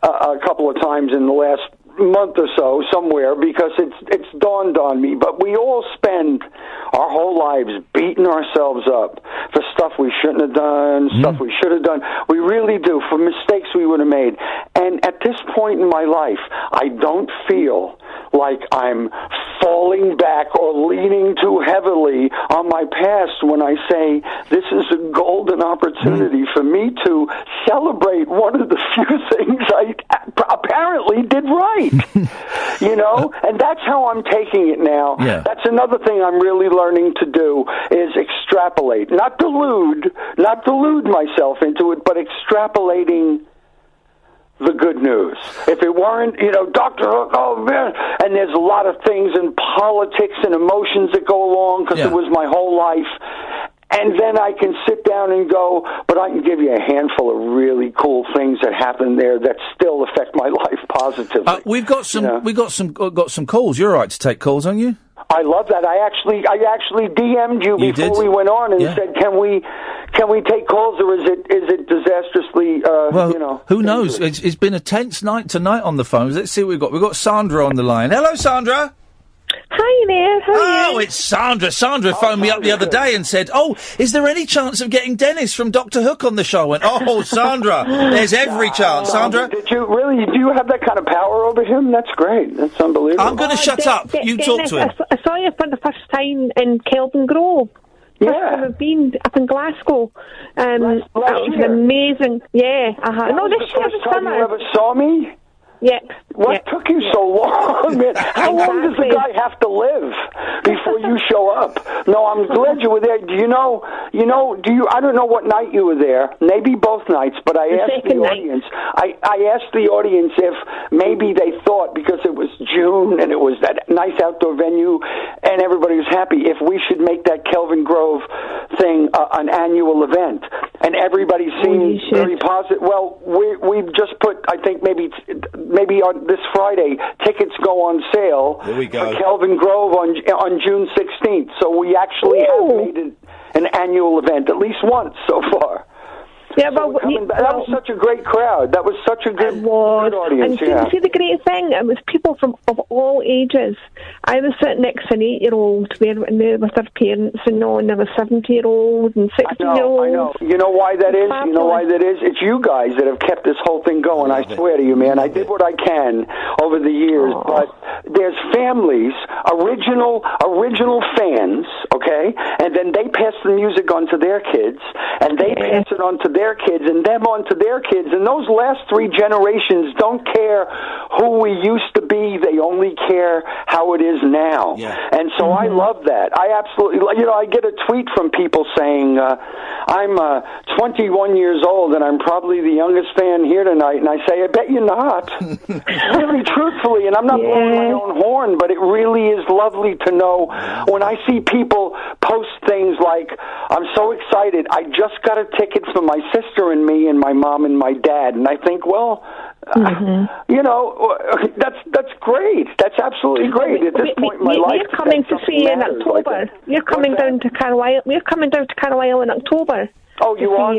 a couple of times in the last month or so somewhere because it's dawned on me, but we all spend our whole lives beating ourselves up for stuff we shouldn't have done, stuff we should have done. We really do, for mistakes we would have made. And at this point in my life, I don't feel like I'm falling back or leaning too heavily on my past when I say this is a golden opportunity for me to celebrate one of the few things I apparently did right. And that's how I'm taking it now. Yeah. That's another thing I'm really learning to do is extrapolate, not delude myself into it, but extrapolating the good news. If it weren't, Dr. Hook, oh man, and there's a lot of things in politics and emotions that go along because it was my whole life. And then I can sit down and go, but I can give you a handful of really cool things that happen there that still affect my life positively. We've got some calls. You're all right to take calls, aren't you? I love that. I actually DM'd you before we went on and said, can we take calls, or is it disastrously? Who knows? It's been a tense night tonight on the phones. Let's see what we've got. We've got Sandra on the line. Hello, Sandra. Hi there, how are you? Oh, it's Sandra. Sandra phoned me up the other day and said, is there any chance of getting Dennis from Dr. Hook on the show? I went, Sandra, there's every chance. Sandra? Did you really? Do you have that kind of power over him? That's great. That's unbelievable. I'm going to shut up. You talk to him. I saw you for the first time in Kelvin Grove. Yeah. I've been up in Glasgow. It was amazing. Yeah. No, this year was summer. You ever saw me? Yeah. What took you so long, man? How long does the guy have to live before you show up? No, I'm glad you were there. Do you know, I don't know what night you were there, maybe both nights, but I asked the audience, I asked the audience if maybe they thought, because it was June and it was that nice outdoor venue and everybody was happy, if we should make that Kelvin Grove thing an annual event. And everybody seemed very positive. Well, we've just put, I think maybe on this Friday, tickets go on sale for Kelvin Grove on June 16th. So we actually have made it an annual event, at least once so far. Yeah, that was such a great crowd. That was such a good audience. And see the great thing? It was people of all ages. I was sitting next to an 8-year-old there with their parents, and there was 70-year-olds and 60-year-olds. I know. You know why that is? You know why that is? It's you guys that have kept this whole thing going. I swear to you, man. I did what I can over the years, but there's families, original fans, okay, and then they pass the music on to their kids, and they pass it on to their kids, and them on to their kids, and those last three generations don't care who we used to be. They only care how it is now. And so I love that. I absolutely, I get a tweet from people saying, I'm 21 years old and I'm probably the youngest fan here tonight, and I say, I bet you're not. Really truthfully, and I'm not blowing my own horn, but it really is lovely to know when I see people post things like, I'm so excited, I just got a ticket for my sister and me and my mom and my dad, and I think, well, You know, that's great. That's absolutely great. At this point in my life, we're coming to see you in October. We're coming down to Carlisle. We're coming down to Carlisle in October. Oh, you are?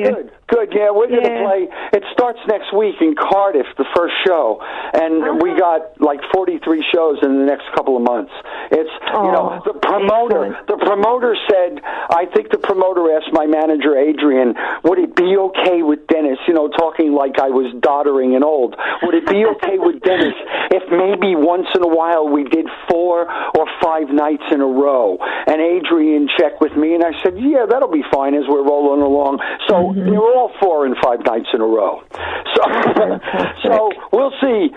Good. Yeah, we're going to play. It starts next week in Cardiff, the first show, and we got like 43 shows in the next couple of months. It's you know, the promoter. The promoter said, I think the promoter asked my manager Adrian, would it be okay with Dennis? You know, talking like I was doddering and old. Would it be okay with Dennis if maybe once in a while we did 4 or 5 nights in a row? And Adrian checked with me, and I said, yeah, that'll be fine as we're rolling along. So they were all 4 and 5 nights in a row. So we'll see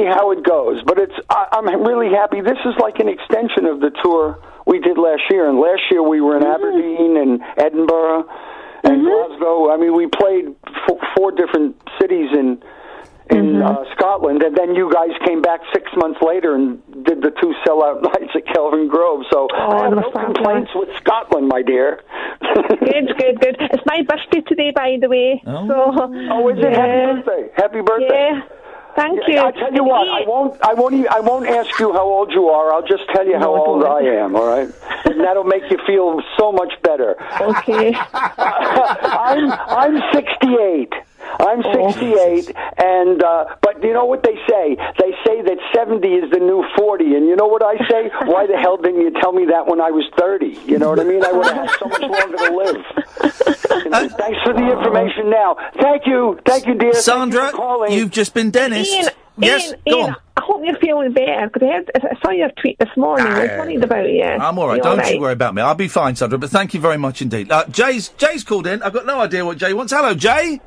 how it goes. But I'm really happy. This is like an extension of the tour we did last year. And last year we were in Aberdeen and Edinburgh and Glasgow. I mean, we played 4 different cities in Scotland, and then you guys came back 6 months later and did the 2 sellout nights at Kelvin Grove. So I have no complaints with Scotland, my dear. Good. It's my birthday today, by the way. Oh, is it? Happy birthday! Happy birthday! Yeah. Thank you. I tell you what, I won't ask you how old you are. I'll just tell you how old I am. All right, and that'll make you feel so much better. Okay. I'm 68. I'm 68, and but you know what they say? They say that 70 is the new 40, and you know what I say? Why the hell didn't you tell me that when I was 30? You know what I mean? I would have had so much longer to live. You know, thanks for the information now. Thank you, dear. Sandra, you've just been Dennis. Yes, go on. I hope you're feeling better, because I saw your tweet this morning. I was worried about you. I'm all right. Don't you worry about me. I'll be fine, Sandra, but thank you very much indeed. Jay's called in. I've got no idea what Jay wants. Hello, Jay.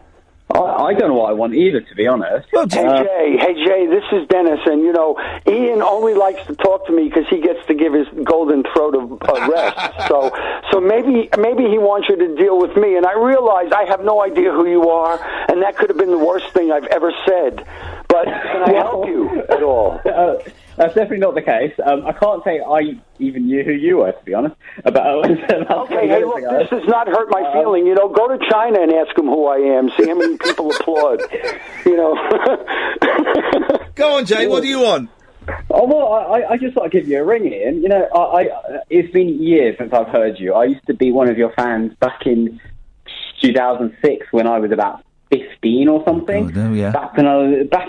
I don't know what I want either, to be honest. Well, hey Jay, this is Dennis, and you know, Ian only likes to talk to me because he gets to give his golden throat a rest. So maybe he wants you to deal with me, and I realize I have no idea who you are, and that could have been the worst thing I've ever said. But can I help you at all? That's definitely not the case. I can't say I even knew who you were, to be honest. Okay, hey, look, this does not hurt my feeling. You know, go to China and ask them who I am. See how many people applaud. You know. Go on, Jay. What do you want? Oh, well, I just thought I'd give you a ring, Ian. You know, it's been years since I've heard you. I used to be one of your fans back in 2006 when I was about 15 or something. Oh, no, yeah. Back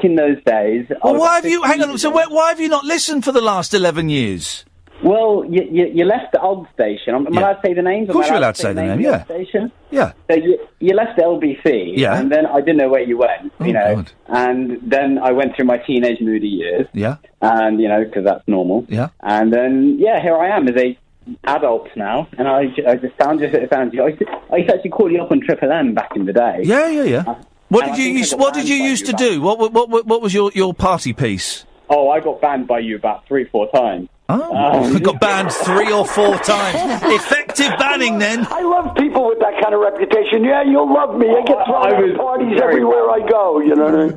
in those days. Well, why have you? Hang on. So why have you not listened for the last 11 years? Well, you left the old station. Am I allowed to say the names? Of course, you're allowed to say the name. Yeah. Station? Yeah. So you left LBC. Yeah. And then I didn't know where you went. You know. God. And then I went through my teenage moody years. Yeah. And you know, because that's normal. Yeah. And then here I am as a adult now, and I just found you. I used to actually call you up on Triple M back in the day. Yeah. What did you used to do? What was your party piece? Oh, I got banned by you about 3-4 times. Oh, got banned 3 or 4 times. Effective banning, then. I love people with that kind of reputation. Yeah, you'll love me. I get thrown out of parties everywhere I go. You know what I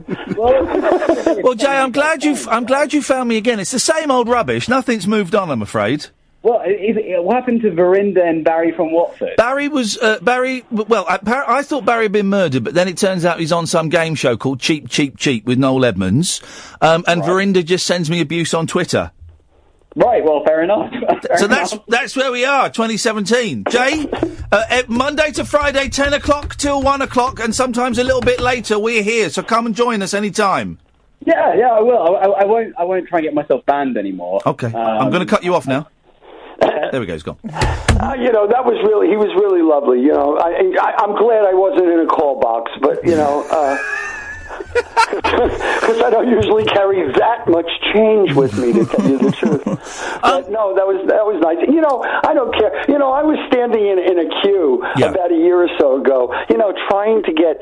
mean? Well, Jay, I'm glad you found me again. It's the same old rubbish. Nothing's moved on, I'm afraid. Well, what happened to Verinda and Barry from Watford? Barry was Barry. Well, I thought Barry had been murdered, but then it turns out he's on some game show called Cheap, Cheap, Cheap with Noel Edmonds, and Verinda just sends me abuse on Twitter. Right. Well, fair enough. That's where we are. 2017. Jay, Monday to Friday, 10 o'clock till 1 o'clock, and sometimes a little bit later. We're here, so come and join us any time. Yeah, I will. I won't try and get myself banned anymore. Okay. I'm going to cut you off now. There we go, he's gone. You know, he was really lovely. You know, I'm glad I wasn't in a call box, but, you know, because I don't usually carry that much change with me, to tell you the truth. But no, that was nice. You know, I don't care. You know, I was standing in a queue about a year or so ago, you know, trying to get,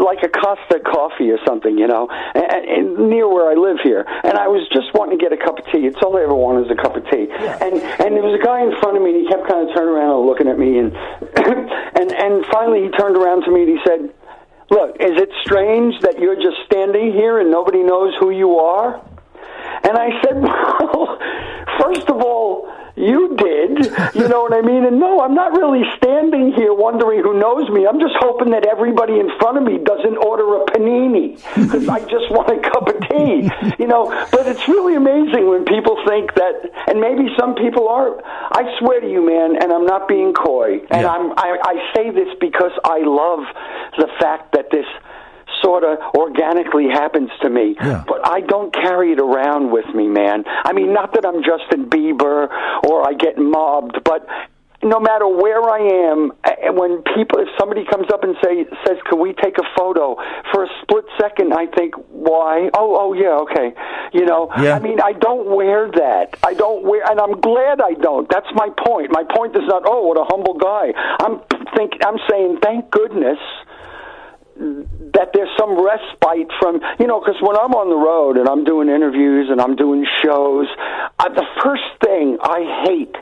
like a Costa coffee or something, you know, and near where I live here. And I was just wanting to get a cup of tea. It's all I ever wanted is a cup of tea. Yeah. And there was a guy in front of me, and he kept kind of turning around and looking at me, and and finally he turned around to me and he said, "Look, is it strange that you're just standing here and nobody knows who you are?" And I said, "Well, first of all, You did. You know what I mean? And no, I'm not really standing here wondering who knows me. I'm just hoping that everybody in front of me doesn't order a panini because I just want a cup of tea. You know, but it's really amazing when people think that, and maybe some people are. I swear to you, man, and I'm not being coy, and I say this because I love the fact that this sort of organically happens to me, but I don't carry it around with me, man. I mean, not that I'm Justin Bieber or I get mobbed, but no matter where I am, when if somebody comes up and says, "Can we take a photo?" For a split second, I think, "Why? Oh, yeah, okay." You know, I mean, I don't wear that. I don't wear, and I'm glad I don't. That's my point. My point is not, "Oh, what a humble guy." I'm saying, thank goodness that there's some respite from, you know, because when I'm on the road and I'm doing interviews and I'm doing shows, the first thing I hate,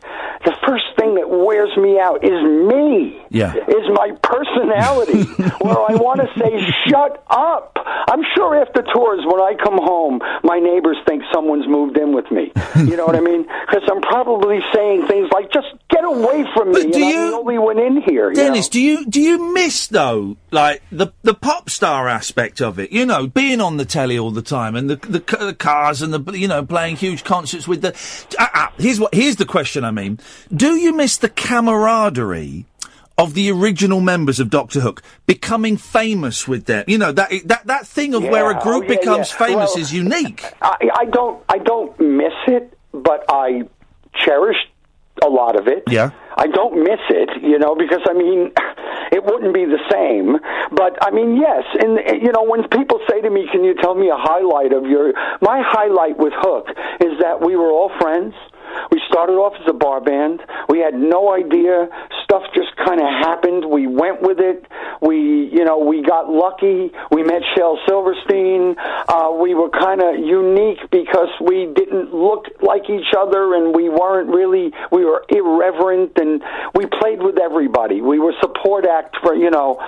the first thing that wears me out is me, is my personality, where I want to say, shut up. I'm sure after tours, when I come home, my neighbors think someone's moved in with me. You know what I mean? Because I'm probably saying things like, just get away from me, and I'm the only one in here. Dennis, do you miss, though, like, the pop star aspect of it, you know, being on the telly all the time and the cars and the, you know, playing huge concerts with the... here's the question, I mean. Do you miss the camaraderie of the original members of Doctor Hook becoming famous with them? You know, that thing of where a group becomes famous is unique. I don't miss it, but I cherish a lot of it. Yeah. I don't miss it, you know, because, I mean, it wouldn't be the same. But, I mean, yes, and, you know, when people say to me, can you tell me a highlight of my highlight with Hook is that we were all friends. We started off as a bar band. We had no idea. Stuff just kind of happened. We went with it. We got lucky. We met Shel Silverstein. We were kind of unique because we didn't look like each other, and we were irreverent, and we played with everybody. We were support act for, you know,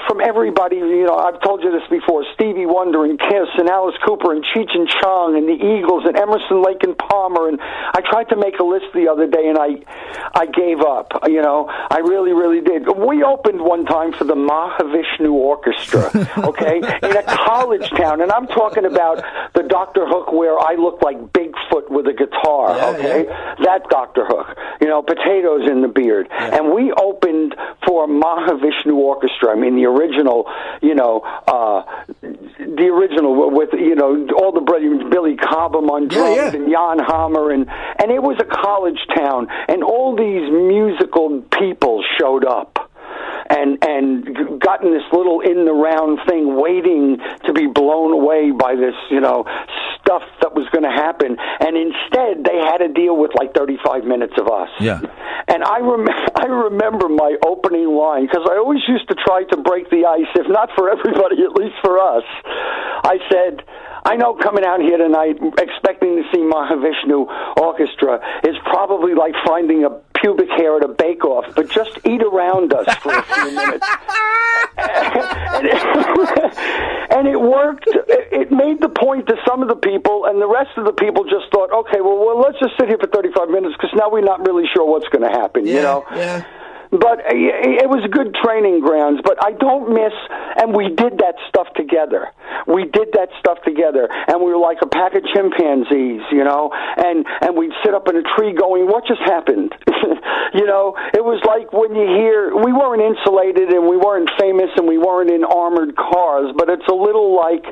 from everybody. You know, I've told you this before, Stevie Wonder and Kiss and Alice Cooper and Cheech and Chong and the Eagles and Emerson, Lake and Palmer, and I tried to make a list the other day, and I gave up. You know, I really, really did. We opened one time for the Mahavishnu Orchestra, okay, in a college town, and I'm talking about the Dr. Hook where I look like Bigfoot with a guitar, okay? That Dr. Hook, you know, potatoes in the beard. And we opened for Mahavishnu Orchestra. I mean, the original, you know, with, you know, all the brothers, Billy Cobham on drums and Jan Hammer, and it was a college town, and all these musical people showed up and got in this little in the round thing waiting to be blown away by this, you know, stuff that was going to happen, and instead they had to deal with like 35 minutes of us. Yeah. And I remember my opening line, because I always used to try to break the ice, if not for everybody, at least for us. I said, I know coming out here tonight expecting to see Mahavishnu Orchestra is probably like finding a pubic hair at a bake-off, but just eat around us for a few minutes. And it worked. It made the point to some of the people, and the rest of the people just thought, okay, well let's just sit here for 35 minutes, because now we're not really sure what's going to happen, you know? Yeah. But it was good training grounds. But I don't miss, and we did that stuff together. And we were like a pack of chimpanzees, you know, and we'd sit up in a tree going, what just happened? You know, it was like when you hear, we weren't insulated and we weren't famous and we weren't in armored cars, but it's a little like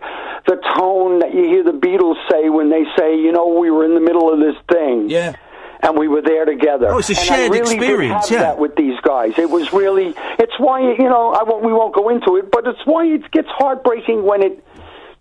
the tone that you hear the Beatles say when they say, you know, we were in the middle of this thing. Yeah. And we were there together. Oh, it's a shared experience, did have that with these guys. It was really, it's why, you know, we won't go into it, but it's why it gets heartbreaking when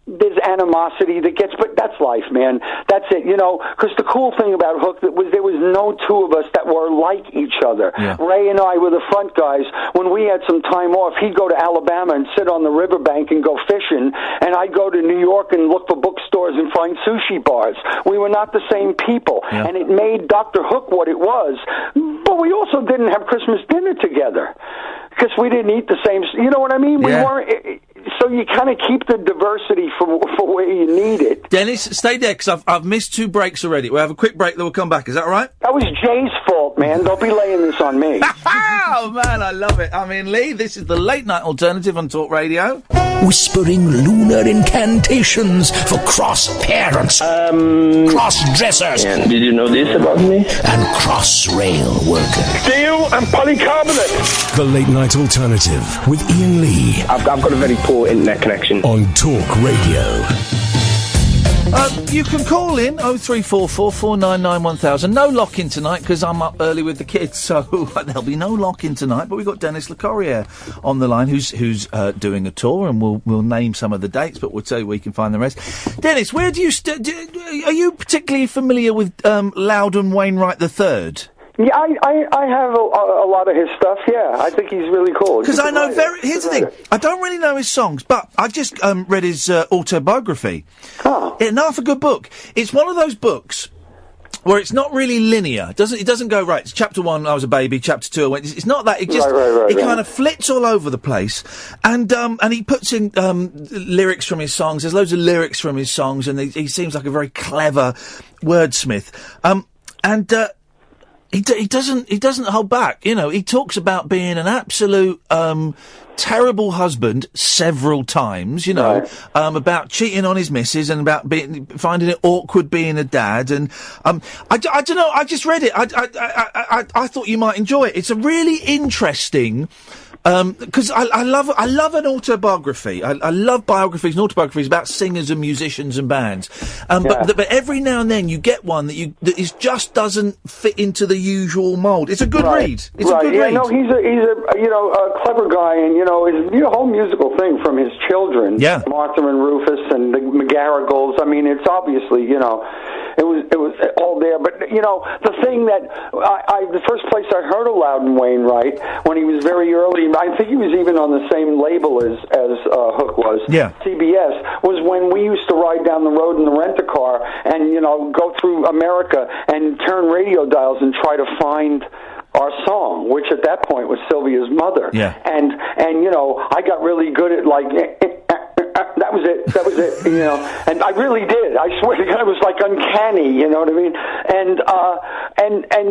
there's animosity that gets, but that's life, man. That's it, you know, because the cool thing about Hook there was no two of us that were like each other. Yeah. Ray and I were the front guys. When we had some time off, he'd go to Alabama and sit on the riverbank and go fishing, and I'd go to New York and look for bookstores and find sushi bars. We were not the same people, and it made Dr. Hook what it was, but we also didn't have Christmas dinner together because we didn't eat the same, you know what I mean? We weren't... so you kind of keep the diversity for where you need it. Dennis, stay there, because I've missed 2 breaks already. We'll have a quick break, then we'll come back. Is that all right? That was Jay's fault, man. Don't be laying this on me. Oh, man, I love it. I'm Ian Lee. This is the Late Night Alternative on Talk Radio. Whispering lunar incantations for cross-parents, cross-dressers. Did you know this about me? And cross-rail workers. Steel and polycarbonate. The Late Night Alternative with Ian Lee. I've got a very poor internet connection. On Talk Radio. You can call in 0344 499 1000. No lock-in tonight because I'm up early with the kids, so there'll be no lock-in tonight. But we've got Dennis LeCorrier on the line, who's doing a tour, and we'll name some of the dates, but we'll tell you where you can find the rest. Dennis, where do you are you particularly familiar with Loudon Wainwright III? Yeah, I have a lot of his stuff, yeah. I think he's really cool. Because I know here's the thing, I don't really know his songs, but I just read his autobiography. Oh. Half a good book. It's one of those books where it's not really linear. It doesn't go, right, it's chapter 1, I was a baby, chapter 2, I went... It's not that, it just... It kind of flits all over the place, and he puts in lyrics from his songs. There's loads of lyrics from his songs, and he seems like a very clever wordsmith. He doesn't hold back, you know. He talks about being an absolute terrible husband several times, you know, about cheating on his missus and about finding it awkward being a dad. And I don't know. I just read it. I thought you might enjoy it. It's a really interesting. Because I love an autobiography. I love biographies and autobiographies about singers and musicians and bands. But every now and then you get one that just doesn't fit into the usual mould. It's a good read. It's a good read. No, he's a clever guy, and his whole musical thing from his children, Martha and Rufus and the McGarrigles. I mean, it's obviously it was all there. But the thing that the first place I heard of Loudon Wainwright when he was very early. I think he was even on the same label as Hook was. Yeah. CBS was when we used to ride down the road in the rent-a-car and go through America and turn radio dials and try to find our song, which at that point was Sylvia's Mother. Yeah. And I got really good at that was it, and I really did. I swear to God, it was like uncanny, you know what I mean? And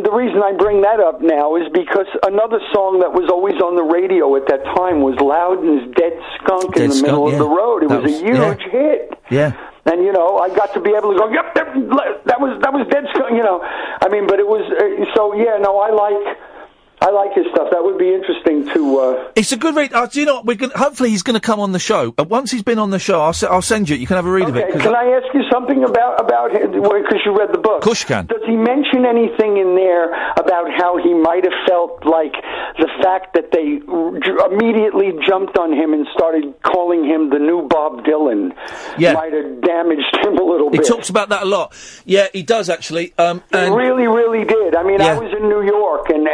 the reason I bring that up now is because another song that was always on the radio at that time was Loudon's Dead Skunk in the Middle of the Road. It was a huge hit. Yeah. And I got to be able to go, yep, that was Dead Skunk, I mean, but it was I like his stuff. That would be interesting to... It's a good read. Do you know what? Hopefully he's going to come on the show. Once he's been on the show, I'll send you it. You can have a read of it. Can I ask you something about him? Because you read the book. Of course you can. Does he mention anything in there about how he might have felt like the fact that they immediately jumped on him and started calling him the new Bob Dylan might have damaged him a little bit? He talks about that a lot. Yeah, he does, actually. He really, really did. I mean, I was in New York, and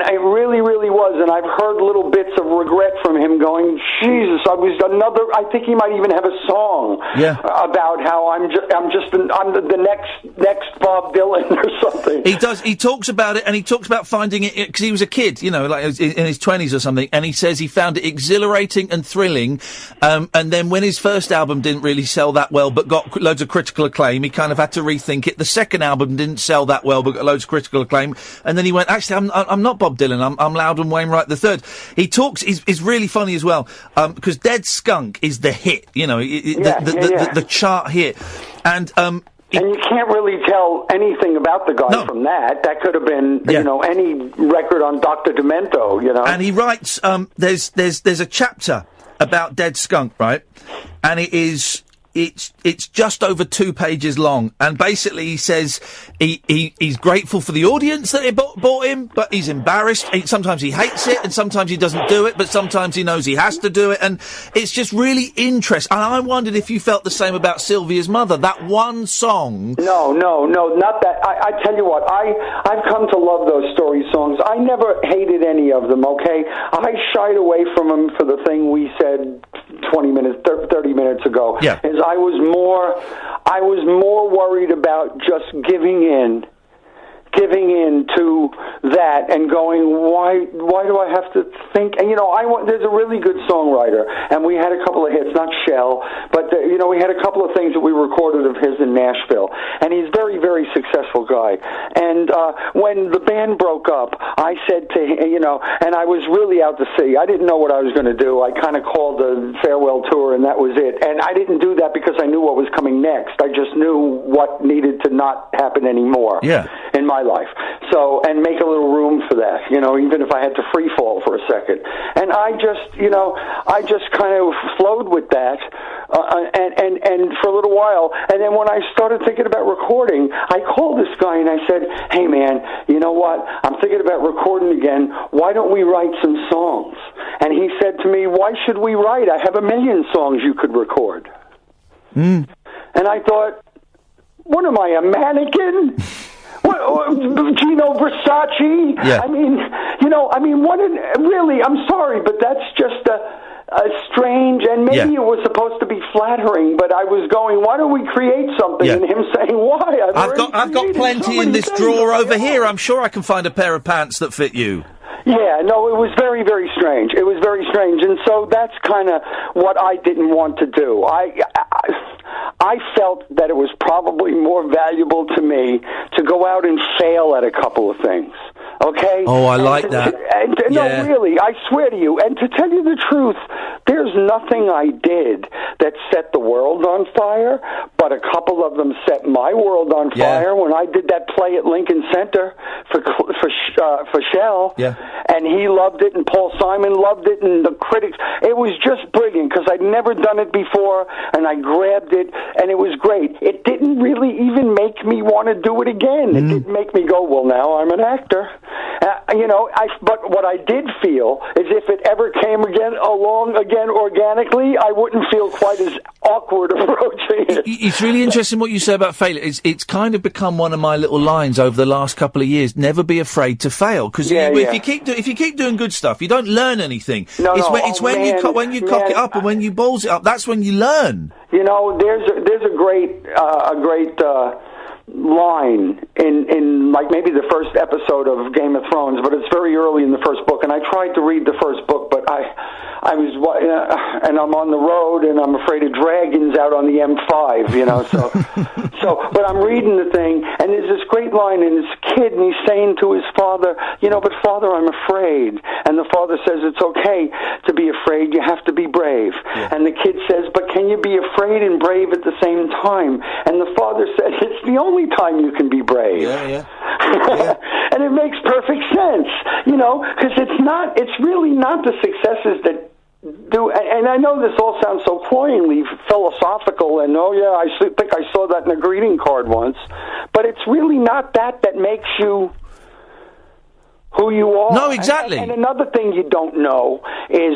it really, really was, and I've heard little bits of regret from him going, Jesus, I think he might even have a song about how I'm the next Bob Dylan or something. He does. He talks about it, and he talks about finding it, because he was a kid, like in his 20s or something, and he says he found it exhilarating and thrilling, and then when his first album didn't really sell that well, but got loads of critical acclaim, he kind of had to rethink it. The second album didn't sell that well, but got loads of critical acclaim, and then he went, actually, I'm not Bob Dylan, I'm Loudon Wainwright III. He talks, he's really funny as well, because Dead Skunk is the hit, the chart hit, and you can't really tell anything about the guy from that. That could have been, any record on Dr. Demento, And he writes, there's a chapter about Dead Skunk, right? And it's just over 2 pages long, and basically he says he's grateful for the audience that it bought him, but he's embarrassed. Sometimes he hates it, and sometimes he doesn't do it, but sometimes he knows he has to do it, and it's just really interesting. And I wondered if you felt the same about Sylvia's Mother, that one song. No, not that. I tell you what, I've come to love those story songs. I never hated any of them, okay? I shied away from them for the thing we said 30 minutes ago. Yeah. I was more worried about just giving in giving in to that and going, why do I have to think? And, there's a really good songwriter, and we had a couple of hits, not Shell, but, we had a couple of things that we recorded of his in Nashville, and he's a very, very successful guy. And when the band broke up, I said to him, and I was really out to sea. I didn't know what I was going to do. I kind of called the farewell tour, and that was it. And I didn't do that because I knew what was coming next. I just knew what needed to not happen anymore in my life. So, and make a little room for that, even if I had to free fall for a second. And I just kind of flowed with that, and for a little while. And then when I started thinking about recording, I called this guy and I said, hey man, you know what? I'm thinking about recording again. Why don't we write some songs? And he said to me, why should we write? I have 1 million songs you could record. And I thought, what am I, a mannequin? Gino Versace? Yeah. Really, I'm sorry, but that's just a strange, and maybe it was supposed to be flattering, but I was going, why don't we create something? And him saying, why? I've got plenty in this drawer over here. I'm sure I can find a pair of pants that fit you. Yeah, no, it was very, very strange. It was very strange, and so that's kind of what I didn't want to do. I felt that it was probably more valuable to me to go out and fail at a couple of things. Okay? Oh, I like that. No, really, I swear to you. And to tell you the truth, there's nothing I did that set the world on fire, but a couple of them set my world on fire when I did that play at Lincoln Center for Shell. Yeah. And he loved it, and Paul Simon loved it, and the critics. It was just brilliant because I'd never done it before, and I grabbed it, and it was great. It didn't really even make me want to do it again. It didn't make me go, well, now I'm an actor. But what I did feel is if it ever came along again organically, I wouldn't feel quite as awkward approaching it. It's really interesting what you say about failure. It's kind of become one of my little lines over the last couple of years. Never be afraid to fail, because if you keep doing good stuff, you don't learn anything. It's when you cock it up and when you balls it up. That's when you learn. There's a great line in like maybe the first episode of Game of Thrones, but it's very early in the first book, and I tried to read the first book, but I was and I'm on the road and I'm afraid of dragons out on the M5, but I'm reading the thing, and there's this great line, and this kid, and he's saying to his father, but Father, I'm afraid. And the father says, it's okay to be afraid, you have to be brave. And the kid says, but can you be afraid and brave at the same time? And the father said, it's the only time you can be brave. And it makes perfect sense, because it's really not the successes that do, and I know this all sounds so cloyingly philosophical, and I think I saw that in a greeting card once, but it's really not that makes you who you are. No, exactly. And another thing you don't know is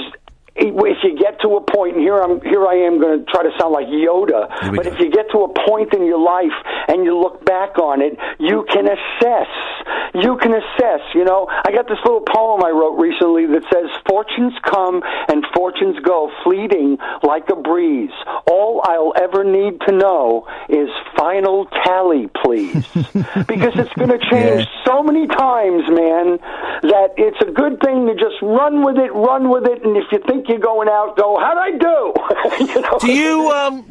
if you get to a point, and here I am going to try to sound like Yoda, but if you get to a point in your life and you look back on it, you can assess. I got this little poem I wrote recently that says, fortunes come and fortunes go, fleeting like a breeze. All I'll ever need to know is final tally, please. Because it's going to change so many times, man, that it's a good thing to just run with it, and if you think you're going out, go, how'd I do?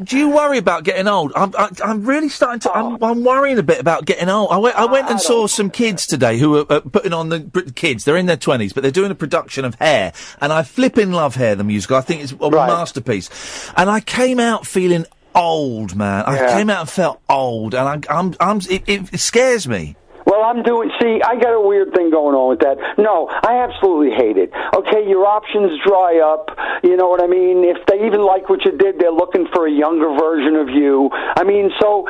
Do you worry about getting old? I'm really starting to. I'm worrying a bit about getting old. I went and saw some kids today who are putting on the kids. They're in their 20s, but they're doing a production of Hair, and I flipping love Hair, the musical. I think it's a masterpiece. And I came out feeling old, man. I came out and felt old, and it scares me. Well, I got a weird thing going on with that. No, I absolutely hate it. Okay, your options dry up, you know what I mean? If they even like what you did, they're looking for a younger version of you. I mean, so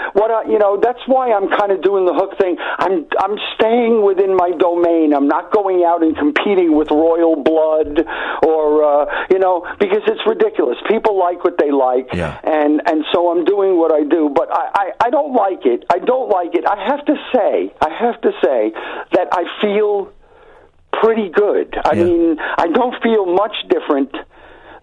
that's why I'm kind of doing the hook thing. I'm staying within my domain. I'm not going out and competing with Royal Blood or, because it's ridiculous. People like what they like, and so I'm doing what I do, but I don't like it. I don't like it. I have to say that I feel pretty good. I mean, I don't feel much different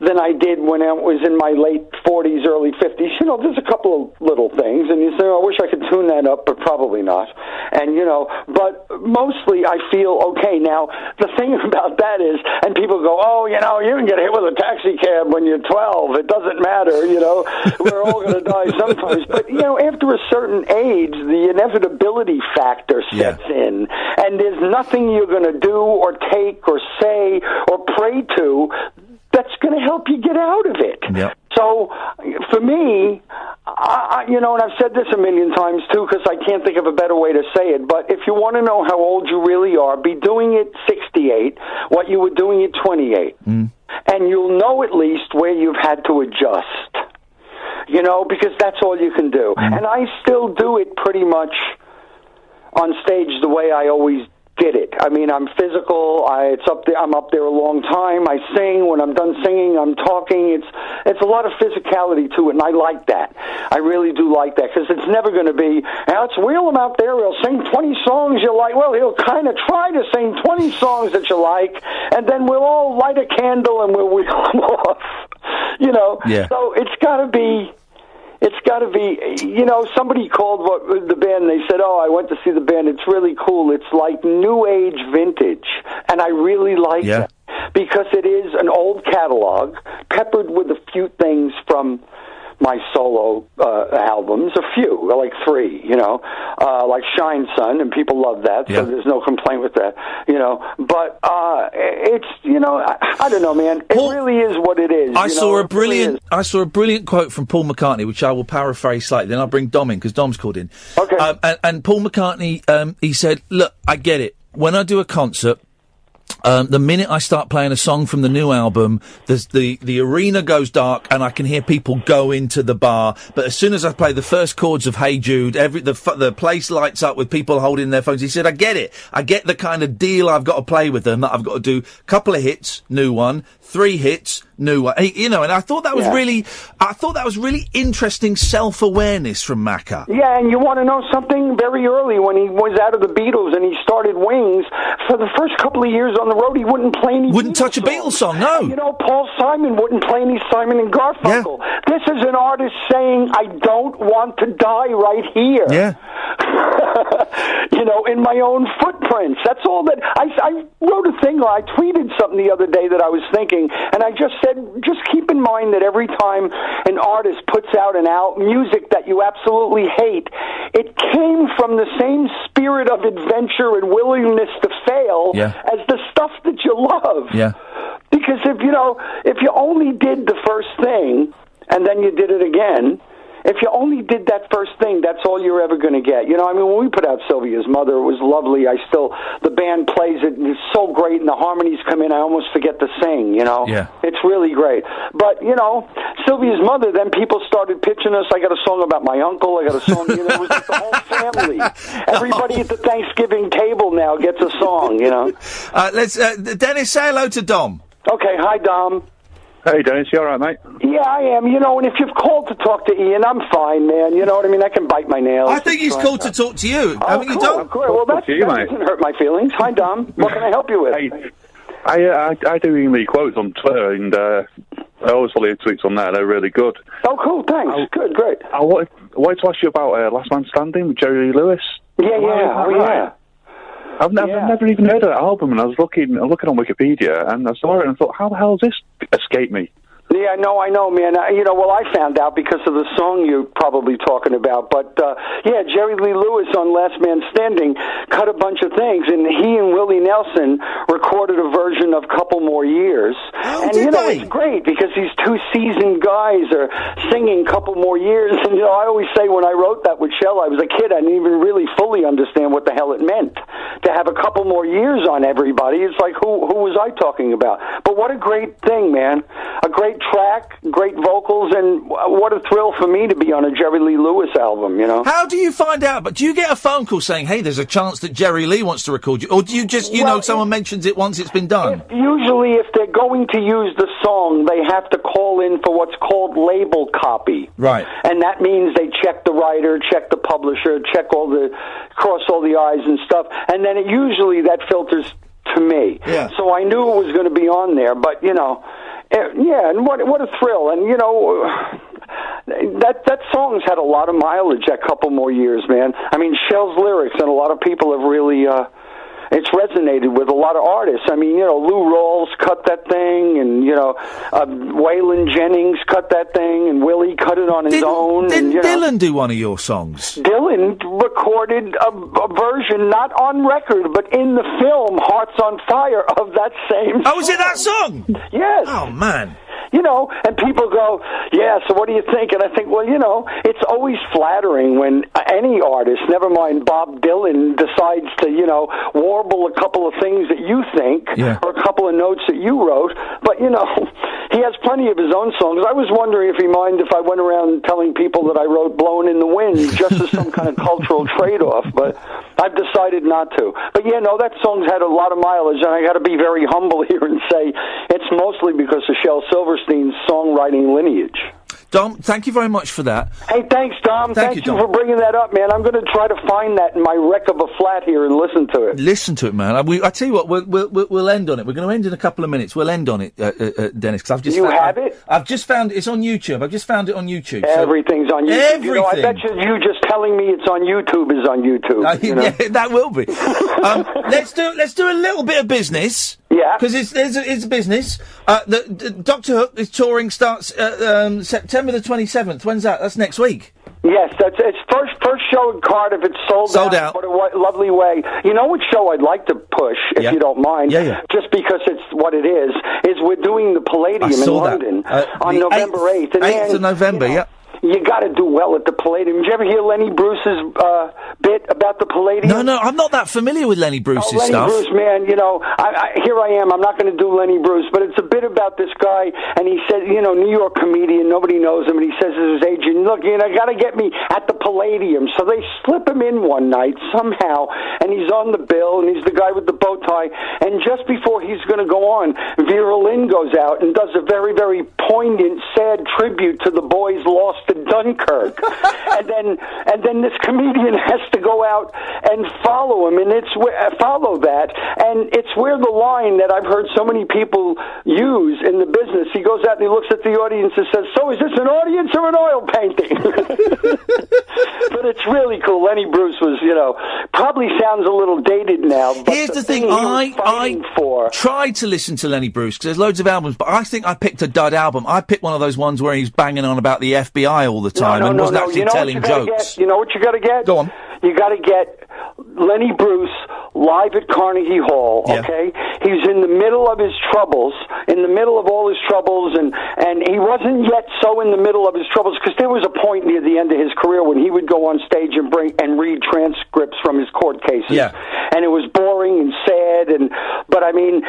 than I did when I was in my late 40s, early 50s. You know, there's a couple of little things, and you say, I wish I could tune that up, but probably not. And, you know, but mostly I feel okay. Now, the thing about that is, and people go, oh, you know, you can get hit with a taxi cab when you're 12. It doesn't matter, you know. We're all going to die sometimes. But, you know, after a certain age, the inevitability factor sets in, and there's nothing you're going to do or take or say or pray to that's going to help you get out of it. Yep. So, for me, you know, and I've said this a million times, too, because I can't think of a better way to say it, but if you want to know how old you really are, be doing it 68, what you were doing at 28. And you'll know at least where you've had to adjust, you know, because that's all you can do. And I still do it pretty much on stage the way I always did it. I mean, I'm physical. It's up there. I'm up there a long time. I sing. When I'm done singing, I'm talking. It's a lot of physicality to it, and I like that. I really do like that, because it's never going to be, now let's wheel him out there. He'll sing 20 songs you like. Well, he'll kind of try to sing 20 songs that you like, and then we'll all light a candle and we'll wheel him off. You know? Yeah. So it's got to be, you know, somebody called the band, they said, oh, I went to see the band, it's really cool, it's like new age vintage, and I really like that, because it is an old catalog, peppered with a few things from my solo albums, a few, like 3, you know, like Shine Sun, and people love that, so there's no complaint with that, you know, but it's, you know, I don't know, man, it really is what it is. I saw a brilliant quote from Paul McCartney, which I will paraphrase slightly, then I'll bring Dom in, because Dom's called in. Okay. And Paul McCartney, he said, look, I get it, when I do a concert, the minute I start playing a song from the new album, the arena goes dark and I can hear people go into the bar. But as soon as I play the first chords of Hey Jude, the place lights up with people holding their phones. He said, I get it. I get the kind of deal I've got to play with them, that I've got to do a couple of hits, new one, 3 hits, new one. You know, and I thought that was really interesting self-awareness from Macca. Yeah, and you want to know something? Very early, when he was out of the Beatles and he started Wings, for the first couple of years on the road, he wouldn't play any Wouldn't touch a Beatles song, no. And, you know, Paul Simon wouldn't play any Simon and Garfunkel. Yeah. This is an artist saying, I don't want to die right here. Yeah. You know, in my own footprints. That's all that... I wrote a thing, or I tweeted something the other day that I was thinking, and I just said, just keep in mind that every time an artist puts out music that you absolutely hate, it came from the same spirit of adventure and willingness to fail as the stuff that you love. Yeah. Because if you only did the first thing, and then you did it again, if you only did that first thing, that's all you're ever going to get. You know, I mean, when we put out Sylvia's Mother, it was lovely. The band plays it, and it's so great, and the harmonies come in, I almost forget to sing, you know? Yeah. It's really great. But, you know, Sylvia's Mother, then people started pitching us. I got a song about my uncle. I got a song, you know, it was like the whole family. Everybody at the Thanksgiving table now gets a song, you know? Dennis, say hello to Dom. Okay, hi, Dom. Hey, Dennis, you all right, mate? Yeah, I am. You know, and if you've called to talk to Ian, I'm fine, man. You know what I mean? I can bite my nails. I think he's called to talk to you. Oh, Haven't you, Dom? Of course. Well, that doesn't hurt my feelings. Hi, Dom. What can I help you with? Hey, I do Ian Lee quotes on Twitter, and I always follow your tweets on there. They're really good. Oh, cool. Thanks. Good, great. I wanted to ask you about Last Man Standing with Jerry Lee Lewis. Yeah. I've never even heard of that album, and I was looking on Wikipedia, and I saw it and thought, how the hell has this escaped me? Yeah, no, I know, man. I found out because of the song you're probably talking about. But, Jerry Lee Lewis on Last Man Standing cut a bunch of things, and he and Willie Nelson recorded a version of Couple More Years. Oh, and, it's great because these 2 seasoned guys are singing Couple More Years. And, I always say when I wrote that with Shell, I was a kid, I didn't even really fully understand what the hell it meant to have a couple more years on everybody. It's like, who was I talking about? But what a great thing, man. A great track, great vocals, and what a thrill for me to be on a Jerry Lee Lewis album, you know? How do you find out? But do you get a phone call saying, hey, there's a chance that Jerry Lee wants to record you? Or do you just, someone mentions it once it's been done? Usually, if they're going to use the song, they have to call in for what's called label copy. Right. And that means they check the writer, check the publisher, cross all the I's and stuff, and then usually that filters to me. Yeah. So I knew it was going to be on there, but, Yeah, and what a thrill. And, you know, that song's had a lot of mileage that couple more years, man. I mean, Shell's lyrics, and a lot of people have really... it's resonated with a lot of artists. I mean, you know, Lou Rawls cut that thing, and, you know, Waylon Jennings cut that thing, and Willie cut it on his own. Didn't and, Dylan do one of your songs? Dylan recorded a version, not on record, but in the film Hearts on Fire of that same song. Oh, is it that song? Yes. Oh, man. You know, and people go, yeah, so what do you think? And I think, well, you know, it's always flattering when any artist, never mind Bob Dylan, decides to, you know, warble a couple of things that you think, or a couple of notes that you wrote. But, you know, he has plenty of his own songs. I was wondering if he minded if I went around telling people that I wrote Blowin' in the Wind just as some kind of cultural trade-off, but I've decided not to. But, yeah, no, that song's had a lot of mileage, and I got to be very humble here and say it's mostly because of Shel Silverstein's songwriting lineage. Dom, thank you very much for that. Hey, thanks, Dom. Thank you for bringing that up, man. I'm going to try to find that in my wreck of a flat here and listen to it. Listen to it, man. I tell you what, we'll end on it. We're going to end in a couple of minutes. We'll end on it, Dennis, because I've just I've just found it's on YouTube. I've just found it on YouTube. Everything's on YouTube. Everything. You know, I bet you just telling me it's on YouTube is on YouTube. You know? Yeah, that will be. Let's do a little bit of business. Yeah. Because it's business. Doctor Hook, his touring starts September the 27th. When's that? That's next week. Yes, it's first show in Cardiff. It's sold out. What a lovely way. You know what show I'd like to push, if you don't mind? Yeah. Just because it's what it is we're doing the Palladium in London on November 8th. 8th of November, yeah. You got to do well at the Palladium. Did you ever hear Lenny Bruce's bit about the Palladium? No, I'm not that familiar with Lenny Bruce's Lenny stuff. Bruce, man, you know, here I am. I'm not going to do Lenny Bruce, but it's a bit about this guy, and he said, you know, New York comedian, nobody knows him, and he says to his agent, look, you know, got to get me at the Palladium. So they slip him in one night somehow, and he's on the bill, and he's the guy with the bow tie, and just before he's going to go on, Vera Lynn goes out and does a very, very poignant, sad tribute to the boys lost to Dunkirk. and then this comedian has to go out and follow him, and follow that, and it's where the line that I've heard so many people use in the business, he goes out and he looks at the audience and says, so is this an audience or an oil painting? But it's really cool. Lenny Bruce was, you know, probably sounds a little dated now, but here's the thing, I tried to listen to Lenny Bruce, because there's loads of albums, but I think I picked a dud album. I picked one of those ones where he's banging on about the FBI all the time and wasn't actually telling jokes. You know what you got to get? Go on. You got to get Lenny Bruce live at Carnegie Hall, okay? He's in the middle of his troubles, in the middle of all his troubles, and he wasn't yet so in the middle of his troubles, because there was a point near the end of his career when he would go on stage and read transcripts from his court cases. Yeah. And it was boring and sad, but I mean,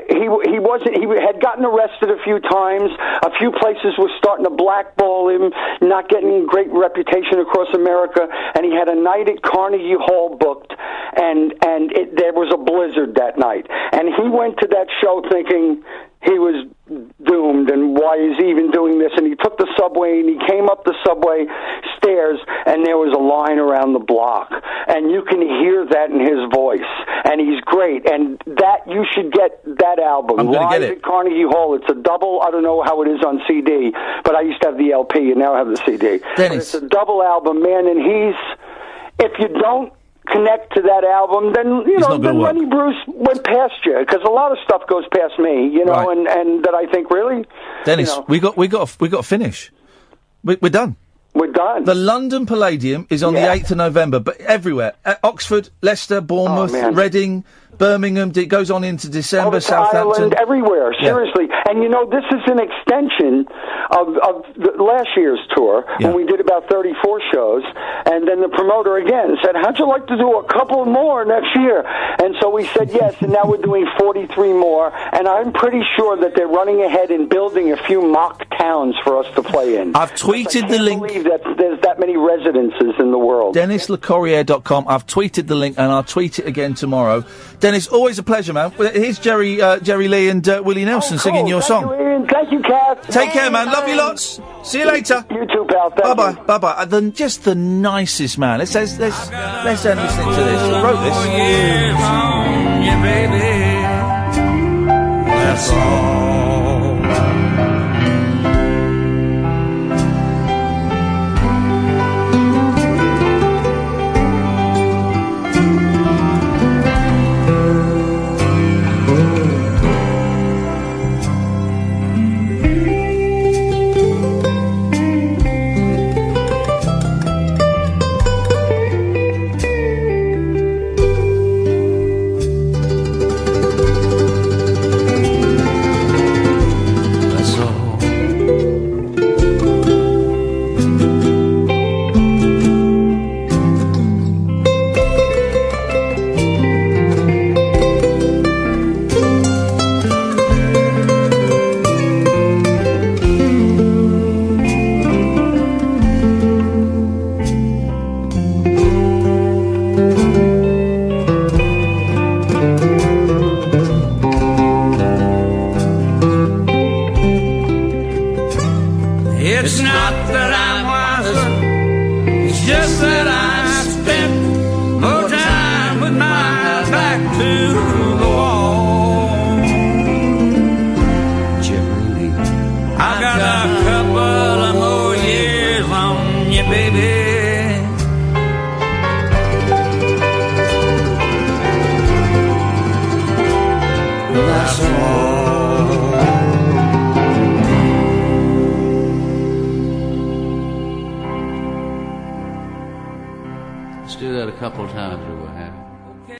he had gotten arrested a few times, a few places were starting to blackball him, not getting a great reputation across America, and he had a night at Carnegie Hall booked, and there was a blizzard that night, and he went to that show thinking he was doomed, and why is he even doing this? And he took the subway, and he came up the subway stairs, and there was a line around the block, and you can hear that in his voice, and he's great, and that, you should get that album. I'm going to get it. At Carnegie Hall. It's a double, I don't know how it is on CD, but I used to have the LP, and now I have the CD. Dennis. But it's a double album, man, and if you don't connect to that album, then then Lenny Bruce went past you, because a lot of stuff goes past me, you know, Right. and that I think really, Dennis, you know, we got to finish. We're done. We're done. The London Palladium is on the 8th of November, but everywhere. Oxford, Leicester, Bournemouth, Reading, Birmingham. It goes on into December, Southampton. Ireland, everywhere, seriously. And you know, this is an extension of last year's tour, when we did about 34 shows, and then the promoter again said, how'd you like to do a couple more next year? And so we said yes, and now we're doing 43 more, and I'm pretty sure that they're running ahead and building a few mock towns for us to play in. I've tweeted the link. I can't believe that there's that many residences in the world. DennisLeCorrier.com. I've tweeted the link, and I'll tweet it again tomorrow. Dennis, always a pleasure, man. Here's Jerry Lee and Willie Nelson singing your song. Thank you, Ian. Thank you, Kath. Take care, man. Love you lots. See you later. You too, pal. Bye-bye. Bye-bye. Just the nicest man. Let's end listening to this. Who wrote this? Yeah, baby. That's all baby. That's all. Let's do that a couple of times, everybody.